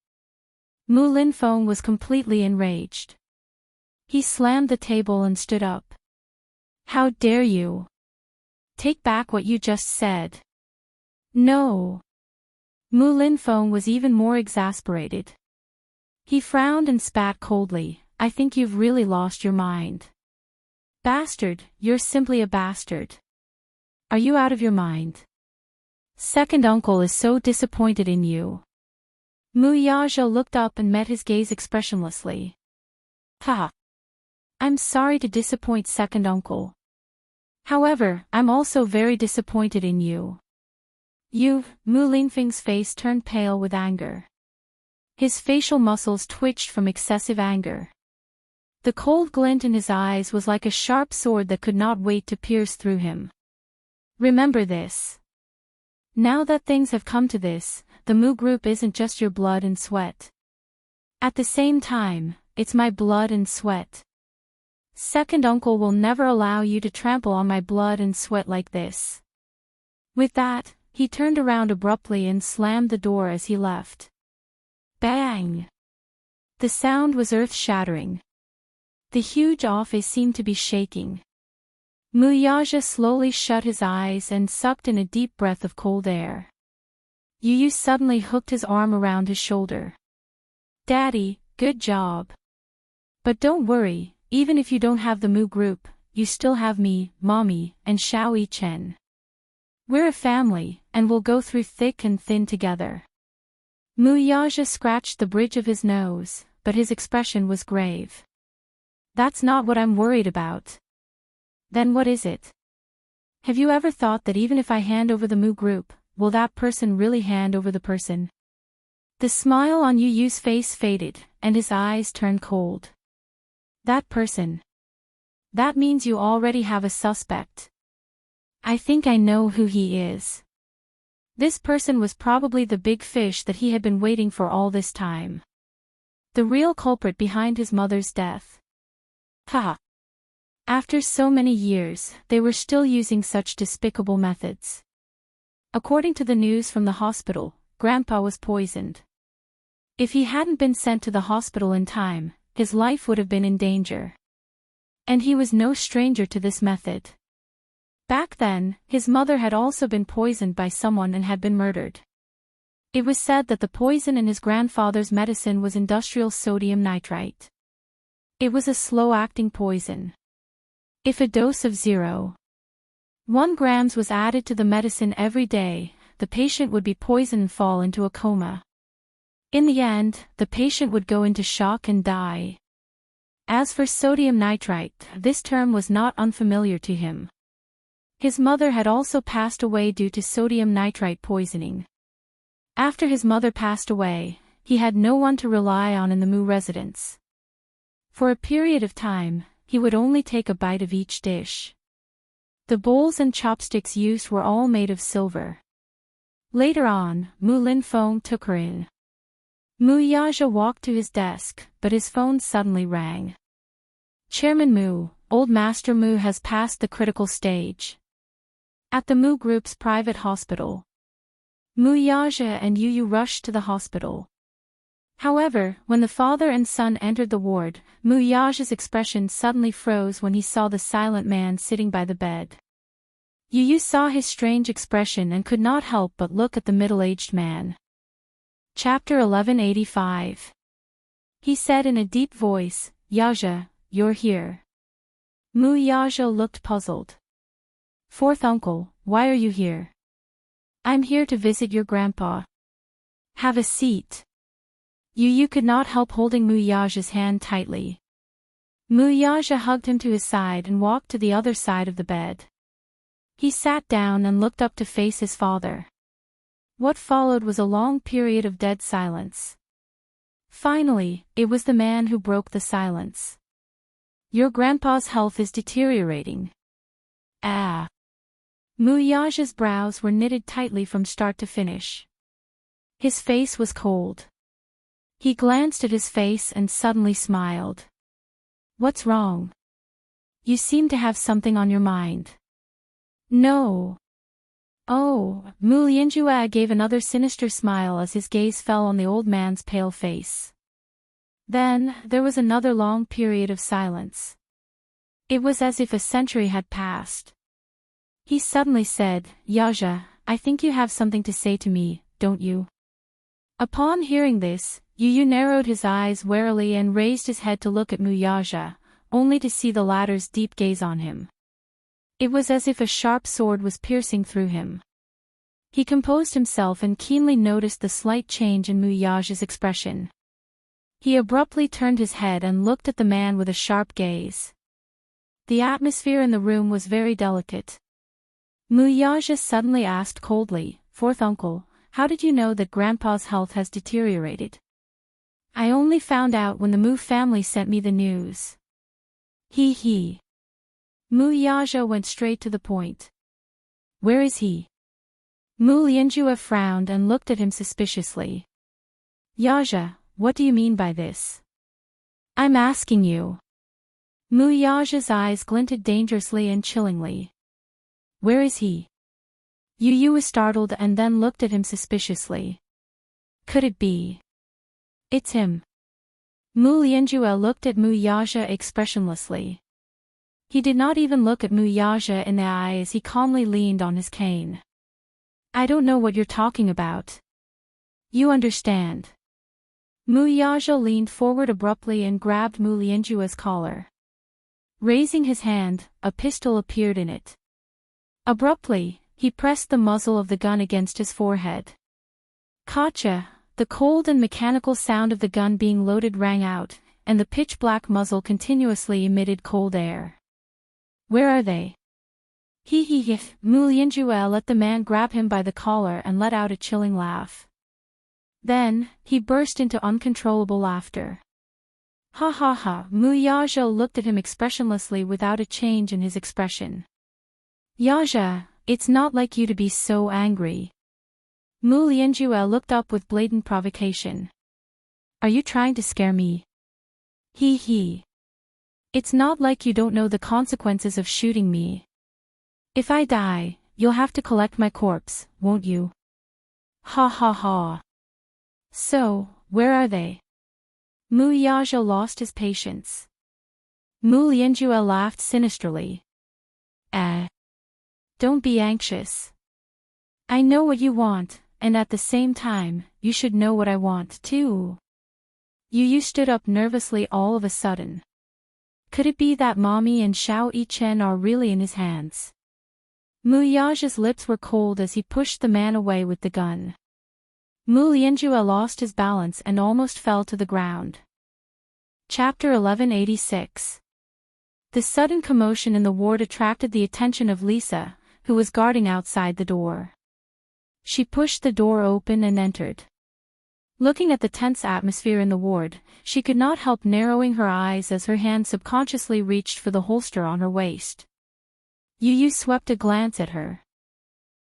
Mu Linfeng was completely enraged. He slammed the table and stood up. How dare you? Take back what you just said. No. Mu Linfeng was even more exasperated. He frowned and spat coldly. I think you've really lost your mind. Bastard, you're simply a bastard. Are you out of your mind? Second uncle is so disappointed in you. Mu Yaja looked up and met his gaze expressionlessly. Ha! I'm sorry to disappoint second uncle. However, I'm also very disappointed in you. Mu Linfeng's face turned pale with anger. His facial muscles twitched from excessive anger. The cold glint in his eyes was like a sharp sword that could not wait to pierce through him. Remember this. Now that things have come to this, the Mu group isn't just your blood and sweat. At the same time, it's my blood and sweat. Second uncle will never allow you to trample on my blood and sweat like this. With that, he turned around abruptly and slammed the door as he left. Bang! The sound was earth-shattering. The huge office seemed to be shaking. Mu Yaja slowly shut his eyes and sucked in a deep breath of cold air. Yu suddenly hooked his arm around his shoulder. Daddy, good job. But don't worry, even if you don't have the Mu group, you still have me, Mommy, and Xiao Chen. We're a family, and we'll go through thick and thin together. Mu Yaja scratched the bridge of his nose, but his expression was grave. That's not what I'm worried about. Then what is it? Have you ever thought that even if I hand over the Mu group, will that person really hand over the person? The smile on Yu's face faded, and his eyes turned cold. That person. That means you already have a suspect. I think I know who he is. This person was probably the big fish that he had been waiting for all this time. The real culprit behind his mother's death. Ha! After so many years, they were still using such despicable methods. According to the news from the hospital, Grandpa was poisoned. If he hadn't been sent to the hospital in time, his life would have been in danger. And he was no stranger to this method. Back then, his mother had also been poisoned by someone and had been murdered. It was said that the poison in his grandfather's medicine was industrial sodium nitrite. It was a slow-acting poison. If a dose of 0.1 grams was added to the medicine every day, the patient would be poisoned and fall into a coma. In the end, the patient would go into shock and die. As for sodium nitrite, this term was not unfamiliar to him. His mother had also passed away due to sodium nitrite poisoning. After his mother passed away, he had no one to rely on in the Mu residence. For a period of time, he would only take a bite of each dish. The bowls and chopsticks used were all made of silver. Later on, Mu Linfeng took her in. Mu Yaja walked to his desk, but his phone suddenly rang. Chairman Mu, Old Master Mu has passed the critical stage. At the Mu Group's private hospital. Mu Yaja and Yu rushed to the hospital. However, when the father and son entered the ward, Mu Yaja's expression suddenly froze when he saw the silent man sitting by the bed. Yu saw his strange expression and could not help but look at the middle-aged man. Chapter 1185. He said in a deep voice, Yaja, you're here. Mu Yaja looked puzzled. Fourth uncle, why are you here? I'm here to visit your grandpa. Have a seat. Yu could not help holding Mu Yaja's hand tightly. Mu Yaja hugged him to his side and walked to the other side of the bed. He sat down and looked up to face his father. What followed was a long period of dead silence. Finally, it was the man who broke the silence. Your grandpa's health is deteriorating. Ah. Muyaja's brows were knitted tightly from start to finish. His face was cold. He glanced at his face and suddenly smiled. What's wrong? You seem to have something on your mind. No. Oh, Mu Lianjue gave another sinister smile as his gaze fell on the old man's pale face. Then, there was another long period of silence. It was as if a century had passed. He suddenly said, Yaja, I think you have something to say to me, don't you? Upon hearing this, Yu narrowed his eyes warily and raised his head to look at Muyaja, only to see the latter's deep gaze on him. It was as if a sharp sword was piercing through him. He composed himself and keenly noticed the slight change in Muyaja's expression. He abruptly turned his head and looked at the man with a sharp gaze. The atmosphere in the room was very delicate. Muyaja suddenly asked coldly, Fourth uncle, how did you know that Grandpa's health has deteriorated? I only found out when the Mu family sent me the news. He. Muyaja went straight to the point. Where is he? Mu Lianjue frowned and looked at him suspiciously. Yaja, what do you mean by this? I'm asking you. Muyaja's eyes glinted dangerously and chillingly. Where is he? Yu was startled and then looked at him suspiciously. Could it be? It's him. Mu Lianjue looked at Muyaja expressionlessly. He did not even look at Muyaja in the eye as he calmly leaned on his cane. I don't know what you're talking about. You understand. Muyaja leaned forward abruptly and grabbed Mu Lianjue's collar. Raising his hand, a pistol appeared in it. Abruptly, he pressed the muzzle of the gun against his forehead. Kacha, the cold and mechanical sound of the gun being loaded rang out, and the pitch-black muzzle continuously emitted cold air. Where are they? He. Mu Lianjue let the man grab him by the collar and let out a chilling laugh. Then, he burst into uncontrollable laughter. Ha ha ha. Muyaja looked at him expressionlessly without a change in his expression. Yaja, it's not like you to be so angry. Mu Lianjue looked up with blatant provocation. Are you trying to scare me? He. It's not like you don't know the consequences of shooting me. If I die, you'll have to collect my corpse, won't you? Ha ha ha. So, where are they? Muyaja lost his patience. Mu Lianjue laughed sinisterly. Don't be anxious. I know what you want, and at the same time, you should know what I want too. Yu stood up nervously all of a sudden. Could it be that Mommy and Xiao Yichen are really in his hands? Muyaja's lips were cold as he pushed the man away with the gun. Mu Lianjue lost his balance and almost fell to the ground. Chapter 1186. The sudden commotion in the ward attracted the attention of Lisa, who was guarding outside the door. She pushed the door open and entered. Looking at the tense atmosphere in the ward, she could not help narrowing her eyes as her hand subconsciously reached for the holster on her waist. Yu swept a glance at her.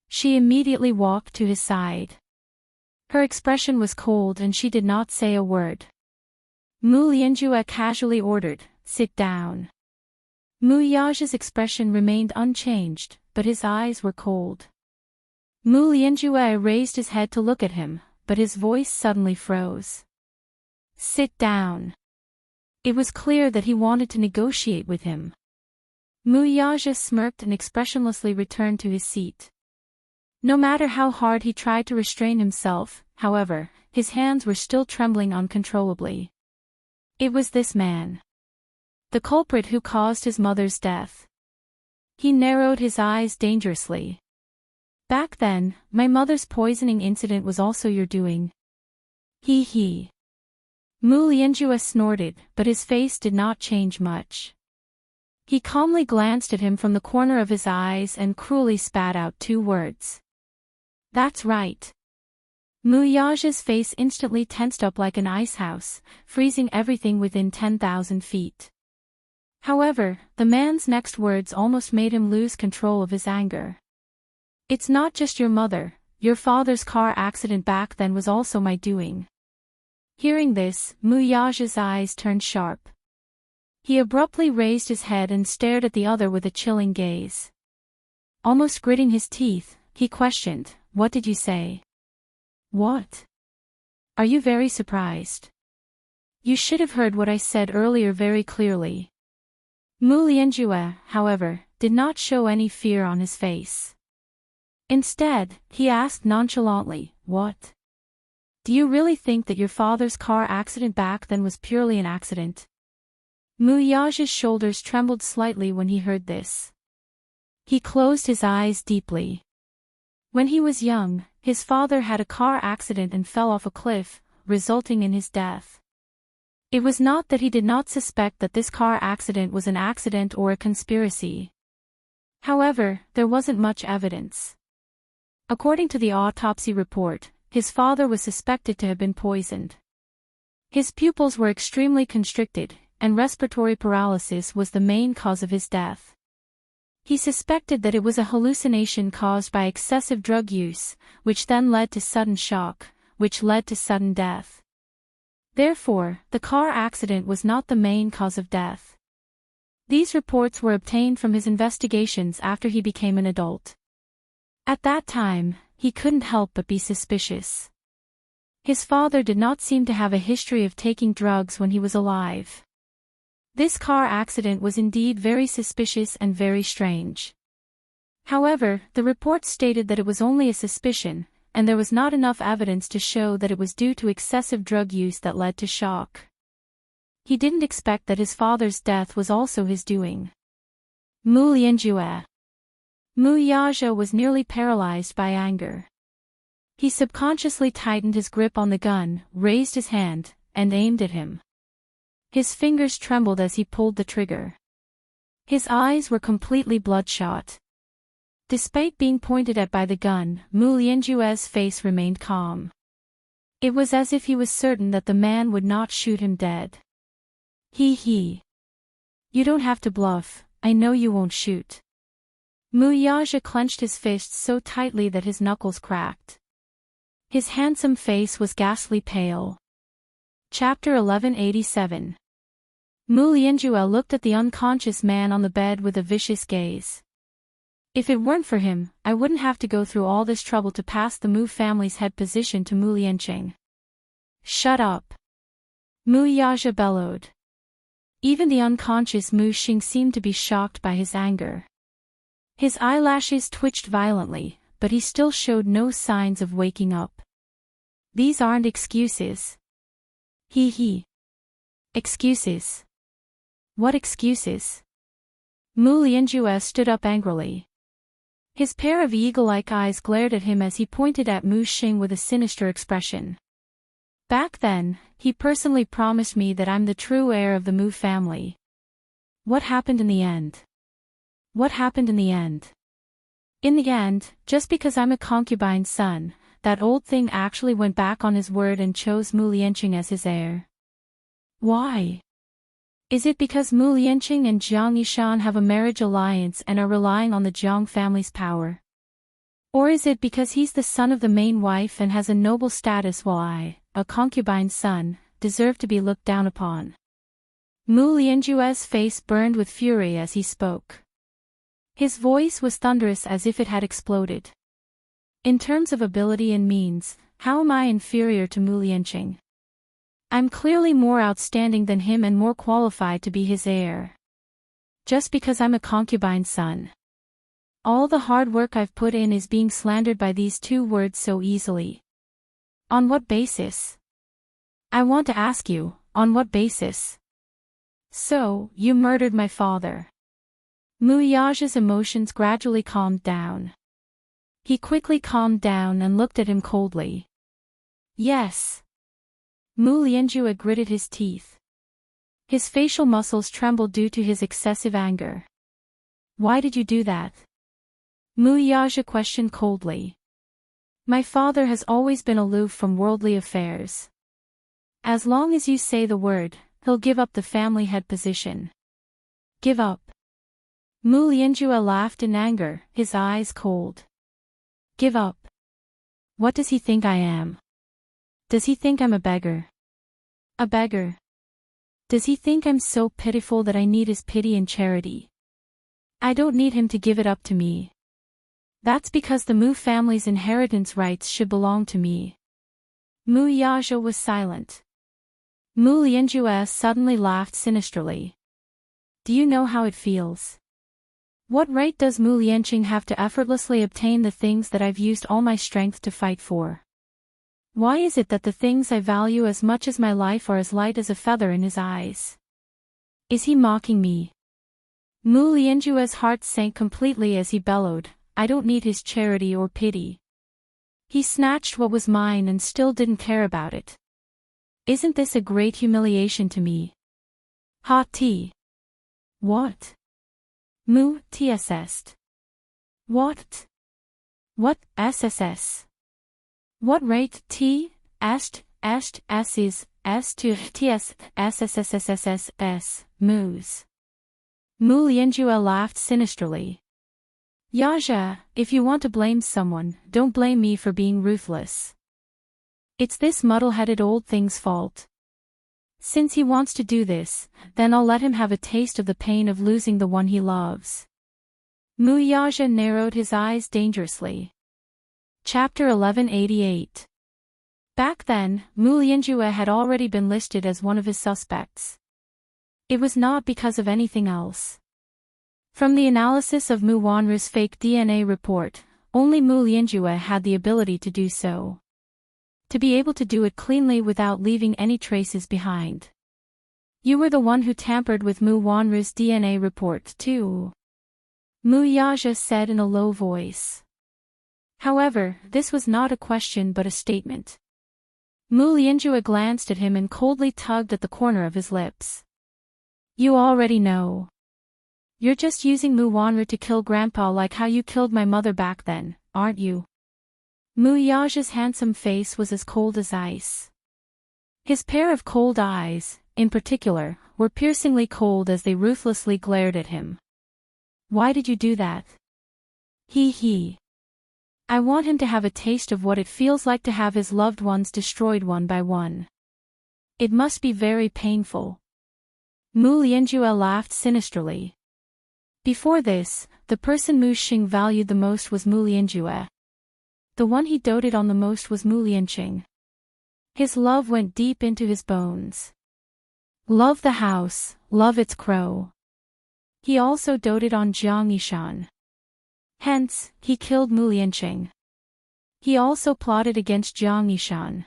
She immediately walked to his side. Her expression was cold and she did not say a word. Mu Lianjue casually ordered, sit down. Muyaja's expression remained unchanged, but his eyes were cold. Mu Lianjue raised his head to look at him, but his voice suddenly froze. Sit down. It was clear that he wanted to negotiate with him. Muyaja smirked and expressionlessly returned to his seat. No matter how hard he tried to restrain himself, however, his hands were still trembling uncontrollably. It was this man. The culprit who caused his mother's death. He narrowed his eyes dangerously. Back then, my mother's poisoning incident was also your doing. He. Mu Lianjue snorted, but his face did not change much. He calmly glanced at him from the corner of his eyes and cruelly spat out 2 words. That's right. Mu Yaja's face instantly tensed up like an icehouse, freezing everything within 10,000 feet. However, the man's next words almost made him lose control of his anger. It's not just your mother, your father's car accident back then was also my doing. Hearing this, Mu Yaja's eyes turned sharp. He abruptly raised his head and stared at the other with a chilling gaze. Almost gritting his teeth, he questioned, "What did you say?" "What? Are you very surprised?" "You should have heard what I said earlier very clearly." Mu Lianjue, however, did not show any fear on his face. Instead, he asked nonchalantly, "What? Do you really think that your father's car accident back then was purely an accident?" Mu Yaja's shoulders trembled slightly when he heard this. He closed his eyes deeply. When he was young, his father had a car accident and fell off a cliff, resulting in his death. It was not that he did not suspect that this car accident was an accident or a conspiracy. However, there wasn't much evidence. According to the autopsy report, his father was suspected to have been poisoned. His pupils were extremely constricted, and respiratory paralysis was the main cause of his death. He suspected that it was a hallucination caused by excessive drug use, which then led to sudden shock, which led to sudden death. Therefore, the car accident was not the main cause of death. These reports were obtained from his investigations after he became an adult. At that time, he couldn't help but be suspicious. His father did not seem to have a history of taking drugs when he was alive. This car accident was indeed very suspicious and very strange. However, the report stated that it was only a suspicion, and there was not enough evidence to show that it was due to excessive drug use that led to shock. He didn't expect that his father's death was also his doing. Mu Lianjue. Mu Yaja was nearly paralyzed by anger. He subconsciously tightened his grip on the gun, raised his hand, and aimed at him. His fingers trembled as he pulled the trigger. His eyes were completely bloodshot. Despite being pointed at by the gun, Mu Lianjue's face remained calm. It was as if he was certain that the man would not shoot him dead. He. You don't have to bluff, I know you won't shoot. Mu Yaja clenched his fists so tightly that his knuckles cracked. His handsome face was ghastly pale. Chapter 1187. Mu Lianjue looked at the unconscious man on the bed with a vicious gaze. If it weren't for him, I wouldn't have to go through all this trouble to pass the Mu family's head position to Mu Lianqing. Shut up! Mu Yaja bellowed. Even the unconscious Mu Xing seemed to be shocked by his anger. His eyelashes twitched violently, but he still showed no signs of waking up. These aren't excuses. He. Excuses. What excuses? Mu Lianjue stood up angrily. His pair of eagle-like eyes glared at him as he pointed at Mu Xing with a sinister expression. Back then, he personally promised me that I'm the true heir of the Mu family. What happened in the end? What happened in the end? In the end, just because I'm a concubine's son, that old thing actually went back on his word and chose Mu Lianqing as his heir. Why? Is it because Mu Lianqing and Jiang Yishan have a marriage alliance and are relying on the Jiang family's power? Or is it because he's the son of the main wife and has a noble status while I, a concubine's son, deserve to be looked down upon? Mu Lianjue's face burned with fury as he spoke. His voice was thunderous as if it had exploded. In terms of ability and means, how am I inferior to Mu Lianqing? I'm clearly more outstanding than him and more qualified to be his heir. Just because I'm a concubine's son. All the hard work I've put in is being slandered by these two words so easily. On what basis? I want to ask you, on what basis? So, you murdered my father. Mu Yaja's emotions gradually calmed down. He quickly calmed down and looked at him coldly. Yes. Mu Lianjue gritted his teeth. His facial muscles trembled due to his excessive anger. Why did you do that? Mu Yaja questioned coldly. My father has always been aloof from worldly affairs. As long as you say the word, he'll give up the family head position. Give up. Mu Lianjue laughed in anger, his eyes cold. Give up. What does he think I am? Does he think I'm a beggar? A beggar? Does he think I'm so pitiful that I need his pity and charity? I don't need him to give it up to me. That's because the Mu family's inheritance rights should belong to me. Mu Yaja was silent. Mu Lianjue suddenly laughed sinisterly. Do you know how it feels? What right does Mu Lianqing have to effortlessly obtain the things that I've used all my strength to fight for? Why is it that the things I value as much as my life are as light as a feather in his eyes? Is he mocking me? Mu Lianjue's heart sank completely as he bellowed, I don't need his charity or pity. He snatched what was mine and still didn't care about it. Isn't this a great humiliation to me? Ha ti. What? Mu tss. What? What sss? What right t est est s is s to ts ssssss moos. Mu Lianjue laughed sinisterly. Yaja, if you want to blame someone, don't blame me for being ruthless. It's this muddle-headed old thing's fault. Since he wants to do this, then I'll let him have a taste of the pain of losing the one he loves. Mu Yaja narrowed his eyes dangerously. Chapter 1188. Back then, Mu Lianjue had already been listed as one of his suspects. It was not because of anything else. From the analysis of Mu Wanru's fake DNA report, only Mu Lianjue had the ability to do so. To be able to do it cleanly without leaving any traces behind. You were the one who tampered with Mu Wanru's DNA report too. Mu Yaja said in a low voice. However, this was not a question but a statement. Mu Lianjue glanced at him and coldly tugged at the corner of his lips. You already know. You're just using Mu Wanru to kill Grandpa like how you killed my mother back then, aren't you? Mu Yaja's handsome face was as cold as ice. His pair of cold eyes, in particular, were piercingly cold as they ruthlessly glared at him. Why did you do that? He. I want him to have a taste of what it feels like to have his loved ones destroyed one by one. It must be very painful. Mu Lianjue laughed sinisterly. Before this, the person Mu Xing valued the most was Mu Lianjue. The one he doted on the most was Mu Lianqing. His love went deep into his bones. Love the house, love its crow. He also doted on Jiang Yishan. Hence, he killed Mu Lianqing. He also plotted against Jiang Yishan.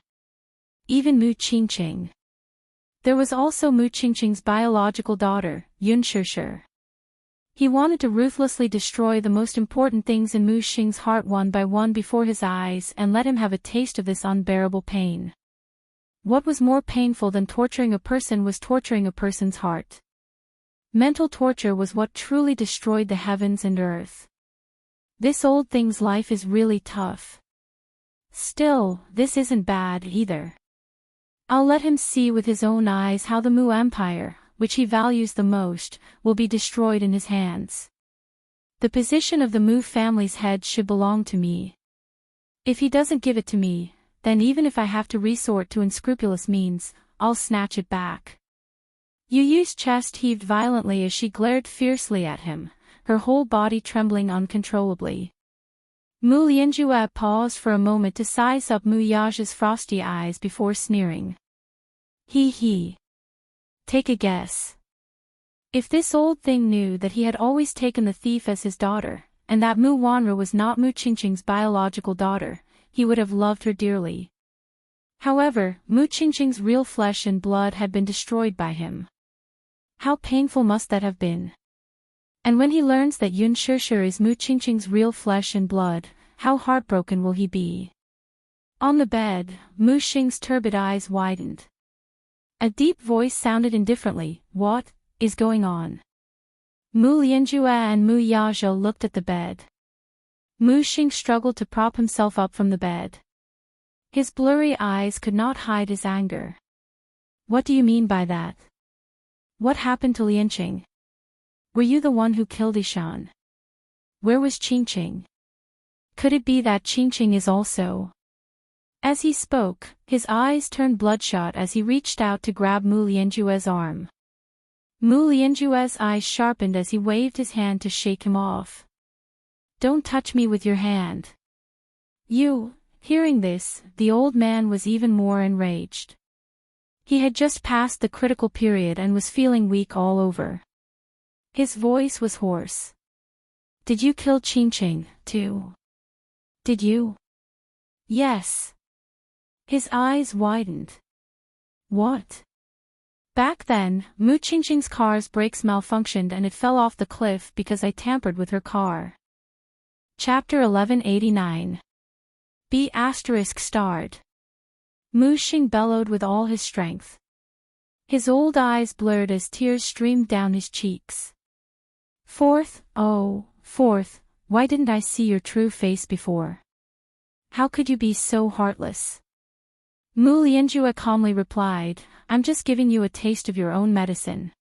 Even Mu Qingqing. There was also Mu Qingqing's biological daughter, Yun Shishir. He wanted to ruthlessly destroy the most important things in Mu Xing's heart one by one before his eyes and let him have a taste of this unbearable pain. What was more painful than torturing a person was torturing a person's heart. Mental torture was what truly destroyed the heavens and earth. This old thing's life is really tough. Still, this isn't bad either. I'll let him see with his own eyes how the Mu Empire, which he values the most, will be destroyed in his hands. The position of the Mu family's head should belong to me. If he doesn't give it to me, then even if I have to resort to unscrupulous means, I'll snatch it back. Yu Yu's chest heaved violently as she glared fiercely at him, her whole body trembling uncontrollably. Mu Lianjue paused for a moment to size up Mu Yaja's frosty eyes before sneering. He. Take a guess. If this old thing knew that he had always taken the thief as his daughter, and that Mu Wanru was not Mu Qingqing's biological daughter, he would have loved her dearly. However, Mu Qingqing's real flesh and blood had been destroyed by him. How painful must that have been? And when he learns that Yun Shishir is Mu Qingqing's real flesh and blood, how heartbroken will he be? On the bed, Mu Xing's turbid eyes widened. A deep voice sounded indifferently, What is going on? Mu Lianjue and Mu Yaja looked at the bed. Mu Xing struggled to prop himself up from the bed. His blurry eyes could not hide his anger. What do you mean by that? What happened to Lianqing? Were you the one who killed Ishan? Where was Qingqing? Could it be that Qingqing is also? As he spoke, his eyes turned bloodshot as he reached out to grab Mu Lianjue's arm. Mu Lianjue's eyes sharpened as he waved his hand to shake him off. Don't touch me with your hand. You. Hearing this, the old man was even more enraged. He had just passed the critical period and was feeling weak all over. His voice was hoarse. Did you kill Qingqing, too? Did you? Yes. His eyes widened. What? Back then, Mu Qingqing's car's brakes malfunctioned and it fell off the cliff because I tampered with her car. Chapter 1189. B** starred. Mu Xing bellowed with all his strength. His old eyes blurred as tears streamed down his cheeks. Fourth, why didn't I see your true face before? How could you be so heartless? Mu Lianjue calmly replied, I'm just giving you a taste of your own medicine.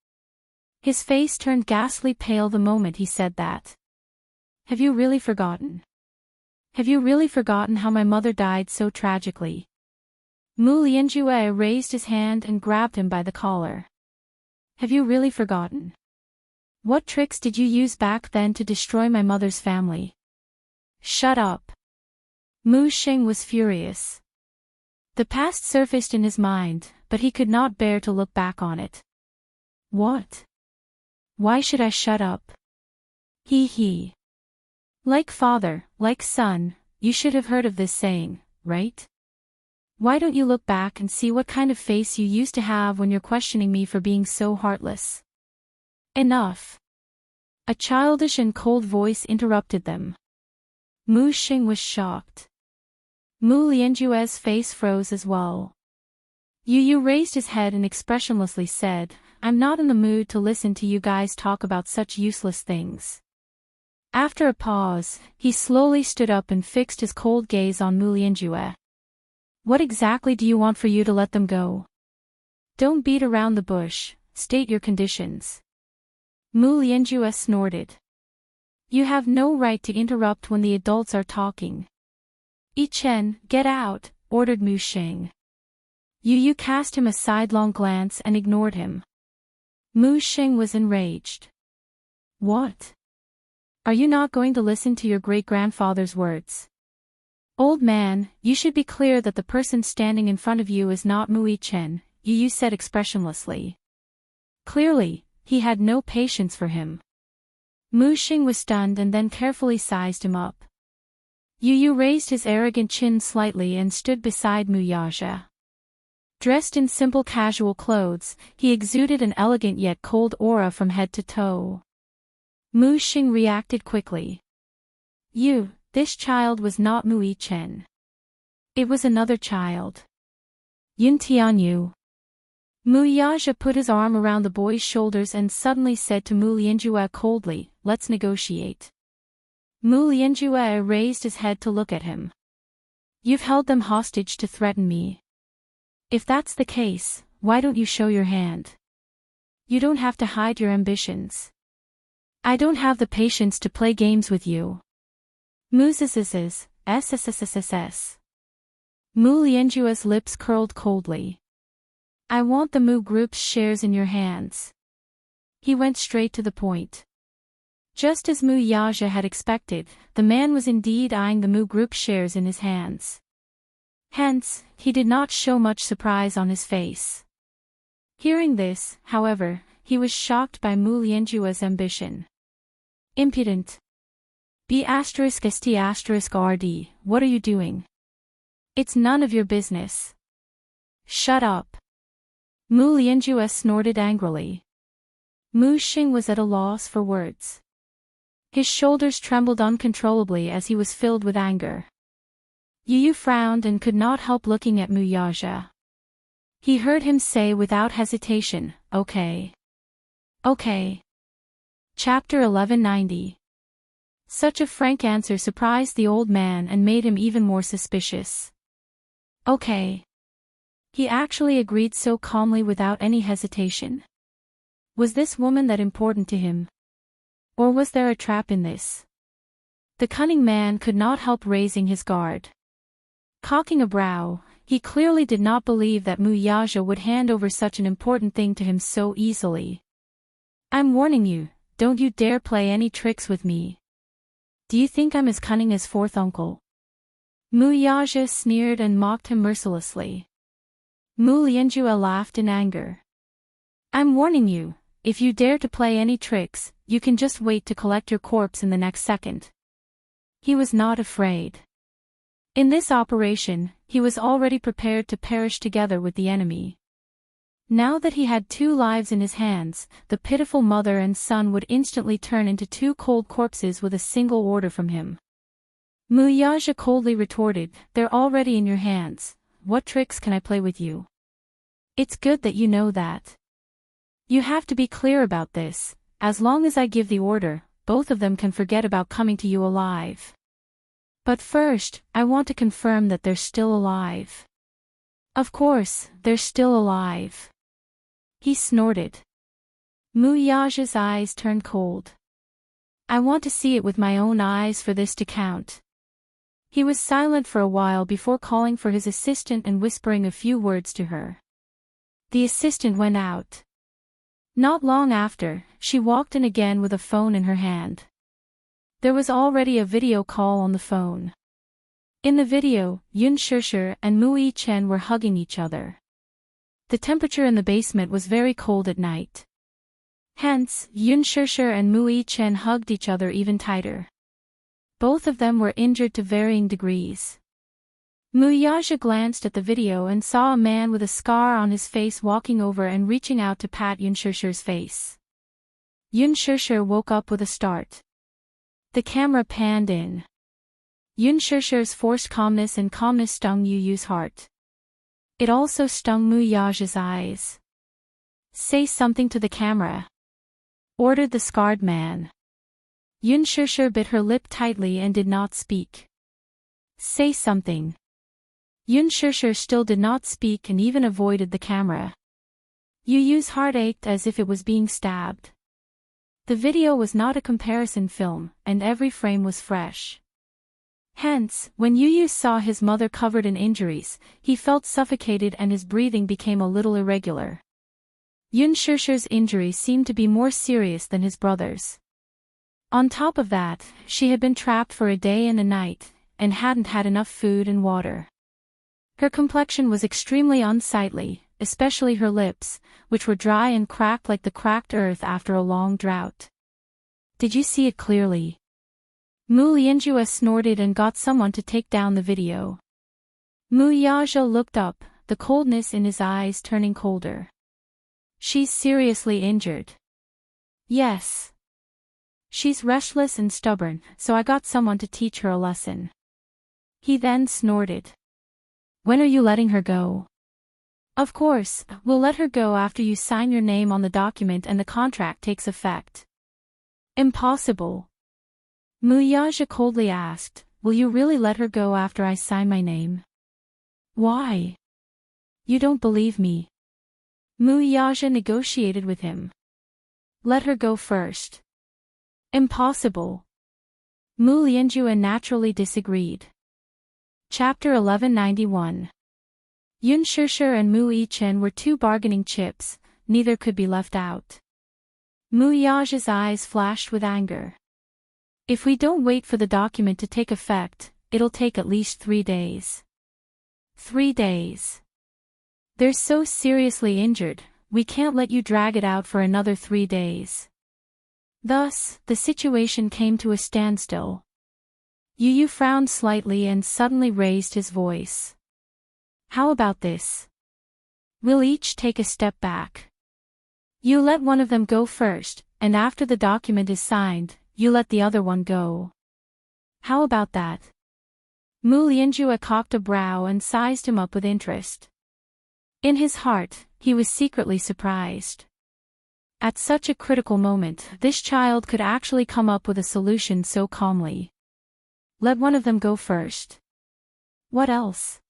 His face turned ghastly pale the moment he said that. Have you really forgotten? Have you really forgotten how my mother died so tragically? Mu Lianjue raised his hand and grabbed him by the collar. Have you really forgotten? What tricks did you use back then to destroy my mother's family? Shut up. Mu Xing was furious. The past surfaced in his mind, but he could not bear to look back on it. What? Why should I shut up? He. Like father, like son, you should have heard of this saying, right? Why don't you look back and see what kind of face you used to have when you're questioning me for being so heartless? Enough. A childish and cold voice interrupted them. Mu Xing was shocked. Mu Lianjue's face froze as well. Yu raised his head and expressionlessly said, I'm not in the mood to listen to you guys talk about such useless things. After a pause, he slowly stood up and fixed his cold gaze on Mu Lianjue. What exactly do you want for you to let them go? Don't beat around the bush, state your conditions. Mu Lianjue snorted. You have no right to interrupt when the adults are talking. Yi Chen, get out, ordered Mu Xing. Yu cast him a sidelong glance and ignored him. Mu Xing was enraged. What? Are you not going to listen to your great-grandfather's words? Old man, you should be clear that the person standing in front of you is not Mu Yi Chen, Yu said expressionlessly. Clearly, he had no patience for him. Mu Xing was stunned and then carefully sized him up. Yu raised his arrogant chin slightly and stood beside Mu Yaja. Dressed in simple casual clothes, he exuded an elegant yet cold aura from head to toe. Mu Xing reacted quickly. This child was not Mu Yi Chen. It was another child. Yin Tianyu. Mu Yaja put his arm around the boy's shoulders and suddenly said to Mu Lianjue coldly, let's negotiate. Mu Lianjue raised his head to look at him. You've held them hostage to threaten me. If that's the case, why don't you show your hand? You don't have to hide your ambitions. I don't have the patience to play games with you. SSSS. Mu Lianjue's lips curled coldly. I want the Mu Group's shares in your hands. He went straight to the point. Just as Mu Yaja had expected, the man was indeed eyeing the Mu Group shares in his hands. Hence, he did not show much surprise on his face. Hearing this, however, he was shocked by Mu Lianjue's ambition. Impudent. B***st**RD, what are you doing? It's none of your business. Shut up. Mu Lianjue snorted angrily. Mu Xing was at a loss for words. His shoulders trembled uncontrollably as he was filled with anger. Yu frowned and could not help looking at Mu Yaja. He heard him say without hesitation, okay. Okay. Chapter 1190. Such a frank answer surprised the old man and made him even more suspicious. Okay. He actually agreed so calmly without any hesitation. Was this woman that important to him? Or was there a trap in this? The cunning man could not help raising his guard. Cocking a brow, he clearly did not believe that Muyaja would hand over such an important thing to him so easily. I'm warning you, don't you dare play any tricks with me. Do you think I'm as cunning as fourth uncle? Muyaja sneered and mocked him mercilessly. Mu Lianjue laughed in anger. I'm warning you, if you dare to play any tricks, you can just wait to collect your corpse in the next second. He was not afraid. In this operation, he was already prepared to perish together with the enemy. Now that he had 2 lives in his hands, the pitiful mother and son would instantly turn into 2 cold corpses with a single order from him. Muyaja coldly retorted, they're already in your hands, what tricks can I play with you? It's good that you know that. You have to be clear about this, as long as I give the order, both of them can forget about coming to you alive. But first, I want to confirm that they're still alive. Of course, they're still alive. He snorted. Muyaja's eyes turned cold. I want to see it with my own eyes for this to count. He was silent for a while before calling for his assistant and whispering a few words to her. The assistant went out. Not long after, she walked in again with a phone in her hand. There was already a video call on the phone. In the video, Yun Shishir and Mu Yichen were hugging each other. The temperature in the basement was very cold at night. Hence, Yun Shishir and Mu Yichen hugged each other even tighter. Both of them were injured to varying degrees. Muyaja glanced at the video and saw a man with a scar on his face walking over and reaching out to pat Yun Shishir's face. Yun Shishir woke up with a start. The camera panned in. Yun Shishir's forced calmness and calmness stung Yu Yu's heart. It also stung Muyaja's eyes. Say something to the camera, ordered the scarred man. Yun Shishir bit her lip tightly and did not speak. Say something. Yun Shishir still did not speak and even avoided the camera. Yu Yu's heart ached as if it was being stabbed. The video was not a comparison film, and every frame was fresh. Hence, when Yu Yu saw his mother covered in injuries, he felt suffocated and his breathing became a little irregular. Yun Shishir's injuries seemed to be more serious than his brother's. On top of that, she had been trapped for a day and a night, and hadn't had enough food and water. Her complexion was extremely unsightly, especially her lips, which were dry and cracked like the cracked earth after a long drought. Did you see it clearly? Mu Lianjue snorted and got someone to take down the video. Muyaja looked up, the coldness in his eyes turning colder. She's seriously injured. Yes. She's restless and stubborn, so I got someone to teach her a lesson. He then snorted. When are you letting her go? Of course, we'll let her go after you sign your name on the document and the contract takes effect. Impossible. Muyaja coldly asked, will you really let her go after I sign my name? Why? You don't believe me. Muyaja negotiated with him. Let her go first. Impossible. Mu Lianjue naturally disagreed. Chapter 1191. Yun Shishir and Mu Yichen were 2 bargaining chips, neither could be left out. Muyaja's eyes flashed with anger. If we don't wait for the document to take effect, it'll take at least 3 days. 3 days. They're so seriously injured, we can't let you drag it out for another 3 days. Thus, the situation came to a standstill. Yu Yu frowned slightly and suddenly raised his voice. How about this? We'll each take a step back. You let one of them go first, and after the document is signed, you let the other one go. How about that? Mu Lianjue cocked a brow and sized him up with interest. In his heart, he was secretly surprised. At such a critical moment, this child could actually come up with a solution so calmly. Let one of them go first. What else?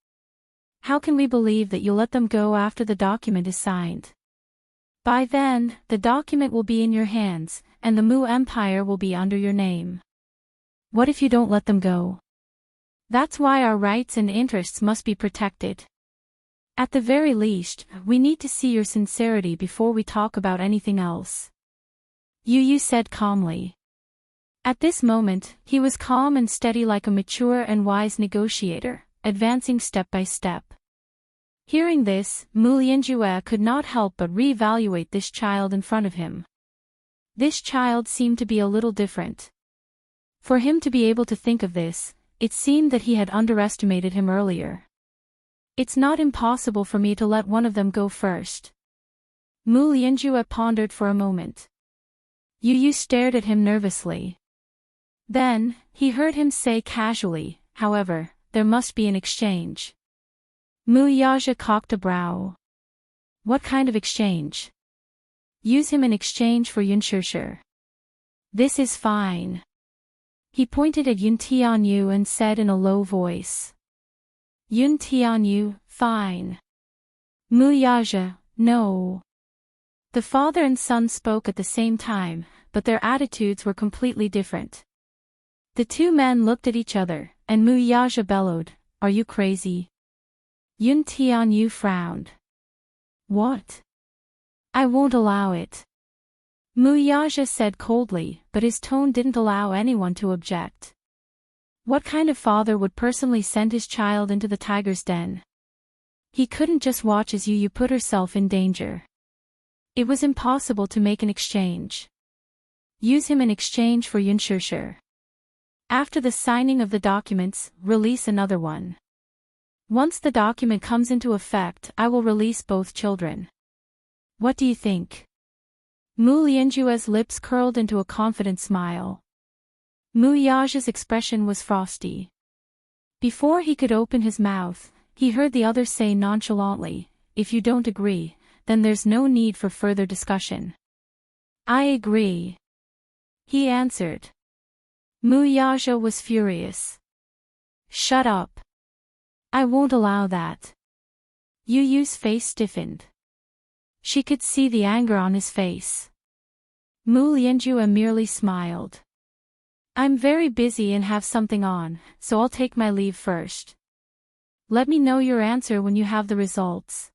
How can we believe that you'll let them go after the document is signed? By then, the document will be in your hands, and the Mu Empire will be under your name. What if you don't let them go? That's why our rights and interests must be protected. At the very least, we need to see your sincerity before we talk about anything else. Yu said calmly. At this moment, he was calm and steady like a mature and wise negotiator, advancing step by step. Hearing this, Mu Lianjue could not help but re-evaluate this child in front of him. This child seemed to be a little different. For him to be able to think of this, it seemed that he had underestimated him earlier. It's not impossible for me to let one of them go first. Mu Lianjue pondered for a moment. Yu stared at him nervously. Then, he heard him say casually, however, there must be an exchange. Mu Yaja cocked a brow. What kind of exchange? Use him in exchange for Yun Shishir. This is fine. He pointed at Yun Tianyu and said in a low voice. Yun Tianyu, fine. Mu Yaja, no. The father and son spoke at the same time, but their attitudes were completely different. The two men looked at each other, and Mu Yaja bellowed, are you crazy? Yun Tianyu frowned. What? I won't allow it. Mu Yaja said coldly, but his tone didn't allow anyone to object. What kind of father would personally send his child into the tiger's den? He couldn't just watch as Yu put herself in danger. It was impossible to make an exchange. Use him in exchange for Yun Shishir. After the signing of the documents, release another one. Once the document comes into effect, I will release both children. What do you think? Mu Lianjue's lips curled into a confident smile. Mu Yaja's expression was frosty. Before he could open his mouth, he heard the other say nonchalantly, if you don't agree, then there's no need for further discussion. I agree. He answered. Mu Yaja was furious. Shut up. I won't allow that. Yu's face stiffened. She could see the anger on his face. Mu Lianjue merely smiled. I'm very busy and have something on, so I'll take my leave first. Let me know your answer when you have the results.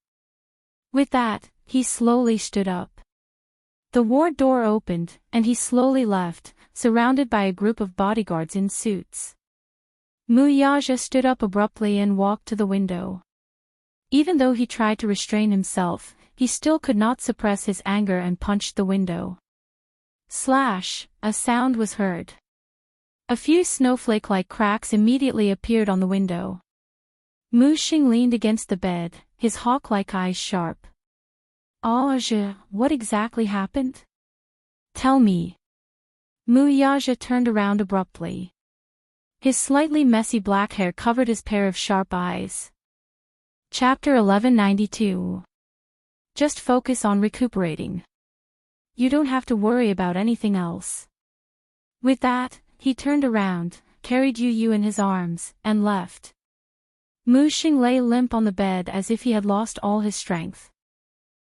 With that, he slowly stood up. The ward door opened, and he slowly left, surrounded by a group of bodyguards in suits. Mu Yaja stood up abruptly and walked to the window. Even though he tried to restrain himself, he still could not suppress his anger and punched the window. Slash, a sound was heard. A few snowflake-like cracks immediately appeared on the window. Mu Xing leaned against the bed, his hawk-like eyes sharp. What exactly happened? Tell me. Mu Yaja turned around abruptly. His slightly messy black hair covered his pair of sharp eyes. Chapter 1192. Just focus on recuperating. You don't have to worry about anything else. With that, he turned around, carried Yu in his arms, and left. Mu Xing lay limp on the bed as if he had lost all his strength.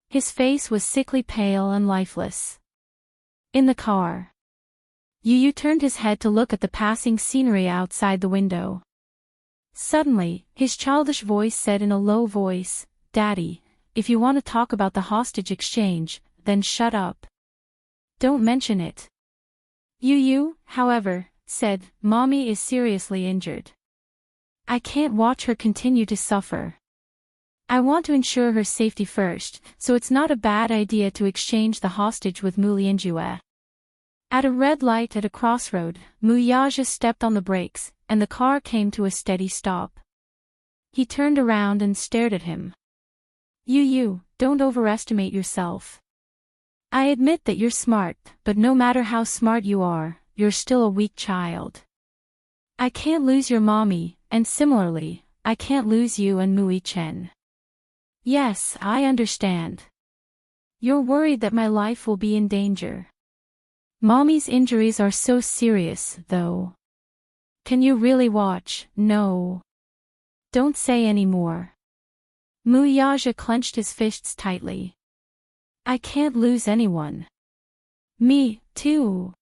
His face was sickly pale and lifeless. In the car. Yu turned his head to look at the passing scenery outside the window. Suddenly, his childish voice said in a low voice, Daddy, if you want to talk about the hostage exchange, then shut up. Don't mention it. Yu, however, said, Mommy is seriously injured. I can't watch her continue to suffer. I want to ensure her safety first, so it's not a bad idea to exchange the hostage with Mu Lianjue. At a red light at a crossroad, Mu Yaja stepped on the brakes, and the car came to a steady stop. He turned around and stared at him. Yu, don't overestimate yourself. I admit that you're smart, but no matter how smart you are, you're still a weak child. I can't lose your mommy, and similarly, I can't lose you and Mui Chen. Yes, I understand. You're worried that my life will be in danger. Mommy's injuries are so serious, though. Can you really watch? No. Don't say any more. Muyaja clenched his fists tightly. I can't lose anyone. Me, too.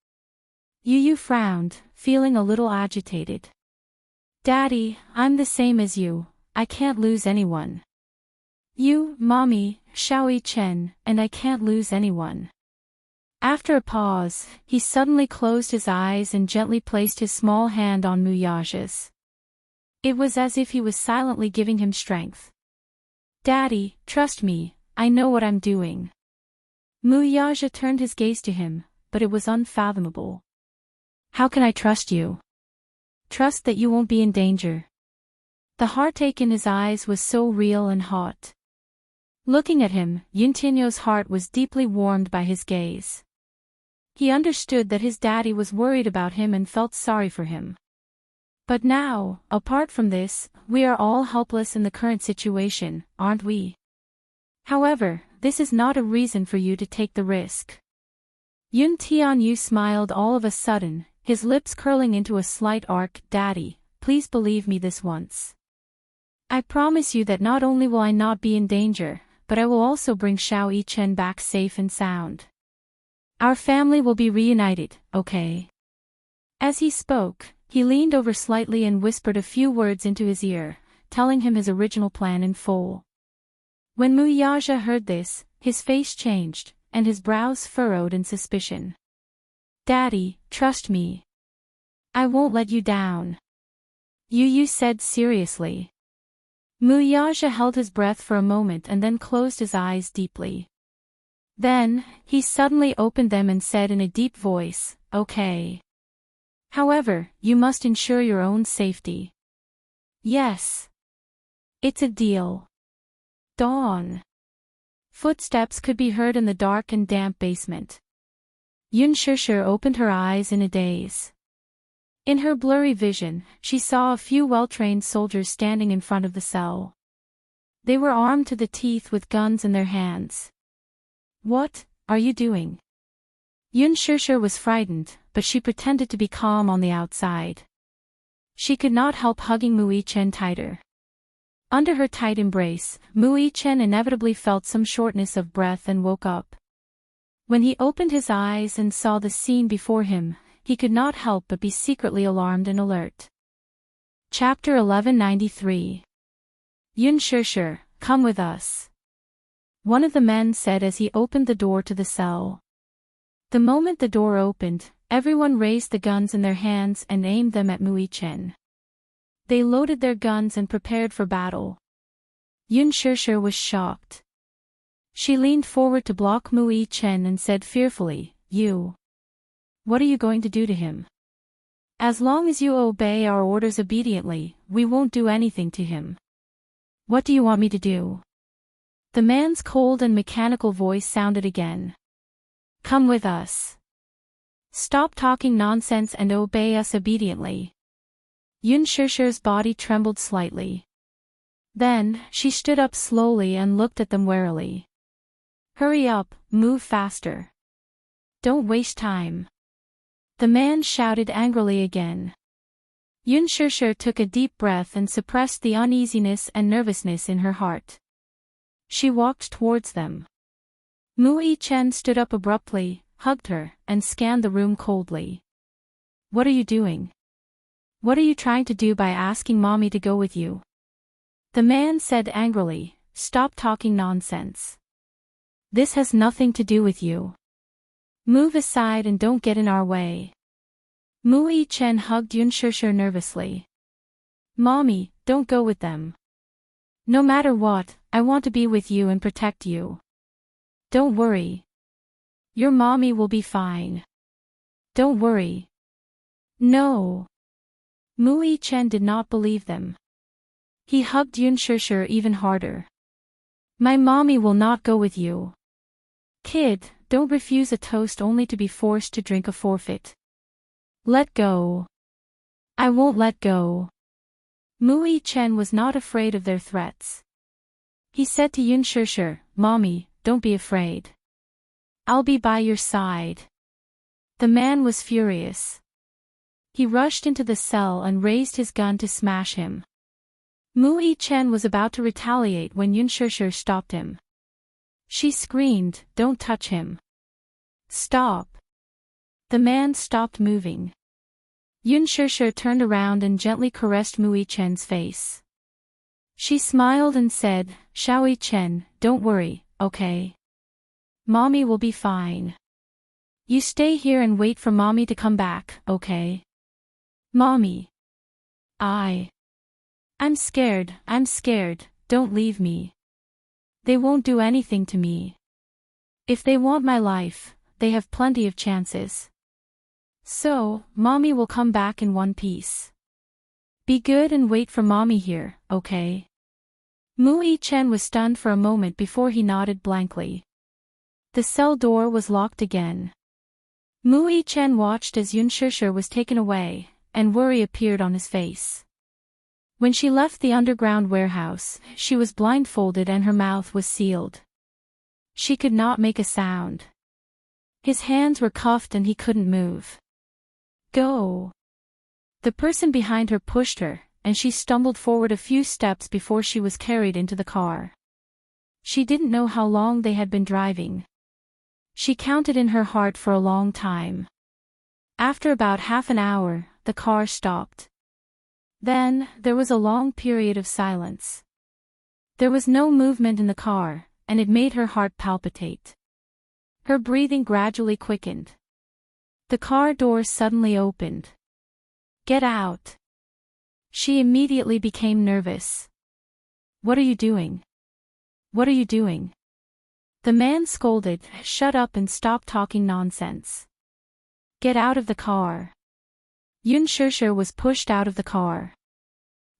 Yu frowned, feeling a little agitated. Daddy, I'm the same as you, I can't lose anyone. You, Mommy, Xiaoyi Chen, and I can't lose anyone. After a pause, he suddenly closed his eyes and gently placed his small hand on Muyaja's. It was as if he was silently giving him strength. Daddy, trust me, I know what I'm doing. Muyaja turned his gaze to him, but it was unfathomable. How can I trust you? Trust that you won't be in danger. The heartache in his eyes was so real and hot. Looking at him, Yuntinho's heart was deeply warmed by his gaze. He understood that his daddy was worried about him and felt sorry for him. But now, apart from this, we are all helpless in the current situation, aren't we? However, this is not a reason for you to take the risk. Yun Tianyu smiled all of a sudden, his lips curling into a slight arc. Daddy, please believe me this once. I promise you that not only will I not be in danger, but I will also bring Xiaoyi Chen back safe and sound. Our family will be reunited, okay? As he spoke, he leaned over slightly and whispered a few words into his ear, telling him his original plan in full. When Muyaja heard this, his face changed, and his brows furrowed in suspicion. Daddy, trust me. I won't let you down. Yu said seriously. Muyaja held his breath for a moment and then closed his eyes deeply. Then, he suddenly opened them and said in a deep voice, okay. However, you must ensure your own safety. Yes. It's a deal. Dawn. Footsteps could be heard in the dark and damp basement. Yun Shishir opened her eyes in a daze. In her blurry vision, she saw a few well-trained soldiers standing in front of the cell. They were armed to the teeth with guns in their hands. What are you doing? Yun Shishir was frightened, but she pretended to be calm on the outside. She could not help hugging Mui Chen tighter. Under her tight embrace, Mui Chen inevitably felt some shortness of breath and woke up. When he opened his eyes and saw the scene before him, he could not help but be secretly alarmed and alert. Chapter 1193. Yun Shishir, come with us. One of the men said as he opened the door to the cell. The moment the door opened, everyone raised the guns in their hands and aimed them at Mui Chen. They loaded their guns and prepared for battle. Yun Shishir was shocked. She leaned forward to block Mui Chen and said fearfully, You. What are you going to do to him? As long as you obey our orders obediently, we won't do anything to him. What do you want me to do? The man's cold and mechanical voice sounded again. Come with us. Stop talking nonsense and obey us obediently. Yun Shishir's body trembled slightly. Then, she stood up slowly and looked at them warily. Hurry up, move faster. Don't waste time. The man shouted angrily again. Yun Shishir took a deep breath and suppressed the uneasiness and nervousness in her heart. She walked towards them. Mui Chen stood up abruptly, hugged her, and scanned the room coldly. What are you doing? What are you trying to do by asking Mommy to go with you? The man said angrily, Stop talking nonsense. This has nothing to do with you. Move aside and don't get in our way. Mui Chen hugged Yun Shishir nervously. Mommy, don't go with them. No matter what, I want to be with you and protect you. Don't worry. Your mommy will be fine. Don't worry. No. Mui Chen did not believe them. He hugged Yun Shishir even harder. My mommy will not go with you. Kid, don't refuse a toast only to be forced to drink a forfeit. Let go. I won't let go. Mui Chen was not afraid of their threats. He said to Yun Shishir, Mommy, don't be afraid. I'll be by your side. The man was furious. He rushed into the cell and raised his gun to smash him. Mu Yi-chen was about to retaliate when Yun Shishir stopped him. She screamed, "Don't touch him. Stop." The man stopped moving. Yun Shishir turned around and gently caressed Mu Yi-chen's face. She smiled and said, "Xiao Yi-chen, don't worry, okay? Mommy will be fine. You stay here and wait for Mommy to come back, okay? Mommy. I'm scared, don't leave me. They won't do anything to me. If they want my life, they have plenty of chances. So, Mommy will come back in one piece. Be good and wait for Mommy here, okay?" Mu Yi-chen was stunned for a moment before he nodded blankly. The cell door was locked again. Mu Yi-chen watched as Yun Shishir was taken away, and worry appeared on his face. When she left the underground warehouse, she was blindfolded and her mouth was sealed. She could not make a sound. His hands were cuffed and he couldn't move. "Go." The person behind her pushed her, and she stumbled forward a few steps before she was carried into the car. She didn't know how long they had been driving. She counted in her heart for a long time. After about half an hour, the car stopped. Then, there was a long period of silence. There was no movement in the car, and it made her heart palpitate. Her breathing gradually quickened. The car door suddenly opened. "Get out." She immediately became nervous. "What are you doing? What are you doing?" The man scolded, "Shut up and stop talking nonsense. Get out of the car." Yun Shishir was pushed out of the car.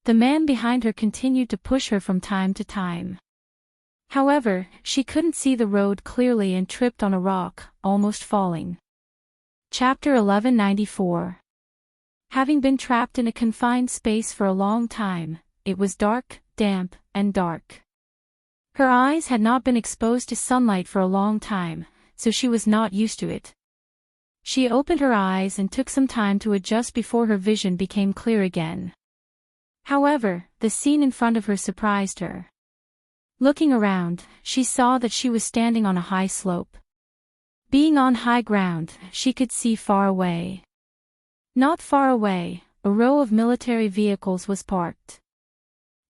The man behind her continued to push her from time to time. However, she couldn't see the road clearly and tripped on a rock, almost falling. Chapter 1194. Having been trapped in a confined space for a long time, it was dark, damp, and dark. Her eyes had not been exposed to sunlight for a long time, so she was not used to it. She opened her eyes and took some time to adjust before her vision became clear again. However, the scene in front of her surprised her. Looking around, she saw that she was standing on a high slope. Being on high ground, she could see far away. Not far away, a row of military vehicles was parked.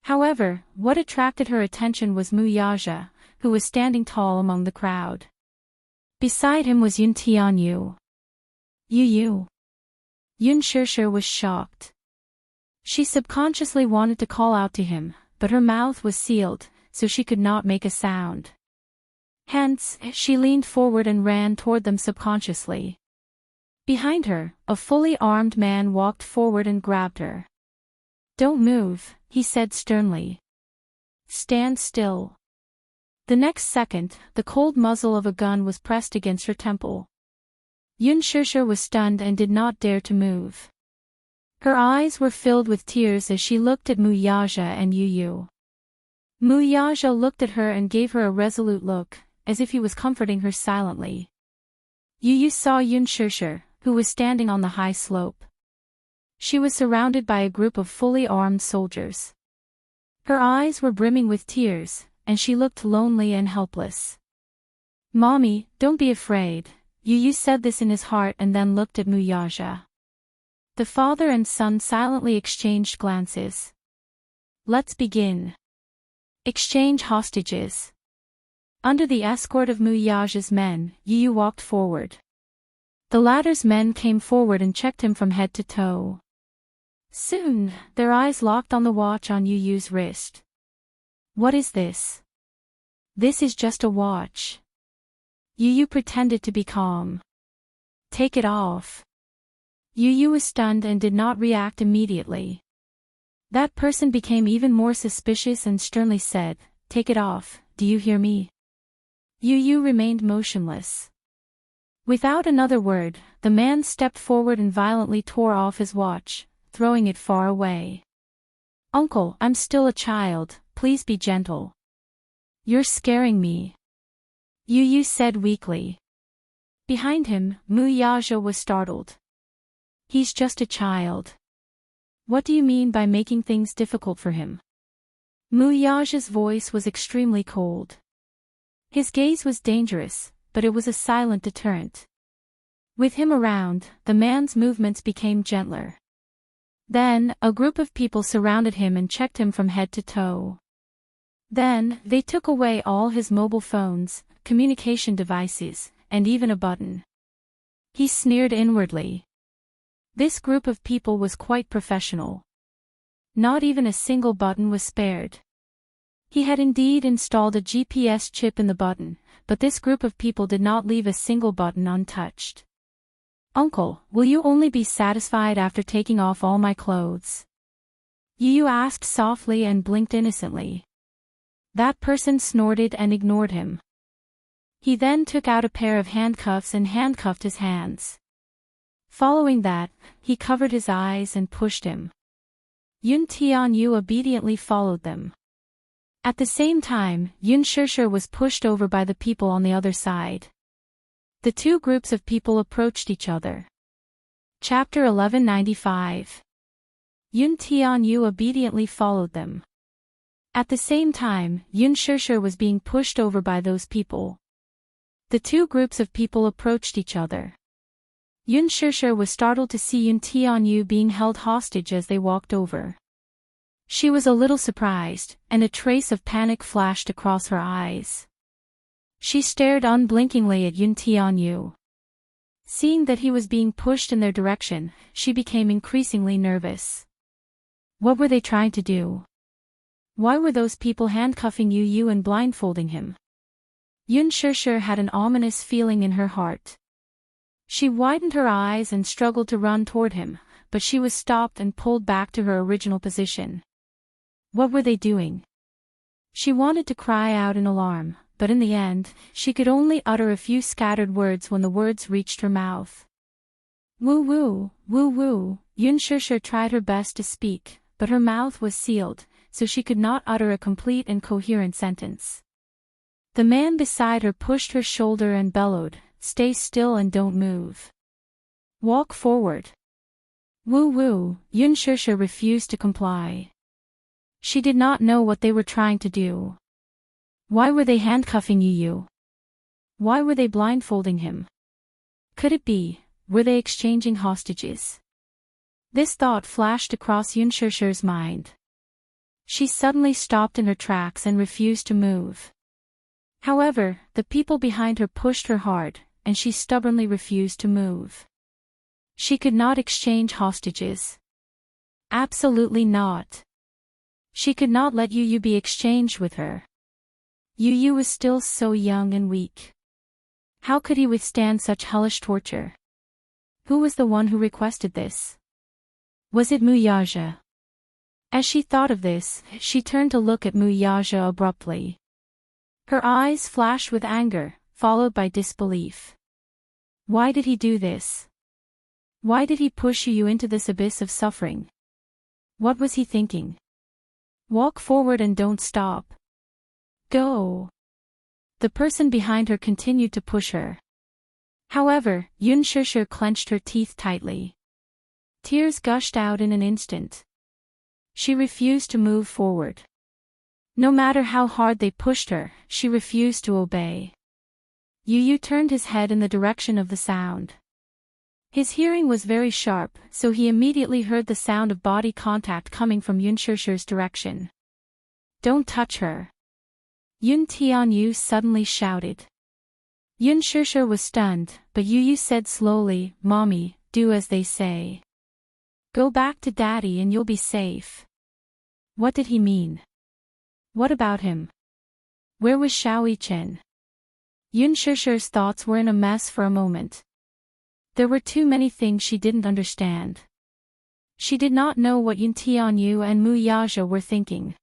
However, what attracted her attention was Mu Yaja, who was standing tall among the crowd. Beside him was Yun Tianyu. Yu. Yun Shishir was shocked. She subconsciously wanted to call out to him, but her mouth was sealed, so she could not make a sound. Hence, she leaned forward and ran toward them subconsciously. Behind her, a fully armed man walked forward and grabbed her. "Don't move," he said sternly. "Stand still." The next second, the cold muzzle of a gun was pressed against her temple. Yun Shishir was stunned and did not dare to move. Her eyes were filled with tears as she looked at Mu Yaja and Yu. Mu Yaja looked at her and gave her a resolute look, as if he was comforting her silently. Yu saw Yun Shishir, who was standing on the high slope. She was surrounded by a group of fully armed soldiers. Her eyes were brimming with tears, and she looked lonely and helpless. "Mommy, don't be afraid," Yu said this in his heart and then looked at Mu Yaja. The father and son silently exchanged glances. "Let's begin. Exchange hostages." Under the escort of Mu Yaja's men, Yu walked forward. The latter's men came forward and checked him from head to toe. Soon, their eyes locked on the watch on Yu's wrist. "What is this?" "This is just a watch." Yu pretended to be calm. "Take it off." Yu was stunned and did not react immediately. That person became even more suspicious and sternly said, "Take it off, do you hear me?" Yu remained motionless. Without another word, the man stepped forward and violently tore off his watch, throwing it far away. "Uncle, I'm still a child, please be gentle." "You're scaring me," Yu said weakly. Behind him, Mu Yaja was startled. He's just a child. What do you mean by making things difficult for him? Mu Yaja's voice was extremely cold. His gaze was dangerous, but it was a silent deterrent. With him around, the man's movements became gentler. Then, a group of people surrounded him and checked him from head to toe. Then, they took away all his mobile phones, communication devices, and even a button. He sneered inwardly. This group of people was quite professional. Not even a single button was spared. He had indeed installed a GPS chip in the button, but this group of people did not leave a single button untouched. "Uncle, will you only be satisfied after taking off all my clothes?" Yu asked softly and blinked innocently. That person snorted and ignored him. He then took out a pair of handcuffs and handcuffed his hands. Following that, he covered his eyes and pushed him. Yun Tianyu obediently followed them. At the same time, Yun Shishir was pushed over by the people on the other side. The two groups of people approached each other. Chapter 1195. Yun Tianyu obediently followed them. At the same time, Yun Shishir was being pushed over by those people. The two groups of people approached each other. Yun Shishir was startled to see Yun Tianyu being held hostage as they walked over. She was a little surprised, and a trace of panic flashed across her eyes. She stared unblinkingly at Yun Tianyu. Seeing that he was being pushed in their direction, she became increasingly nervous. What were they trying to do? Why were those people handcuffing Yu and blindfolding him? Yun Shishir had an ominous feeling in her heart. She widened her eyes and struggled to run toward him, but she was stopped and pulled back to her original position. What were they doing? She wanted to cry out in alarm, but in the end, she could only utter a few scattered words when the words reached her mouth. Woo woo, woo woo. Yun Shishir tried her best to speak, but her mouth was sealed, so she could not utter a complete and coherent sentence. The man beside her pushed her shoulder and bellowed, "Stay still and don't move. Walk forward." Woo woo. Yun Shishir refused to comply. She did not know what they were trying to do. Why were they handcuffing Yu? Why were they blindfolding him? Could it be, were they exchanging hostages? This thought flashed across Yun Shishir's mind. She suddenly stopped in her tracks and refused to move. However, the people behind her pushed her hard, and she stubbornly refused to move. She could not exchange hostages. Absolutely not. She could not let Yu be exchanged with her. Yu was still so young and weak. How could he withstand such hellish torture? Who was the one who requested this? Was it Mu Yaja? As she thought of this, she turned to look at Mu Yaja abruptly. Her eyes flashed with anger, followed by disbelief. Why did he do this? Why did he push Yu into this abyss of suffering? What was he thinking? Walk forward and don't stop. Go. The person behind her continued to push her. However, Yun Shishir clenched her teeth tightly. Tears gushed out in an instant. She refused to move forward. No matter how hard they pushed her, she refused to obey. Yu turned his head in the direction of the sound. His hearing was very sharp, so he immediately heard the sound of body contact coming from Yun Shishir's direction. Don't touch her. Yun Tianyu suddenly shouted. Yun Shishir was stunned, but Yu said slowly, "Mommy, do as they say. Go back to Daddy and you'll be safe." What did he mean? What about him? Where was Xiao Chen? Yun Shishir's thoughts were in a mess for a moment. There were too many things she didn't understand. She did not know what Yun Tianyu and Mu Yaja were thinking.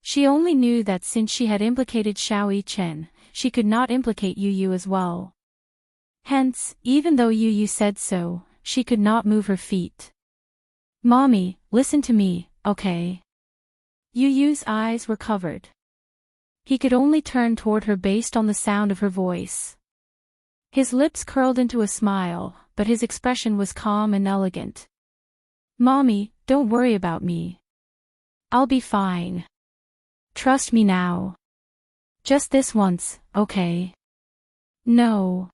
She only knew that since she had implicated Xiao Chen, she could not implicate Yu as well. Hence, even though Yu said so, she could not move her feet. Mommy, listen to me, okay? Yu's eyes were covered. He could only turn toward her based on the sound of her voice. His lips curled into a smile, but his expression was calm and elegant. "Mommy, don't worry about me. I'll be fine. Trust me now. Just this once, okay?" "No.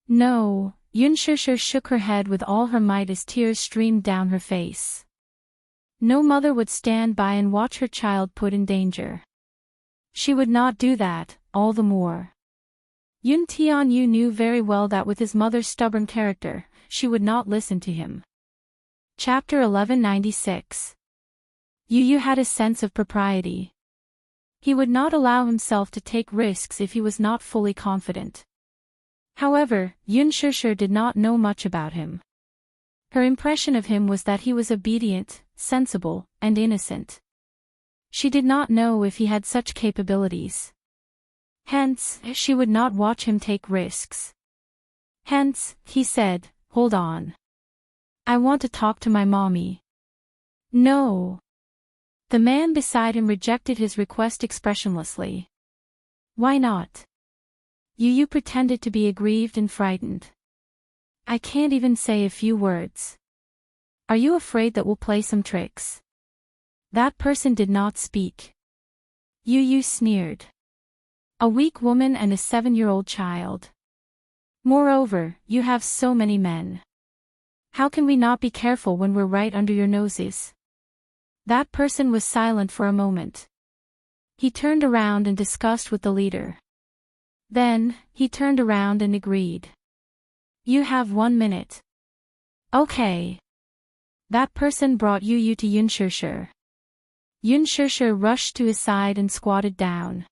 No." Yunshushu shook her head with all her might as tears streamed down her face. No mother would stand by and watch her child put in danger. She would not do that, all the more. Yun Tianyu knew very well that with his mother's stubborn character, she would not listen to him. Chapter 1196. Yu Yu had a sense of propriety. He would not allow himself to take risks if he was not fully confident. However, Yun Shushu did not know much about him. Her impression of him was that he was obedient, sensible, and innocent. She did not know if he had such capabilities. Hence, she would not watch him take risks. Hence, he said, "Hold on. I want to talk to my mommy." "No." The man beside him rejected his request expressionlessly. "Why not?" Yu Yu pretended to be aggrieved and frightened. "I can't even say a few words. Are you afraid that we'll play some tricks?" That person did not speak. Yu Yu sneered. "A weak woman and a 7-year-old child. Moreover, you have so many men. How can we not be careful when we're right under your noses?" That person was silent for a moment. He turned around and discussed with the leader. Then, he turned around and agreed. "You have 1 minute." "Okay." That person brought Yu Yu to Yun Shushu. Yun Shushu rushed to his side and squatted down.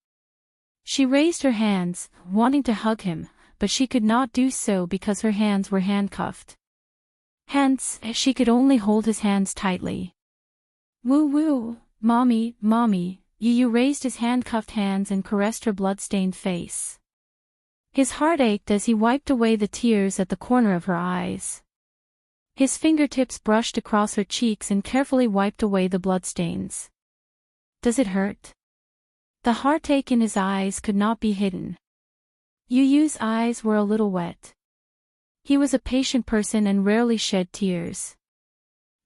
She raised her hands, wanting to hug him, but she could not do so because her hands were handcuffed. Hence, she could only hold his hands tightly. "Woo woo, mommy, mommy." Yu Yu raised his handcuffed hands and caressed her blood-stained face. His heart ached as he wiped away the tears at the corner of her eyes. His fingertips brushed across her cheeks and carefully wiped away the bloodstains. "Does it hurt?" The heartache in his eyes could not be hidden. Yu Yu's eyes were a little wet. He was a patient person and rarely shed tears.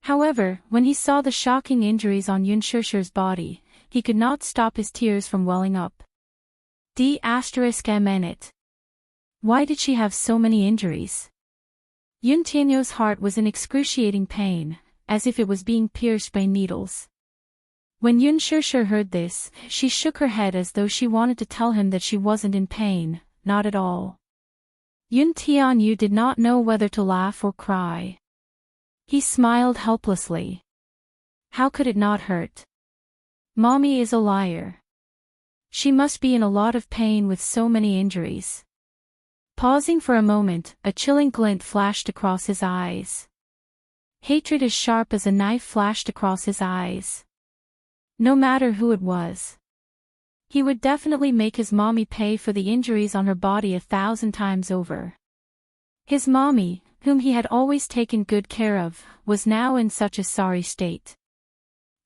However, when he saw the shocking injuries on Yun Shushu's body, he could not stop his tears from welling up. D***. Why did she have so many injuries? Yun Tianyu's heart was in excruciating pain, as if it was being pierced by needles. When Yun Shushu heard this, she shook her head as though she wanted to tell him that she wasn't in pain, not at all. Yun Tianyu did not know whether to laugh or cry. He smiled helplessly. How could it not hurt? Mommy is a liar. She must be in a lot of pain with so many injuries. Pausing for a moment, a chilling glint flashed across his eyes. Hatred as sharp as a knife flashed across his eyes. No matter who it was. He would definitely make his mommy pay for the injuries on her body 1,000 times over. His mommy, whom he had always taken good care of, was now in such a sorry state.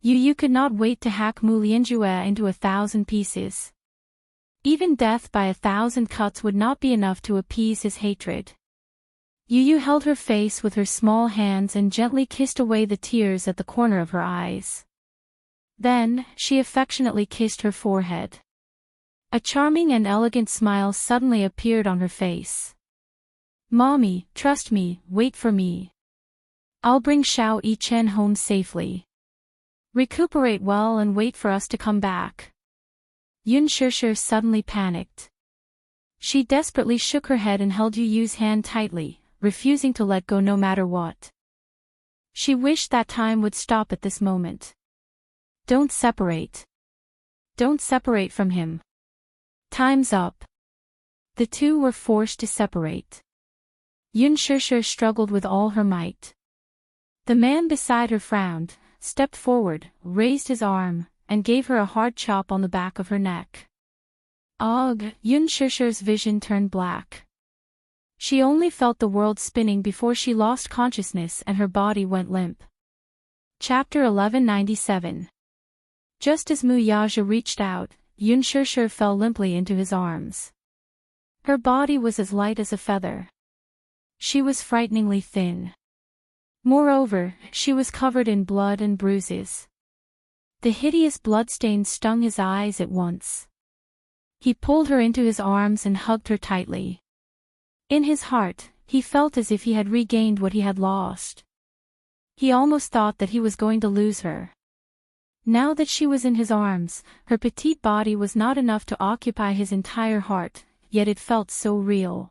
Yu Yu could not wait to hack Mu Lianjue into 1,000 pieces. Even death by 1,000 cuts would not be enough to appease his hatred. Yu Yu held her face with her small hands and gently kissed away the tears at the corner of her eyes. Then, she affectionately kissed her forehead. A charming and elegant smile suddenly appeared on her face. "Mommy, trust me, wait for me. I'll bring Xiao Yichen home safely. Recuperate well and wait for us to come back." Yun Shushu suddenly panicked. She desperately shook her head and held Yu Yu's hand tightly, refusing to let go no matter what. She wished that time would stop at this moment. Don't separate. Don't separate from him. Time's up. The two were forced to separate. Yun Shushu struggled with all her might. The man beside her frowned, stepped forward, raised his arm, and gave her a hard chop on the back of her neck. Ugh! Yun Shushu's vision turned black. She only felt the world spinning before she lost consciousness and her body went limp. Chapter 1197. Just as Mu Yaja reached out, Yun Shushu fell limply into his arms. Her body was as light as a feather. She was frighteningly thin. Moreover, she was covered in blood and bruises. The hideous bloodstains stung his eyes at once. He pulled her into his arms and hugged her tightly. In his heart, he felt as if he had regained what he had lost. He almost thought that he was going to lose her. Now that she was in his arms, her petite body was not enough to occupy his entire heart, yet it felt so real.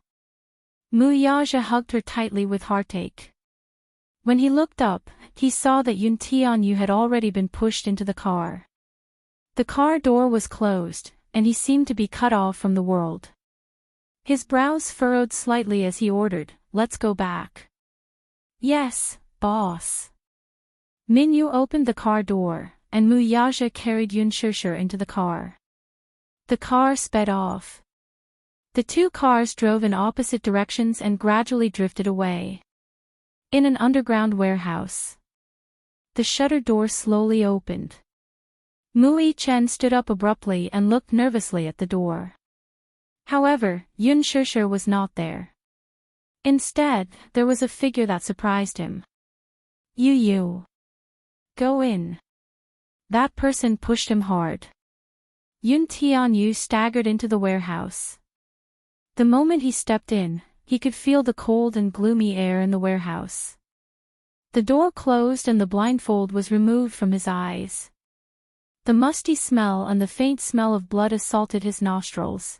Muyaja hugged her tightly with heartache. When he looked up, he saw that Yun Tianyu had already been pushed into the car. The car door was closed, and he seemed to be cut off from the world. His brows furrowed slightly as he ordered, "Let's go back." "Yes, boss." Minyu opened the car door, and Muyaja carried Yun Shishir into the car. The car sped off. The two cars drove in opposite directions and gradually drifted away. In an underground warehouse. The shutter door slowly opened. Mui Chen stood up abruptly and looked nervously at the door. However, Yun Shishir was not there. Instead, there was a figure that surprised him. "Yu. Go in." That person pushed him hard. Yun Tianyu staggered into the warehouse. The moment he stepped in, he could feel the cold and gloomy air in the warehouse. The door closed and the blindfold was removed from his eyes. The musty smell and the faint smell of blood assaulted his nostrils.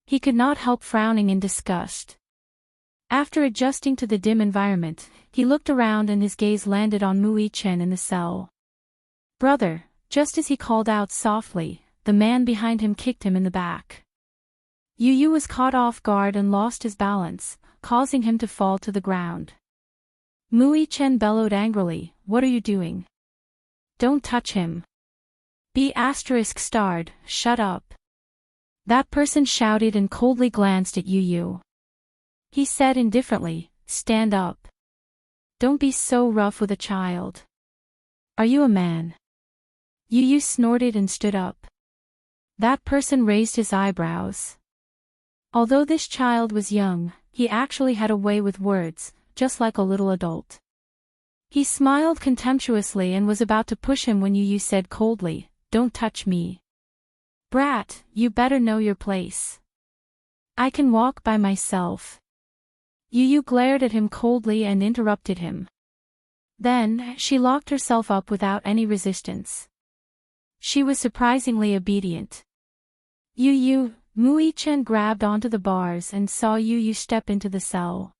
He could not help frowning in disgust. After adjusting to the dim environment, he looked around and his gaze landed on Mui Chen in the cell. "Brother," just as he called out softly, the man behind him kicked him in the back. Yu was caught off guard and lost his balance, causing him to fall to the ground. Mui Chen bellowed angrily, "What are you doing? Don't touch him." B****, shut up. That person shouted and coldly glanced at Yu. He said indifferently, "Stand up. Don't be so rough with a child. Are you a man?" Yu snorted and stood up. That person raised his eyebrows. Although this child was young, he actually had a way with words, just like a little adult. He smiled contemptuously and was about to push him when Yu said coldly, "Don't touch me. Brat, you better know your place. I can walk by myself." Yu glared at him coldly and interrupted him. Then, she locked herself up without any resistance. She was surprisingly obedient. Mui Chen grabbed onto the bars and saw Yu step into the cell.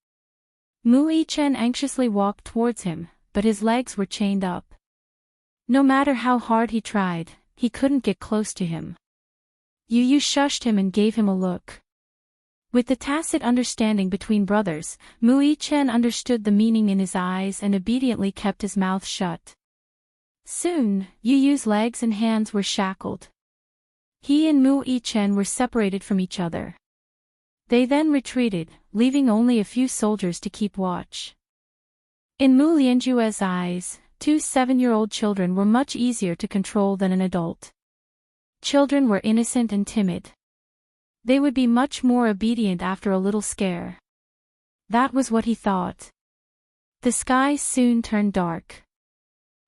Mui Chen anxiously walked towards him, but his legs were chained up. No matter how hard he tried, he couldn't get close to him. Yu shushed him and gave him a look. With the tacit understanding between brothers, Mui Chen understood the meaning in his eyes and obediently kept his mouth shut. Soon, Yu's legs and hands were shackled. He and Mui Chen were separated from each other. They then retreated, leaving only a few soldiers to keep watch. In Mu Lianjue's eyes, two 7-year-old children were much easier to control than an adult. Children were innocent and timid. They would be much more obedient after a little scare. That was what he thought. The sky soon turned dark.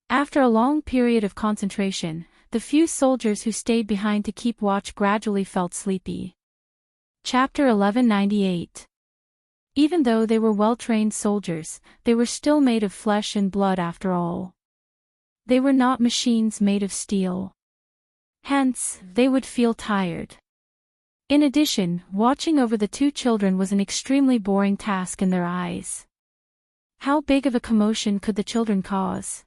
After a long period of concentration, the few soldiers who stayed behind to keep watch gradually felt sleepy. Chapter 1198. Even though they were well-trained soldiers, they were still made of flesh and blood after all. They were not machines made of steel. Hence, they would feel tired. In addition, watching over the two children was an extremely boring task in their eyes. How big of a commotion could the children cause?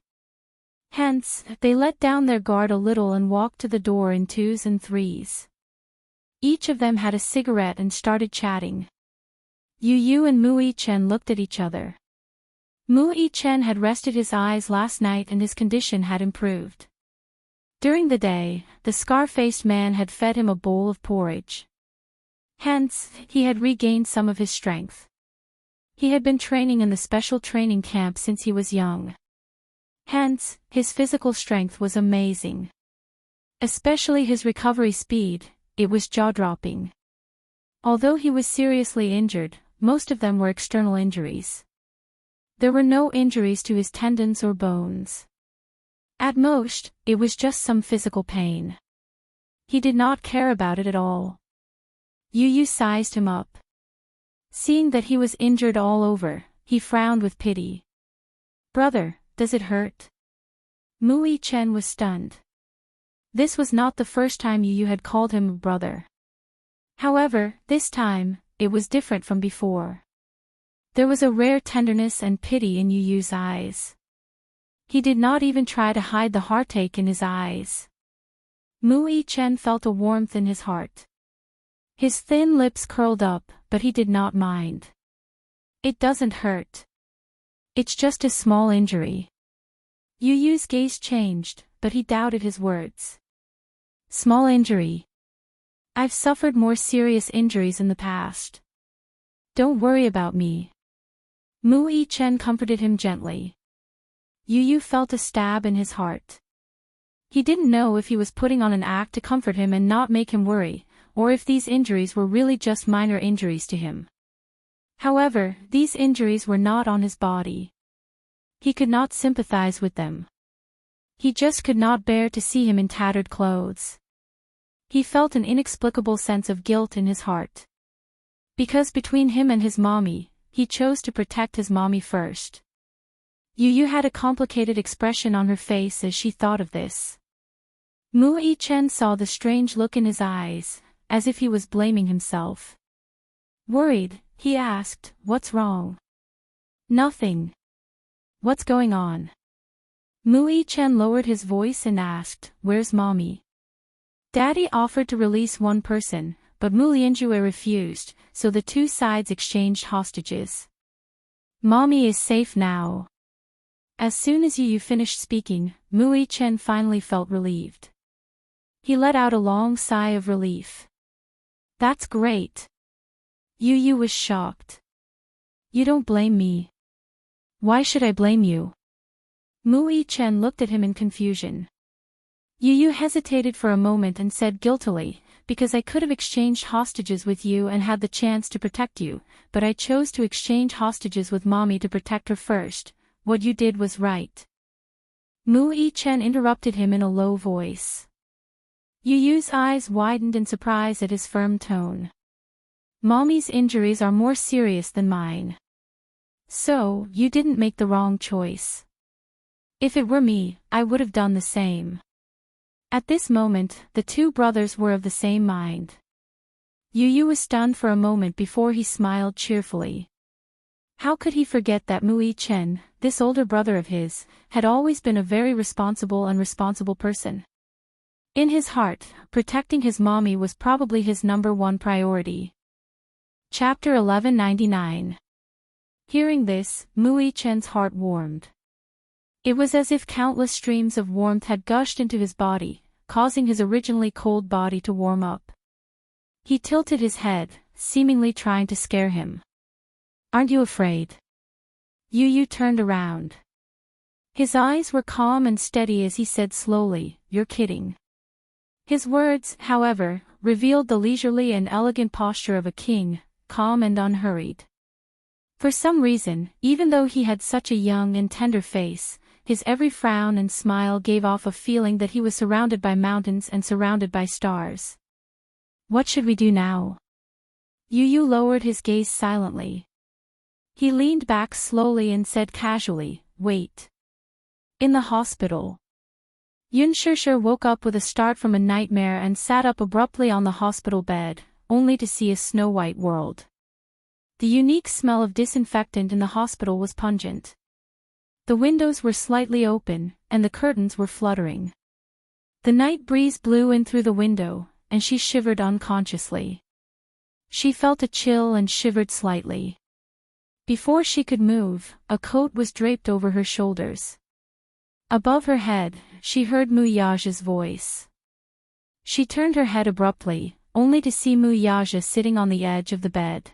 Hence, they let down their guard a little and walked to the door in 2s and 3s. Each of them had a cigarette and started chatting. Yu and Mui Chen looked at each other. Mui Chen had rested his eyes last night and his condition had improved. During the day, the scar-faced man had fed him a bowl of porridge. Hence, he had regained some of his strength. He had been training in the special training camp since he was young. Hence, his physical strength was amazing. Especially his recovery speed, it was jaw-dropping. Although he was seriously injured, most of them were external injuries. There were no injuries to his tendons or bones. At most, it was just some physical pain. He did not care about it at all. Yu Yu sized him up. Seeing that he was injured all over, he frowned with pity. "Brother, does it hurt?" Mui Chen was stunned. This was not the first time Yu Yu had called him a brother. However, this time, it was different from before. There was a rare tenderness and pity in Yu Yu's eyes. He did not even try to hide the heartache in his eyes. Mui Chen felt a warmth in his heart. His thin lips curled up, but he did not mind. "It doesn't hurt. It's just a small injury." Yu Yu's gaze changed, but he doubted his words. "Small injury? I've suffered more serious injuries in the past. Don't worry about me." Mui Chen comforted him gently. Yu Yu felt a stab in his heart. He didn't know if he was putting on an act to comfort him and not make him worry, or if these injuries were really just minor injuries to him. However, these injuries were not on his body. He could not sympathize with them. He just could not bear to see him in tattered clothes. He felt an inexplicable sense of guilt in his heart. Because between him and his mommy, he chose to protect his mommy first. Yu Yu had a complicated expression on her face as she thought of this. Mui Chen saw the strange look in his eyes, as if he was blaming himself. Worried, he asked, "What's wrong?" "Nothing. What's going on?" Mui Chen lowered his voice and asked, "Where's mommy?" Daddy offered to release one person, but Mu Lianjue refused, so the two sides exchanged hostages. "Mommy is safe now." As soon as Yu Yu finished speaking, Mui Chen finally felt relieved. He let out a long sigh of relief. "That's great." Yu Yu was shocked. "You don't blame me." "Why should I blame you?" Mui Chen looked at him in confusion. Yu Yu hesitated for a moment and said guiltily, "Because I could have exchanged hostages with you and had the chance to protect you, but I chose to exchange hostages with mommy to protect her first. What you did was right." Mui Chen interrupted him in a low voice. Yu Yu's eyes widened in surprise at his firm tone. "Mommy's injuries are more serious than mine. So, you didn't make the wrong choice. If it were me, I would have done the same." At this moment, the two brothers were of the same mind. Yu Yu was stunned for a moment before he smiled cheerfully. How could he forget that Mui Chen, this older brother of his, had always been a very responsible and responsible person? In his heart, protecting his mommy was probably his #1 priority. Chapter 1199. Hearing this, Mui Chen's heart warmed. It was as if countless streams of warmth had gushed into his body, causing his originally cold body to warm up. He tilted his head, seemingly trying to scare him. "Aren't you afraid?" Yu Yu turned around. His eyes were calm and steady as he said slowly, "You're kidding." His words, however, revealed the leisurely and elegant posture of a king, calm and unhurried. For some reason, even though he had such a young and tender face, his every frown and smile gave off a feeling that he was surrounded by mountains and surrounded by stars. "What should we do now?" Yu Yu lowered his gaze silently. He leaned back slowly and said casually, "Wait." In the hospital. Yun Shishir woke up with a start from a nightmare and sat up abruptly on the hospital bed, only to see a snow-white world. The unique smell of disinfectant in the hospital was pungent. The windows were slightly open, and the curtains were fluttering. The night breeze blew in through the window, and she shivered unconsciously. She felt a chill and shivered slightly. Before she could move, a coat was draped over her shoulders. Above her head, she heard Mu Yaja's voice. She turned her head abruptly, only to see Mu Yaja sitting on the edge of the bed.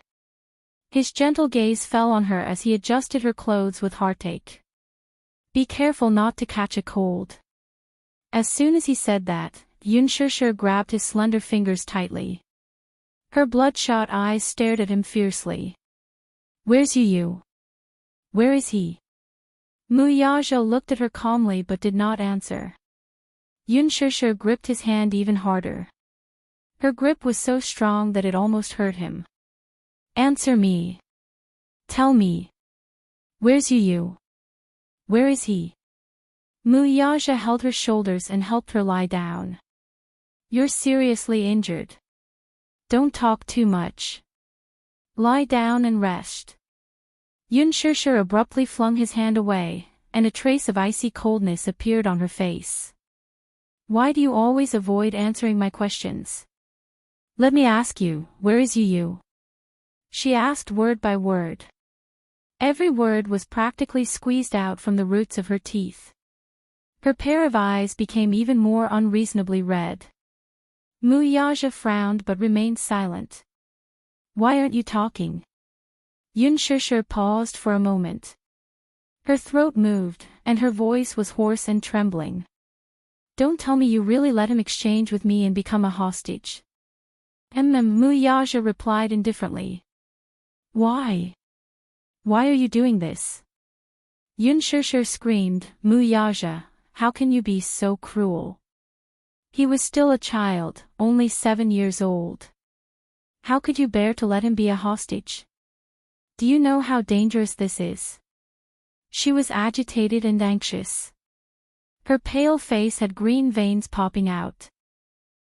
His gentle gaze fell on her as he adjusted her clothes with heartache. "Be careful not to catch a cold." As soon as he said that, Yun Shishir grabbed his slender fingers tightly. Her bloodshot eyes stared at him fiercely. Where's Yu? Where is he? Muyaja looked at her calmly but did not answer. Yunshushu gripped his hand even harder. Her grip was so strong that it almost hurt him. Answer me. Tell me. Where's Yu? Where is he? Muyaja held her shoulders and helped her lie down. You're seriously injured. Don't talk too much. Lie down and rest. Yunshushu abruptly flung his hand away, and a trace of icy coldness appeared on her face. Why do you always avoid answering my questions? Let me ask you, where is Yu? She asked word by word. Every word was practically squeezed out from the roots of her teeth. Her pair of eyes became even more unreasonably red. Muyaja frowned but remained silent. Why aren't you talking? Yunshushu paused for a moment. Her throat moved, and her voice was hoarse and trembling. Don't tell me you really let him exchange with me and become a hostage. Muyaja replied indifferently. Why? Why are you doing this? Yunshushu screamed, Muyaja, how can you be so cruel? He was still a child, only 7 years old. How could you bear to let him be a hostage? Do you know how dangerous this is? She was agitated and anxious. Her pale face had green veins popping out.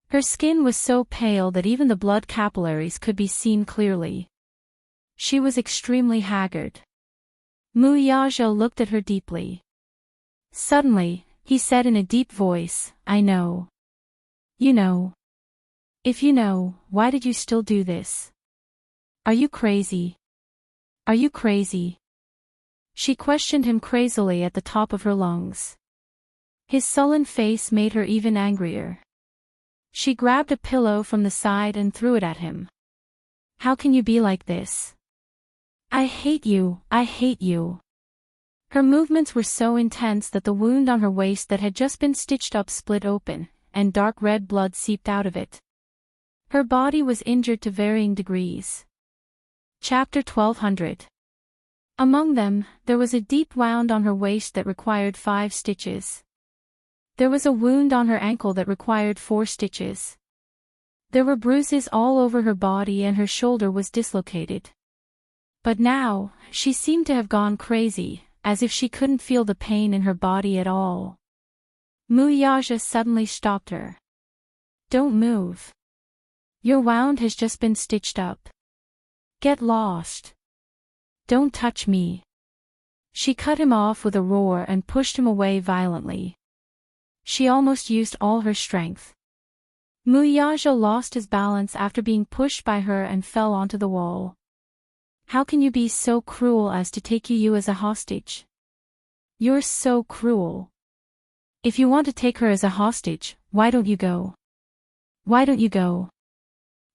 Her skin was so pale that even the blood capillaries could be seen clearly. She was extremely haggard. Muyaja looked at her deeply. Suddenly, he said in a deep voice, I know. You know. If you know, why did you still do this? Are you crazy? Are you crazy? She questioned him crazily at the top of her lungs. His sullen face made her even angrier. She grabbed a pillow from the side and threw it at him. How can you be like this? I hate you, I hate you. Her movements were so intense that the wound on her waist that had just been stitched up split open, and dark red blood seeped out of it. Her body was injured to varying degrees. Chapter 1200. Among them, there was a deep wound on her waist that required 5 stitches. There was a wound on her ankle that required 4 stitches. There were bruises all over her body and her shoulder was dislocated. But now, she seemed to have gone crazy, as if she couldn't feel the pain in her body at all. Muyaja suddenly stopped her. Don't move. Your wound has just been stitched up. Get lost. Don't touch me. She cut him off with a roar and pushed him away violently. She almost used all her strength. Muyaja lost his balance after being pushed by her and fell onto the wall. How can you be so cruel as to take Yu as a hostage? You're so cruel. If you want to take her as a hostage, why don't you go? Why don't you go?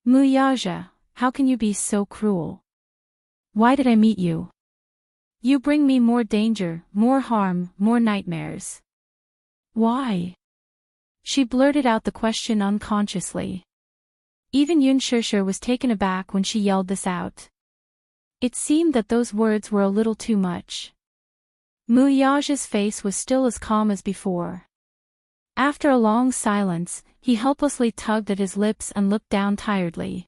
Muyaja, how can you be so cruel? Why did I meet you? You bring me more danger, more harm, more nightmares. Why? She blurted out the question unconsciously. Even Yunshushu was taken aback when she yelled this out. It seemed that those words were a little too much. Muyaja's face was still as calm as before. After a long silence, he helplessly tugged at his lips and looked down tiredly.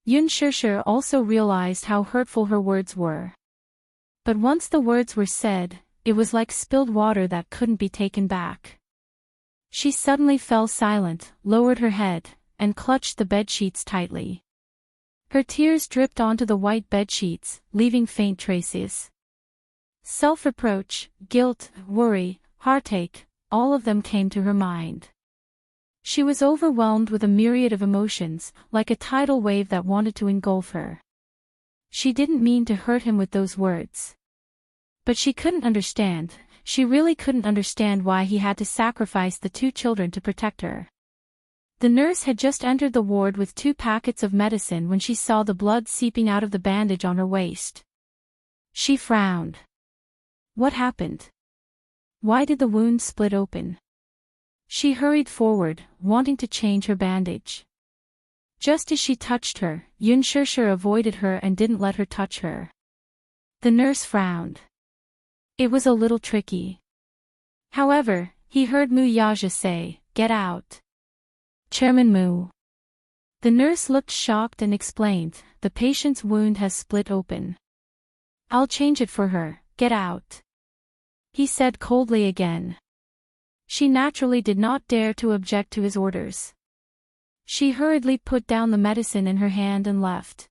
Yunshushu also realized how hurtful her words were. But once the words were said, it was like spilled water that couldn't be taken back. She suddenly fell silent, lowered her head, and clutched the bedsheets tightly. Her tears dripped onto the white bedsheets, leaving faint traces. Self-reproach, guilt, worry, heartache, all of them came to her mind. She was overwhelmed with a myriad of emotions, like a tidal wave that wanted to engulf her. She didn't mean to hurt him with those words. But she couldn't understand, she really couldn't understand why he had to sacrifice the 2 children to protect her. The nurse had just entered the ward with 2 packets of medicine when she saw the blood seeping out of the bandage on her waist. She frowned. What happened? Why did the wound split open? She hurried forward, wanting to change her bandage. Just as she touched her, Yun Shishir avoided her and didn't let her touch her. The nurse frowned. It was a little tricky. However, he heard Mu Yaja say, "Get out." Chairman Mu. The nurse looked shocked and explained, "The patient's wound has split open. I'll change it for her, get out." He said coldly again. She naturally did not dare to object to his orders. She hurriedly put down the medicine in her hand and left.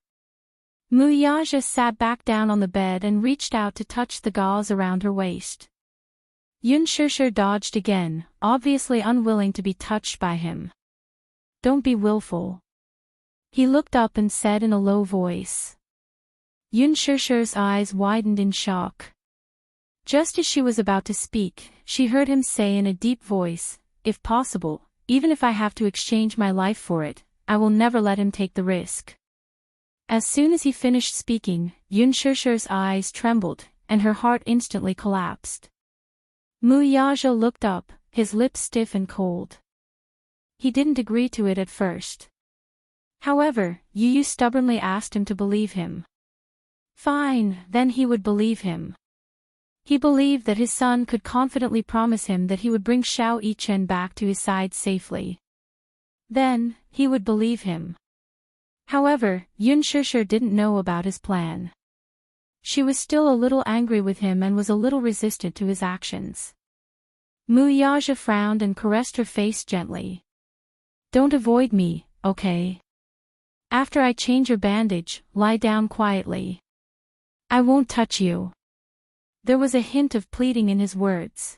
Mu Yaja sat back down on the bed and reached out to touch the gauze around her waist. Yun Shishir dodged again, obviously unwilling to be touched by him. "Don't be willful." He looked up and said in a low voice. Yun Shishir's eyes widened in shock. Just as she was about to speak, she heard him say in a deep voice, "If possible, even if I have to exchange my life for it, I will never let him take the risk." As soon as he finished speaking, Yun Shishir's eyes trembled, and her heart instantly collapsed. Mu Yaja looked up, his lips stiff and cold. He didn't agree to it at first. However, Yu stubbornly asked him to believe him. Fine, then he would believe him. He believed that his son could confidently promise him that he would bring Xiao Yichen back to his side safely. Then, he would believe him. However, Yun Shishir didn't know about his plan. She was still a little angry with him and was a little resistant to his actions. Mu Yaja frowned and caressed her face gently. "Don't avoid me, okay? After I change your bandage, lie down quietly. I won't touch you." There was a hint of pleading in his words.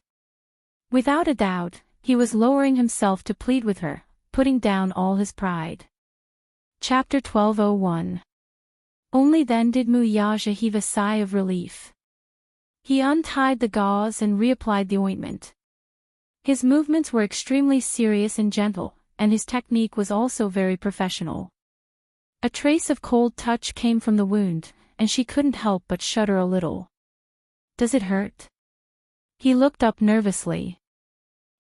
Without a doubt, he was lowering himself to plead with her, putting down all his pride. Chapter 12:01. Only then did Mu Yaja heave a sigh of relief. He untied the gauze and reapplied the ointment. His movements were extremely serious and gentle, and his technique was also very professional. A trace of cold touch came from the wound, and she couldn't help but shudder a little. "Does it hurt?" He looked up nervously.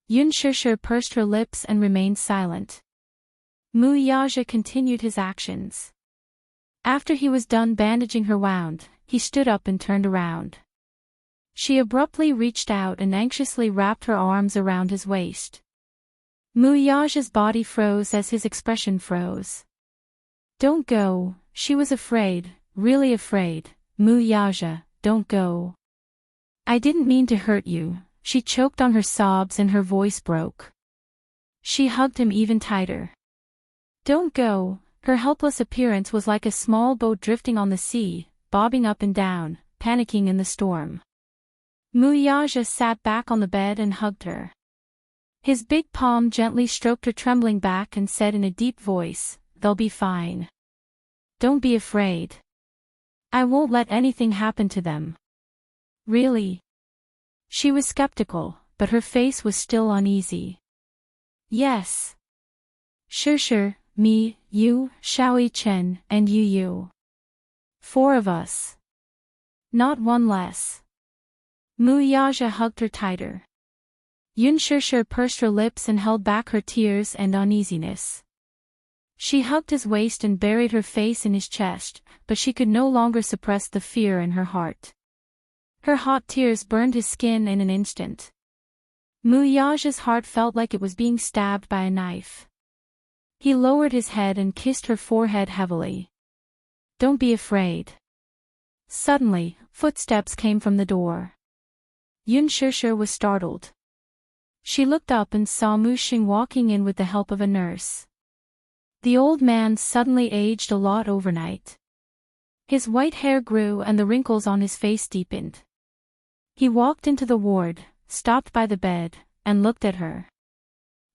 Yun Shishir pursed her lips and remained silent. Mu Yaja continued his actions. After he was done bandaging her wound, he stood up and turned around. She abruptly reached out and anxiously wrapped her arms around his waist. Mu Yaja's body froze as his expression froze. "Don't go," she was afraid, really afraid. "Mu Yaja, don't go. I didn't mean to hurt you," she choked on her sobs and her voice broke. She hugged him even tighter. "Don't go." Her helpless appearance was like a small boat drifting on the sea, bobbing up and down, panicking in the storm. Mu Yaja sat back on the bed and hugged her. His big palm gently stroked her trembling back and said in a deep voice, "They'll be fine. Don't be afraid. I won't let anything happen to them." "Really?" She was skeptical, but her face was still uneasy. "Yes. Shishir, me, you, Xiao Yichen, and Yu. 4 of us. Not one less." Mu Yaja hugged her tighter. Yun Shishir pursed her lips and held back her tears and uneasiness. She hugged his waist and buried her face in his chest, but she could no longer suppress the fear in her heart. Her hot tears burned his skin in an instant. Mu Yaja's heart felt like it was being stabbed by a knife. He lowered his head and kissed her forehead heavily. "Don't be afraid." Suddenly, footsteps came from the door. Yun Shishir was startled. She looked up and saw Mu Xing walking in with the help of a nurse. The old man suddenly aged a lot overnight. His white hair grew and the wrinkles on his face deepened. He walked into the ward, stopped by the bed, and looked at her.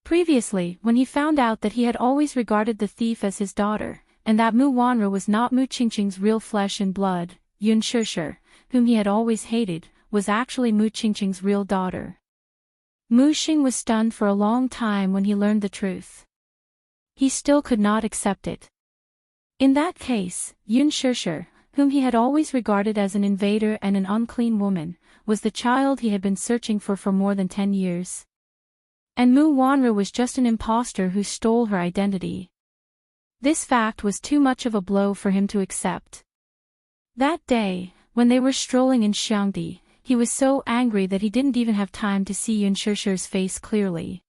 Previously, when he found out that he had always regarded the thief as his daughter, and that Mu Wanra was not Mu Qingqing's real flesh and blood, Yun Shishir, whom he had always hated, was actually Mu Qingqing's real daughter. Mu Xing was stunned for a long time when he learned the truth. He still could not accept it. In that case, Yun Shishir, whom he had always regarded as an invader and an unclean woman, was the child he had been searching for more than 10 years. And Mu Wanra was just an impostor who stole her identity. This fact was too much of a blow for him to accept. That day, when they were strolling in Xiangdi, he was so angry that he didn't even have time to see Yun Shishi's face clearly.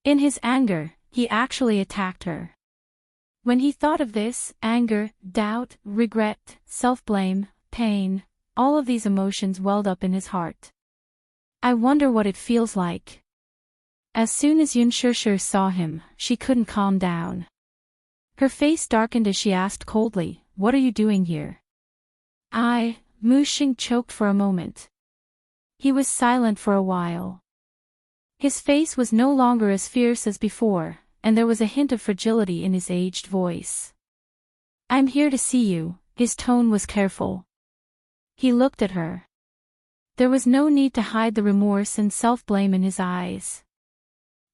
In his anger, he actually attacked her. When he thought of this, anger, doubt, regret, self-blame, pain, all of these emotions welled up in his heart. I wonder what it feels like. As soon as Yun Shishi saw him, she couldn't calm down. Her face darkened as she asked coldly, "What are you doing here?" Mu Xing choked for a moment. He was silent for a while. His face was no longer as fierce as before, and there was a hint of fragility in his aged voice. "I'm here to see you," his tone was careful. He looked at her. There was no need to hide the remorse and self-blame in his eyes.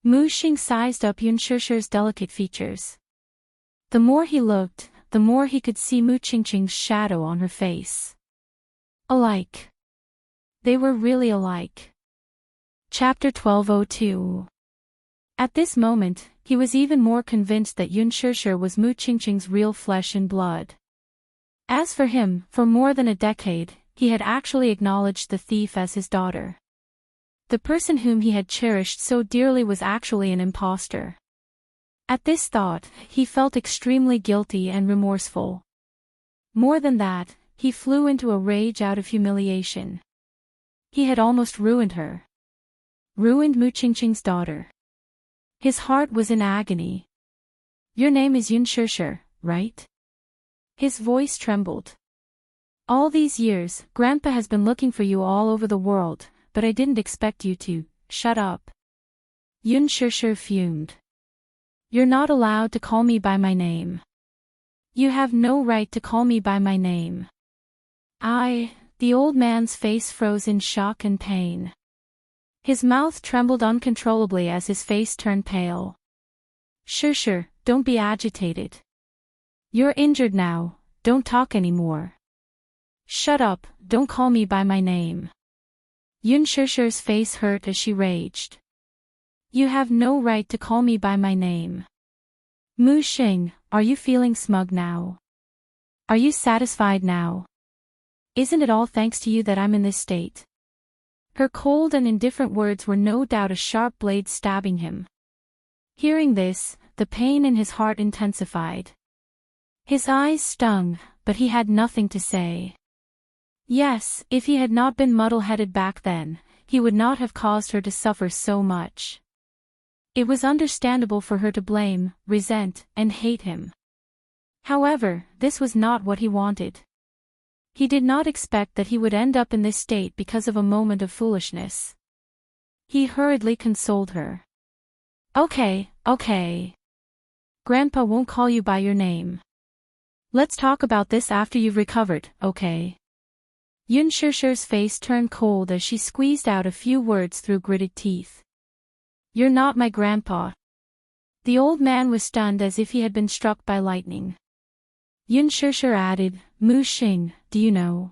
Mu Xing sized up Yun Shishi's delicate features. The more he looked, the more he could see Mu Qingqing's shadow on her face. Alike. They were really alike. Chapter 1202. At this moment, he was even more convinced that Yun Shishi was Mu Qingqing's real flesh and blood. As for him, for more than a decade, he had actually acknowledged the thief as his daughter. The person whom he had cherished so dearly was actually an impostor. At this thought, he felt extremely guilty and remorseful. More than that, he flew into a rage out of humiliation. He had almost ruined her. Ruined Mu Qingqing's daughter. His heart was in agony. "Your name is Yun Shishi, right?" His voice trembled. "All these years, Grandpa has been looking for you all over the world, but I didn't expect you to." "Shut up." Yun Shishi fumed. "You're not allowed to call me by my name. You have no right to call me by my name." The old man's face froze in shock and pain. His mouth trembled uncontrollably as his face turned pale. "Shishi, don't be agitated. You're injured now, don't talk anymore." "Shut up, don't call me by my name." Yun Shishi's face hurt as she raged. "You have no right to call me by my name." "Mu Xing, are you feeling smug now? Are you satisfied now? Isn't it all thanks to you that I'm in this state?" Her cold and indifferent words were no doubt a sharp blade stabbing him. Hearing this, the pain in his heart intensified. His eyes stung, but he had nothing to say. Yes, if he had not been muddle-headed back then, he would not have caused her to suffer so much. It was understandable for her to blame, resent, and hate him. However, this was not what he wanted. He did not expect that he would end up in this state because of a moment of foolishness. He hurriedly consoled her. Okay. Grandpa won't call you by your name. Let's talk about this after you've recovered, okay?" Yun Shishi's face turned cold as she squeezed out a few words through gritted teeth. "You're not my grandpa." The old man was stunned as if he had been struck by lightning. Yun Shishi added, "Mu Xing, do you know?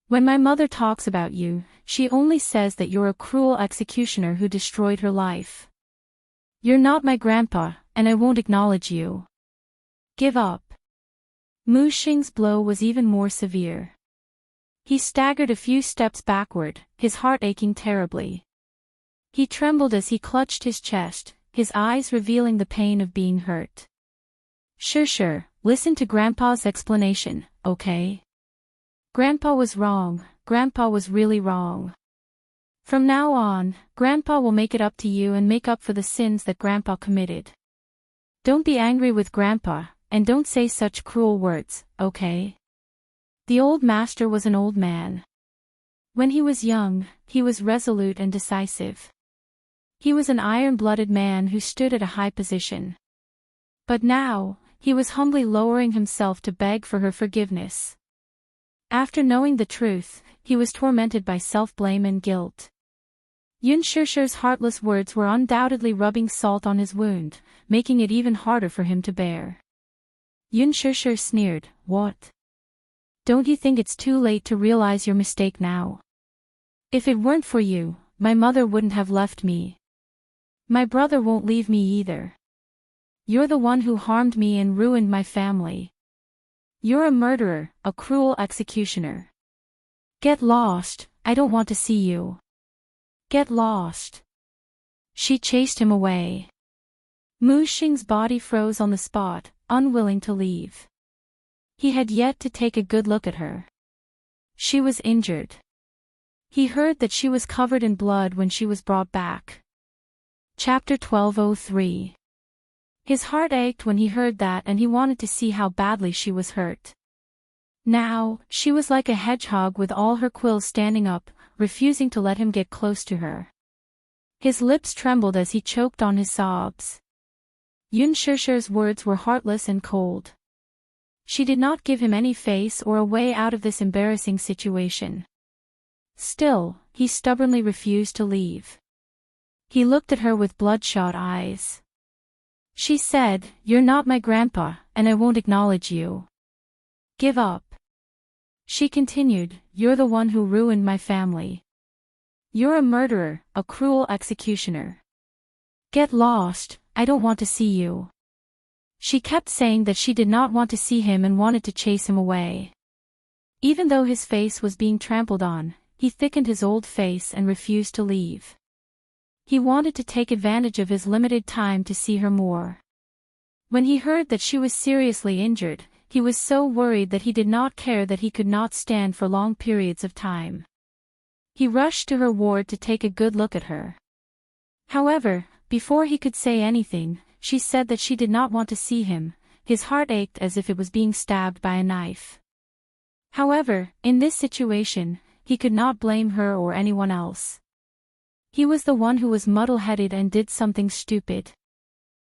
When my mother talks about you, she only says that you're a cruel executioner who destroyed her life. You're not my grandpa, and I won't acknowledge you. Give up." Mu Xing's blow was even more severe. He staggered a few steps backward, his heart aching terribly. He trembled as he clutched his chest, his eyes revealing the pain of being hurt. "Shishi, listen to Grandpa's explanation, okay? Grandpa was wrong, Grandpa was really wrong. From now on, Grandpa will make it up to you and make up for the sins that Grandpa committed. Don't be angry with Grandpa, and don't say such cruel words, okay?" The old master was an old man. When he was young, he was resolute and decisive. He was an iron-blooded man who stood at a high position. But now, he was humbly lowering himself to beg for her forgiveness. After knowing the truth, he was tormented by self-blame and guilt. Yun Shishi's heartless words were undoubtedly rubbing salt on his wound, making it even harder for him to bear. Yun Shishi sneered, "What? Don't you think it's too late to realize your mistake now? If it weren't for you, my mother wouldn't have left me. My brother won't leave me either. You're the one who harmed me and ruined my family. You're a murderer, a cruel executioner. Get lost, I don't want to see you. Get lost. She chased him away. Mu Xing's body froze on the spot, unwilling to leave. He had yet to take a good look at her. She was injured. He heard that she was covered in blood when she was brought back. Chapter 1203. His heart ached when he heard that, and he wanted to see how badly she was hurt. Now, she was like a hedgehog with all her quills standing up, refusing to let him get close to her. His lips trembled as he choked on his sobs. Yun Shishir's words were heartless and cold. She did not give him any face or a way out of this embarrassing situation. Still, he stubbornly refused to leave. He looked at her with bloodshot eyes. She said, "You're not my grandpa, and I won't acknowledge you. Give up." She continued, "You're the one who ruined my family. You're a murderer, a cruel executioner. Get lost, I don't want to see you." She kept saying that she did not want to see him and wanted to chase him away. Even though his face was being trampled on, he thickened his old face and refused to leave. He wanted to take advantage of his limited time to see her more. When he heard that she was seriously injured, he was so worried that he did not care that he could not stand for long periods of time. He rushed to her ward to take a good look at her. However, before he could say anything, she said that she did not want to see him. His heart ached as if it was being stabbed by a knife. However, in this situation, he could not blame her or anyone else. He was the one who was muddle-headed and did something stupid.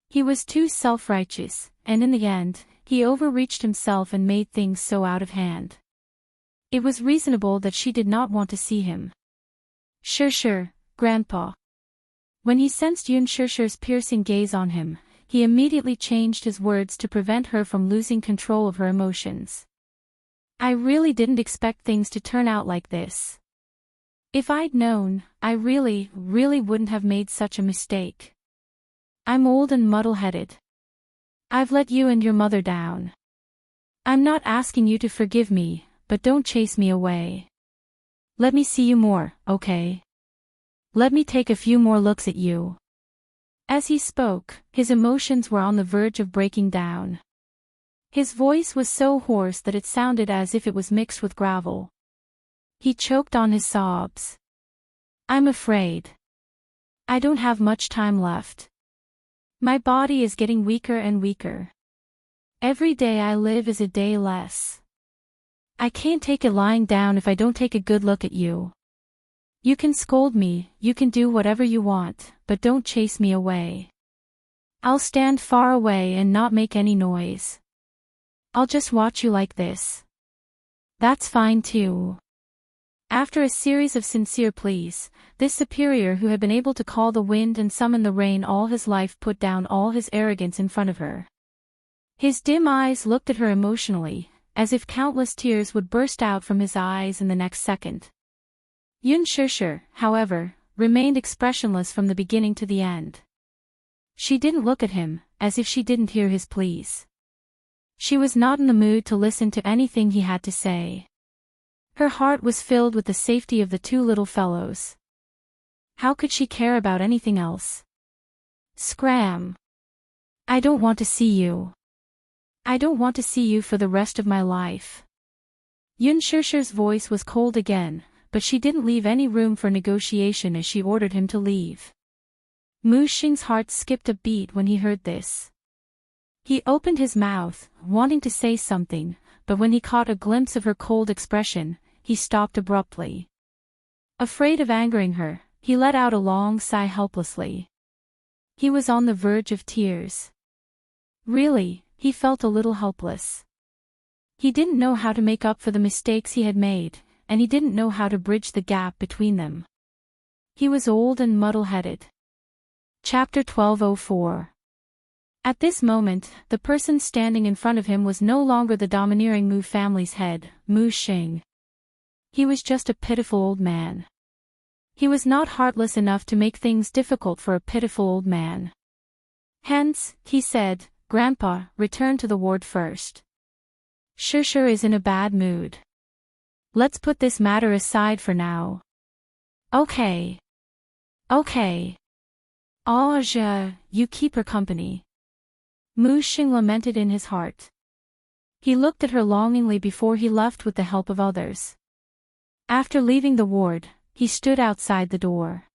He was too self-righteous, and in the end, he overreached himself and made things so out of hand. It was reasonable that she did not want to see him. Sure, Grandpa." When he sensed Yun Shishir's piercing gaze on him, he immediately changed his words to prevent her from losing control of her emotions. "I really didn't expect things to turn out like this. If I'd known, I really wouldn't have made such a mistake. I'm old and muddle-headed. I've let you and your mother down. I'm not asking you to forgive me, but don't chase me away. Let me see you more, okay? Let me take a few more looks at you." As he spoke, his emotions were on the verge of breaking down. His voice was so hoarse that it sounded as if it was mixed with gravel. He choked on his sobs. "I'm afraid. I don't have much time left. My body is getting weaker and weaker. Every day I live is a day less. I can't take it lying down if I don't take a good look at you. You can scold me, you can do whatever you want, but don't chase me away. I'll stand far away and not make any noise. I'll just watch you like this. That's fine too." After a series of sincere pleas, this superior who had been able to call the wind and summon the rain all his life put down all his arrogance in front of her. His dim eyes looked at her emotionally, as if countless tears would burst out from his eyes in the next second. Yun Shishir, however, remained expressionless from the beginning to the end. She didn't look at him, as if she didn't hear his pleas. She was not in the mood to listen to anything he had to say. Her heart was filled with the safety of the two little fellows. How could she care about anything else? Scram! "I don't want to see you. I don't want to see you for the rest of my life." Yun Shishir's voice was cold again, but she didn't leave any room for negotiation as she ordered him to leave. Mu Xing's heart skipped a beat when he heard this. He opened his mouth, wanting to say something, but when he caught a glimpse of her cold expression, he stopped abruptly. Afraid of angering her, he let out a long sigh helplessly. He was on the verge of tears. Really, he felt a little helpless. He didn't know how to make up for the mistakes he had made, and he didn't know how to bridge the gap between them. He was old and muddle-headed. Chapter 1204. At this moment, the person standing in front of him was no longer the domineering Mu family's head, Mu Xing. He was just a pitiful old man. He was not heartless enough to make things difficult for a pitiful old man. Hence, he said, Grandpa, return to the ward first. Shusher is in a bad mood. Let's put this matter aside for now. Okay. Okay. You keep her company. Mu Xing lamented in his heart. He looked at her longingly before he left with the help of others. After leaving the ward, he stood outside the door.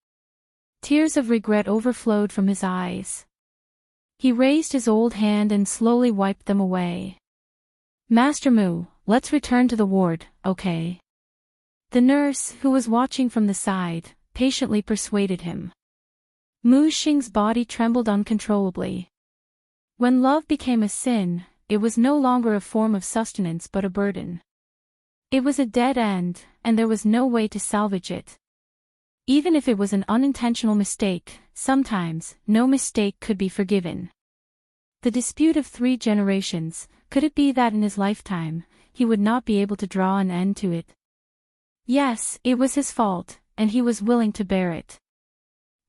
Tears of regret overflowed from his eyes. He raised his old hand and slowly wiped them away. Master Mu, let's return to the ward, okay? The nurse, who was watching from the side, patiently persuaded him. Mu Xing's body trembled uncontrollably. When love became a sin, it was no longer a form of sustenance but a burden. It was a dead end, and there was no way to salvage it. Even if it was an unintentional mistake, sometimes, no mistake could be forgiven. The dispute of 3 generations, could it be that in his lifetime, he would not be able to draw an end to it? Yes, it was his fault, and he was willing to bear it.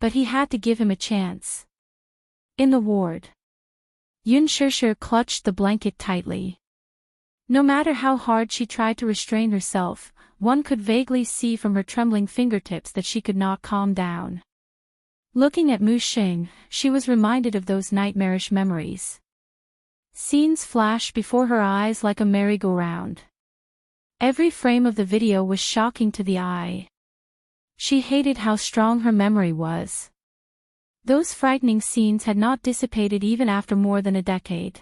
But he had to give him a chance. In the ward, Yun Shusher clutched the blanket tightly. No matter how hard she tried to restrain herself, one could vaguely see from her trembling fingertips that she could not calm down. Looking at Mu Xing, she was reminded of those nightmarish memories. Scenes flashed before her eyes like a merry-go-round. Every frame of the video was shocking to the eye. She hated how strong her memory was. Those frightening scenes had not dissipated even after more than a decade.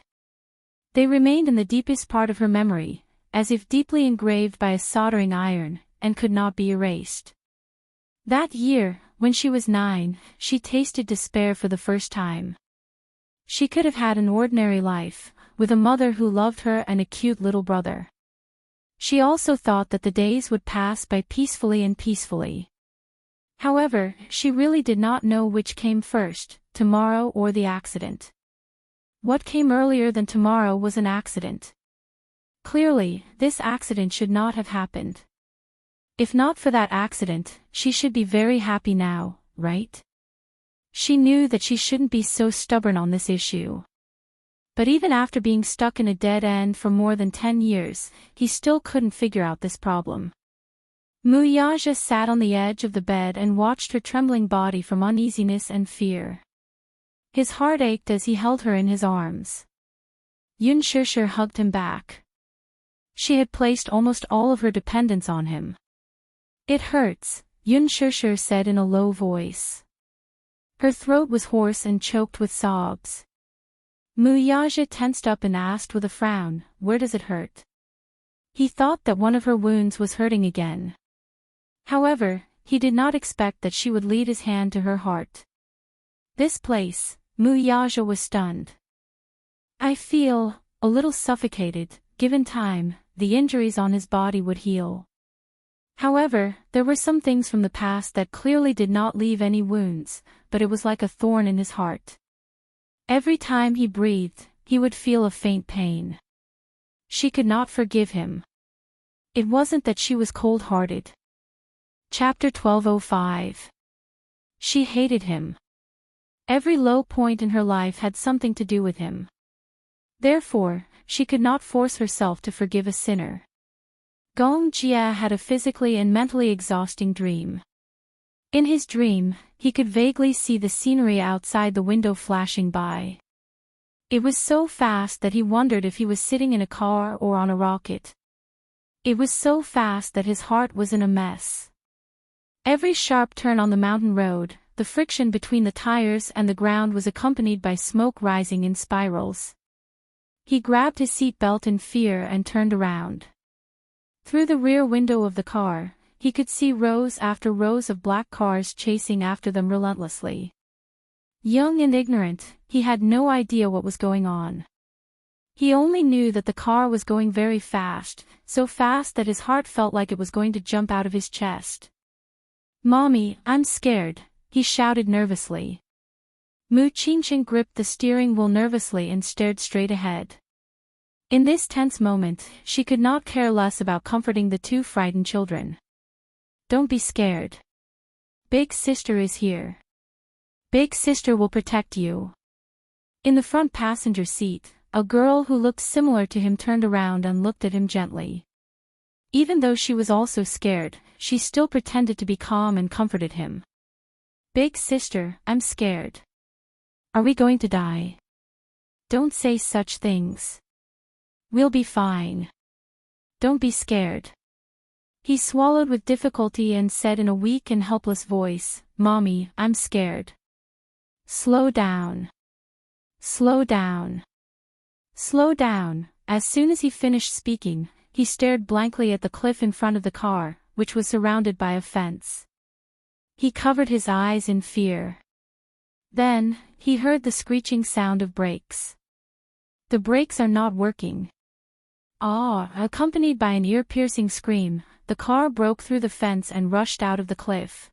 They remained in the deepest part of her memory, as if deeply engraved by a soldering iron, and could not be erased. That year, when she was 9, she tasted despair for the first time. She could have had an ordinary life, with a mother who loved her and a cute little brother. She also thought that the days would pass by peacefully. However, she really did not know which came first, tomorrow or the accident. What came earlier than tomorrow was an accident. Clearly, this accident should not have happened. If not for that accident, she should be very happy now, right? She knew that she shouldn't be so stubborn on this issue. But even after being stuck in a dead end for more than 10 years, he still couldn't figure out this problem. Mu Yaja sat on the edge of the bed and watched her trembling body from uneasiness and fear. His heart ached as he held her in his arms. Yun Shusher hugged him back. She had placed almost all of her dependence on him. It hurts, Yun Shusher said in a low voice. Her throat was hoarse and choked with sobs. Mu Yaja tensed up and asked with a frown, "Where does it hurt?" He thought that one of her wounds was hurting again. However, he did not expect that she would lead his hand to her heart. This place, Mu Yaja was stunned. I feel a little suffocated. Given time, the injuries on his body would heal. However, there were some things from the past that clearly did not leave any wounds, but it was like a thorn in his heart. Every time he breathed, he would feel a faint pain. She could not forgive him. It wasn't that she was cold-hearted. Chapter 1205. She hated him. Every low point in her life had something to do with him. Therefore, she could not force herself to forgive a sinner. Gong Jia had a physically and mentally exhausting dream. In his dream, he could vaguely see the scenery outside the window flashing by. It was so fast that he wondered if he was sitting in a car or on a rocket. It was so fast that his heart was in a mess. Every sharp turn on the mountain road, the friction between the tires and the ground was accompanied by smoke rising in spirals. He grabbed his seat belt in fear and turned around. Through the rear window of the car, he could see rows after rows of black cars chasing after them relentlessly. Young and ignorant, he had no idea what was going on. He only knew that the car was going very fast, so fast that his heart felt like it was going to jump out of his chest. "Mommy, I'm scared," he shouted nervously. Mu Qingqing gripped the steering wheel nervously and stared straight ahead. In this tense moment, she could not care less about comforting the 2 frightened children. "Don't be scared. Big sister is here. Big sister will protect you." In the front passenger seat, a girl who looked similar to him turned around and looked at him gently. Even though she was also scared, she still pretended to be calm and comforted him. "Big sister, I'm scared. Are we going to die? Don't say such things. We'll be fine. Don't be scared." He swallowed with difficulty and said in a weak and helpless voice, "Mommy, I'm scared." "Slow down. Slow down. Slow down." As soon as he finished speaking, he stared blankly at the cliff in front of the car, which was surrounded by a fence. He covered his eyes in fear. Then, he heard the screeching sound of brakes. "The brakes are not working." Accompanied by an ear-piercing scream, the car broke through the fence and rushed out of the cliff.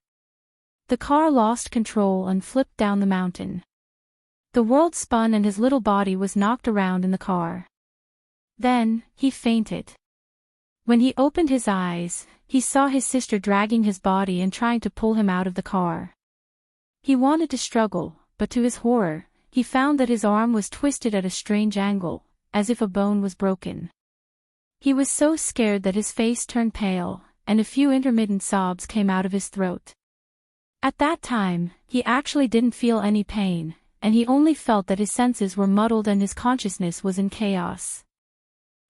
The car lost control and flipped down the mountain. The world spun and his little body was knocked around in the car. Then, he fainted. When he opened his eyes, he saw his sister dragging his body and trying to pull him out of the car. He wanted to struggle, but to his horror, he found that his arm was twisted at a strange angle, as if a bone was broken. He was so scared that his face turned pale, and a few intermittent sobs came out of his throat. At that time, he actually didn't feel any pain, and he only felt that his senses were muddled and his consciousness was in chaos.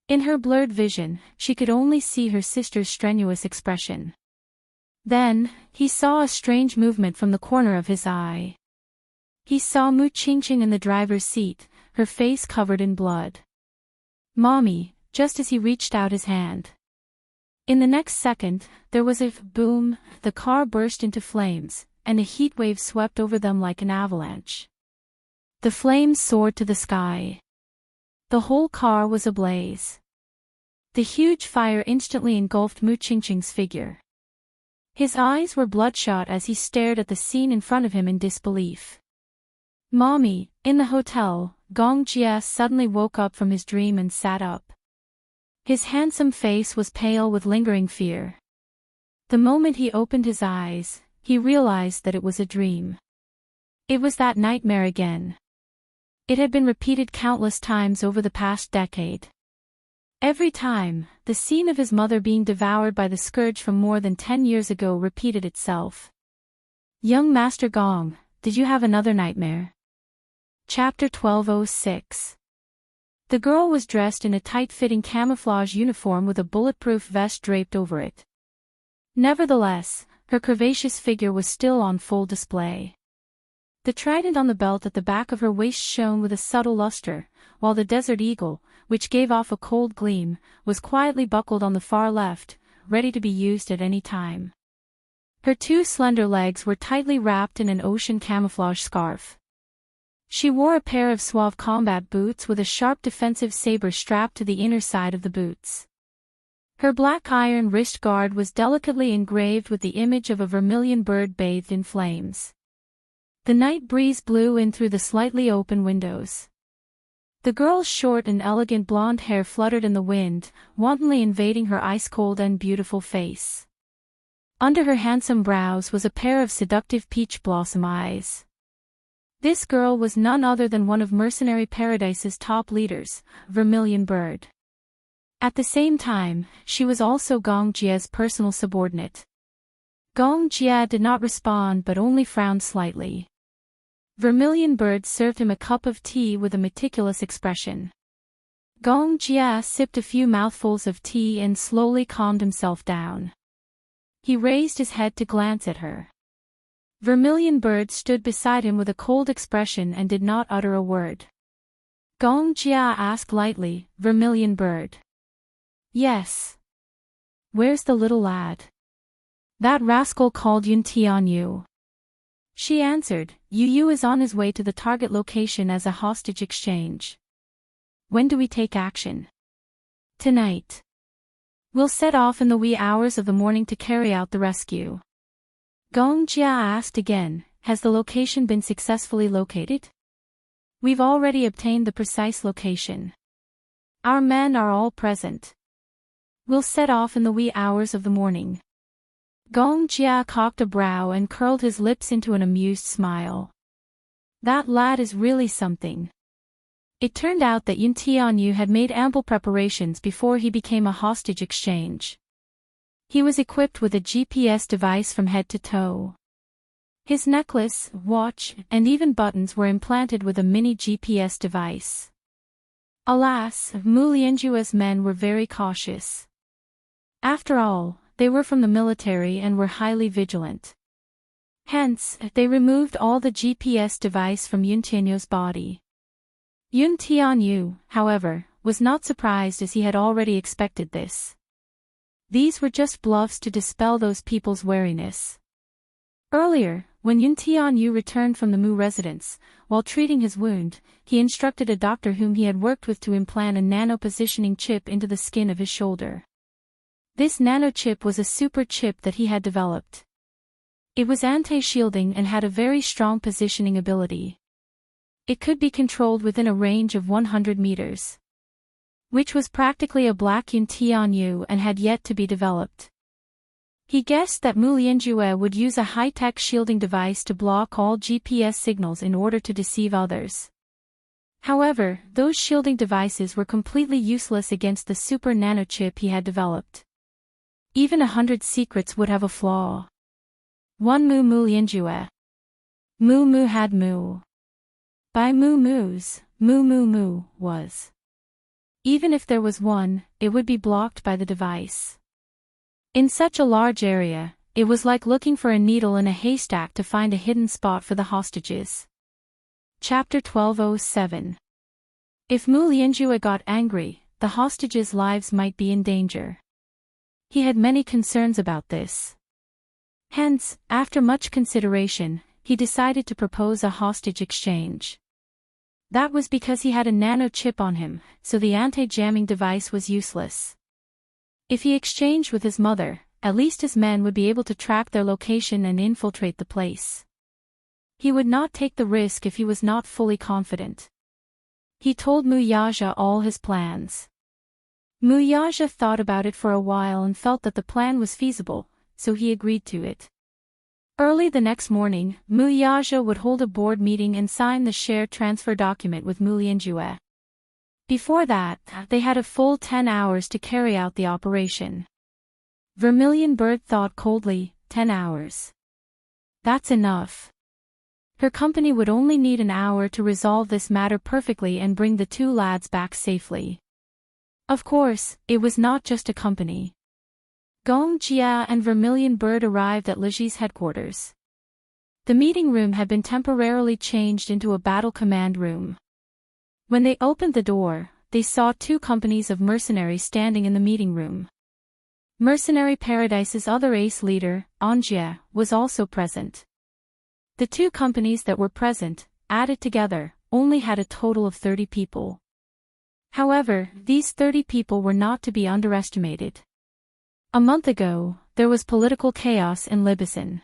In her blurred vision, she could only see her sister's strenuous expression. Then, he saw a strange movement from the corner of his eye. He saw Mu Qingqing in the driver's seat, her face covered in blood. "Mommy," just as he reached out his hand. In the next second, there was a boom, the car burst into flames, and a heat wave swept over them like an avalanche. The flames soared to the sky. The whole car was ablaze. The huge fire instantly engulfed Mu Qingqing's figure. His eyes were bloodshot as he stared at the scene in front of him in disbelief. "Mommy," in the hotel, Gong Jie suddenly woke up from his dream and sat up. His handsome face was pale with lingering fear. The moment he opened his eyes, he realized that it was a dream. It was that nightmare again. It had been repeated countless times over the past decade. Every time, the scene of his mother being devoured by the scourge from more than 10 years ago repeated itself. "Young Master Gong, did you have another nightmare?" Chapter 1206. The girl was dressed in a tight-fitting camouflage uniform with a bulletproof vest draped over it. Nevertheless, her curvaceous figure was still on full display. The trident on the belt at the back of her waist shone with a subtle luster, while the desert eagle, which gave off a cold gleam, was quietly buckled on the far left, ready to be used at any time. Her two slender legs were tightly wrapped in an ocean camouflage scarf. She wore a pair of suave combat boots with a sharp defensive saber strapped to the inner side of the boots. Her black iron wrist guard was delicately engraved with the image of a vermilion bird bathed in flames. The night breeze blew in through the slightly open windows. The girl's short and elegant blonde hair fluttered in the wind, wantonly invading her ice-cold and beautiful face. Under her handsome brows was a pair of seductive peach blossom eyes. This girl was none other than one of Mercenary Paradise's top leaders, Vermilion Bird. At the same time, she was also Gong Jie's personal subordinate. Gong Jie did not respond but only frowned slightly. Vermilion Bird served him a cup of tea with a meticulous expression. Gong Jie sipped a few mouthfuls of tea and slowly calmed himself down. He raised his head to glance at her. Vermilion Bird stood beside him with a cold expression and did not utter a word. Gong Jie asked lightly, "Vermilion Bird?" "Yes." "Where's the little lad?" "That rascal called Yun Ti on you." She answered, Yu is on his way to the target location as a hostage exchange." "When do we take action?" "Tonight. We'll set off in the wee hours of the morning to carry out the rescue." Gong Jia asked again, "Has the location been successfully located?" "We've already obtained the precise location. Our men are all present. We'll set off in the wee hours of the morning." Gong Jia cocked a brow and curled his lips into an amused smile. "That lad is really something. It turned out that Yun Tianyu had made ample preparations before he became a hostage exchange. He was equipped with a GPS device from head to toe. His necklace, watch, and even buttons were implanted with a mini GPS device. Alas, Mu Lianjue's men were very cautious. After all, they were from the military and were highly vigilant. Hence, they removed all the GPS device from Yun Tianyu's body. Yun Tianyu, however, was not surprised as he had already expected this. These were just bluffs to dispel those people's wariness. Earlier, when Yun Tianyu returned from the Mu residence, while treating his wound, he instructed a doctor whom he had worked with to implant a nano-positioning chip into the skin of his shoulder. This nanochip was a super chip that he had developed. It was anti-shielding and had a very strong positioning ability. It could be controlled within a range of 100 meters. Which was practically a black Yun Tianyu and had yet to be developed. He guessed that Mu Lianjue would use a high-tech shielding device to block all GPS signals in order to deceive others. However, those shielding devices were completely useless against the super nanochip he had developed. Even 100 secrets would have a flaw. One Mu Lianjue. Mu had Mu. By Mu's, Mu was. Even if there was one, it would be blocked by the device. In such a large area, it was like looking for a needle in a haystack to find a hidden spot for the hostages. Chapter 1207. If Mu Lianjue got angry, the hostages' lives might be in danger. He had many concerns about this. Hence, after much consideration, he decided to propose a hostage exchange. That was because he had a nano chip on him, so the anti-jamming device was useless. If he exchanged with his mother, at least his men would be able to track their location and infiltrate the place. He would not take the risk if he was not fully confident. He told Mu Yaja all his plans. Mu Yaja thought about it for a while and felt that the plan was feasible, so he agreed to it. Early the next morning, Mu Yaja would hold a board meeting and sign the share transfer document with Mu Lianjue. Before that, they had a full 10 hours to carry out the operation. Vermilion Bird thought coldly, 10 hours. That's enough. Her company would only need an hour to resolve this matter perfectly and bring the two lads back safely. Of course, it was not just a company. Gong Jia and Vermilion Bird arrived at Liji's headquarters. The meeting room had been temporarily changed into a battle command room. When they opened the door, they saw two companies of mercenaries standing in the meeting room. Mercenary Paradise's other ace leader, Anjia, was also present. The two companies that were present, added together, only had a total of 30 people. However, these 30 people were not to be underestimated. A month ago, there was political chaos in Libyson.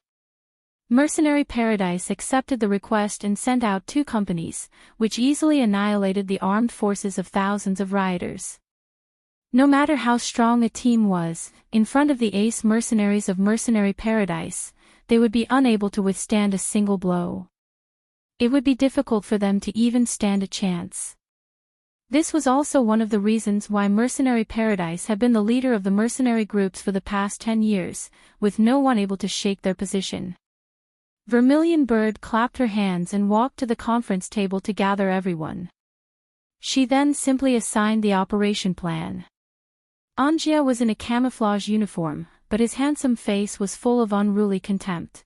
Mercenary Paradise accepted the request and sent out two companies, which easily annihilated the armed forces of thousands of rioters. No matter how strong a team was, in front of the ace mercenaries of Mercenary Paradise, they would be unable to withstand a single blow. It would be difficult for them to even stand a chance. This was also one of the reasons why Mercenary Paradise had been the leader of the mercenary groups for the past 10 years, with no one able to shake their position. Vermilion Bird clapped her hands and walked to the conference table to gather everyone. She then simply assigned the operation plan. Anjia was in a camouflage uniform, but his handsome face was full of unruly contempt.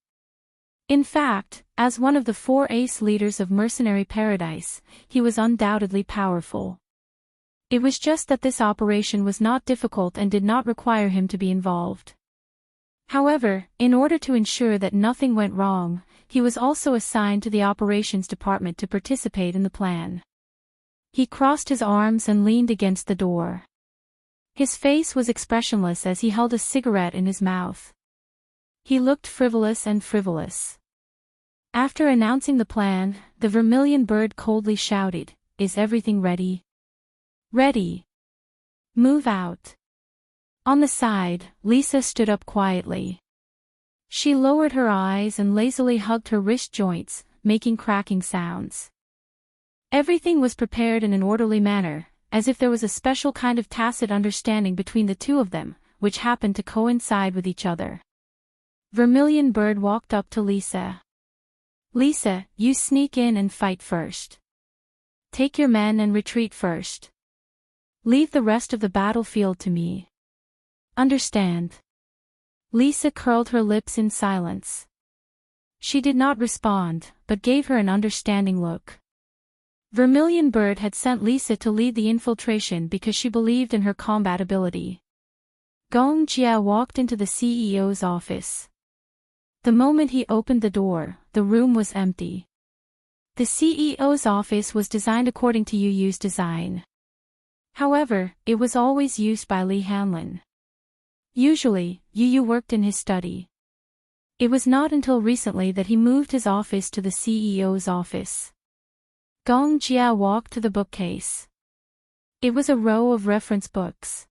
In fact, as one of the 4 ace leaders of Mercenary Paradise, he was undoubtedly powerful. It was just that this operation was not difficult and did not require him to be involved. However, in order to ensure that nothing went wrong, he was also assigned to the operations department to participate in the plan. He crossed his arms and leaned against the door. His face was expressionless as he held a cigarette in his mouth. He looked frivolous and frivolous. After announcing the plan, the Vermilion Bird coldly shouted, "Is everything ready?" "Ready." "Move out." On the side, Lisa stood up quietly. She lowered her eyes and lazily hugged her wrist joints, making cracking sounds. Everything was prepared in an orderly manner, as if there was a special kind of tacit understanding between the two of them, which happened to coincide with each other. Vermilion Bird walked up to Lisa. Lisa, you sneak in and fight first. Take your men and retreat first. Leave the rest of the battlefield to me. Understand? Lisa curled her lips in silence. She did not respond, but gave her an understanding look. Vermilion Bird had sent Lisa to lead the infiltration because she believed in her combat ability. Gong Jia walked into the CEO's office. The moment he opened the door, the room was empty. The CEO's office was designed according to Yu Yu's design. However, it was always used by Li Hanlin. Usually, Yu Yu worked in his study. It was not until recently that he moved his office to the CEO's office. Gong Jia walked to the bookcase. It was a row of reference books.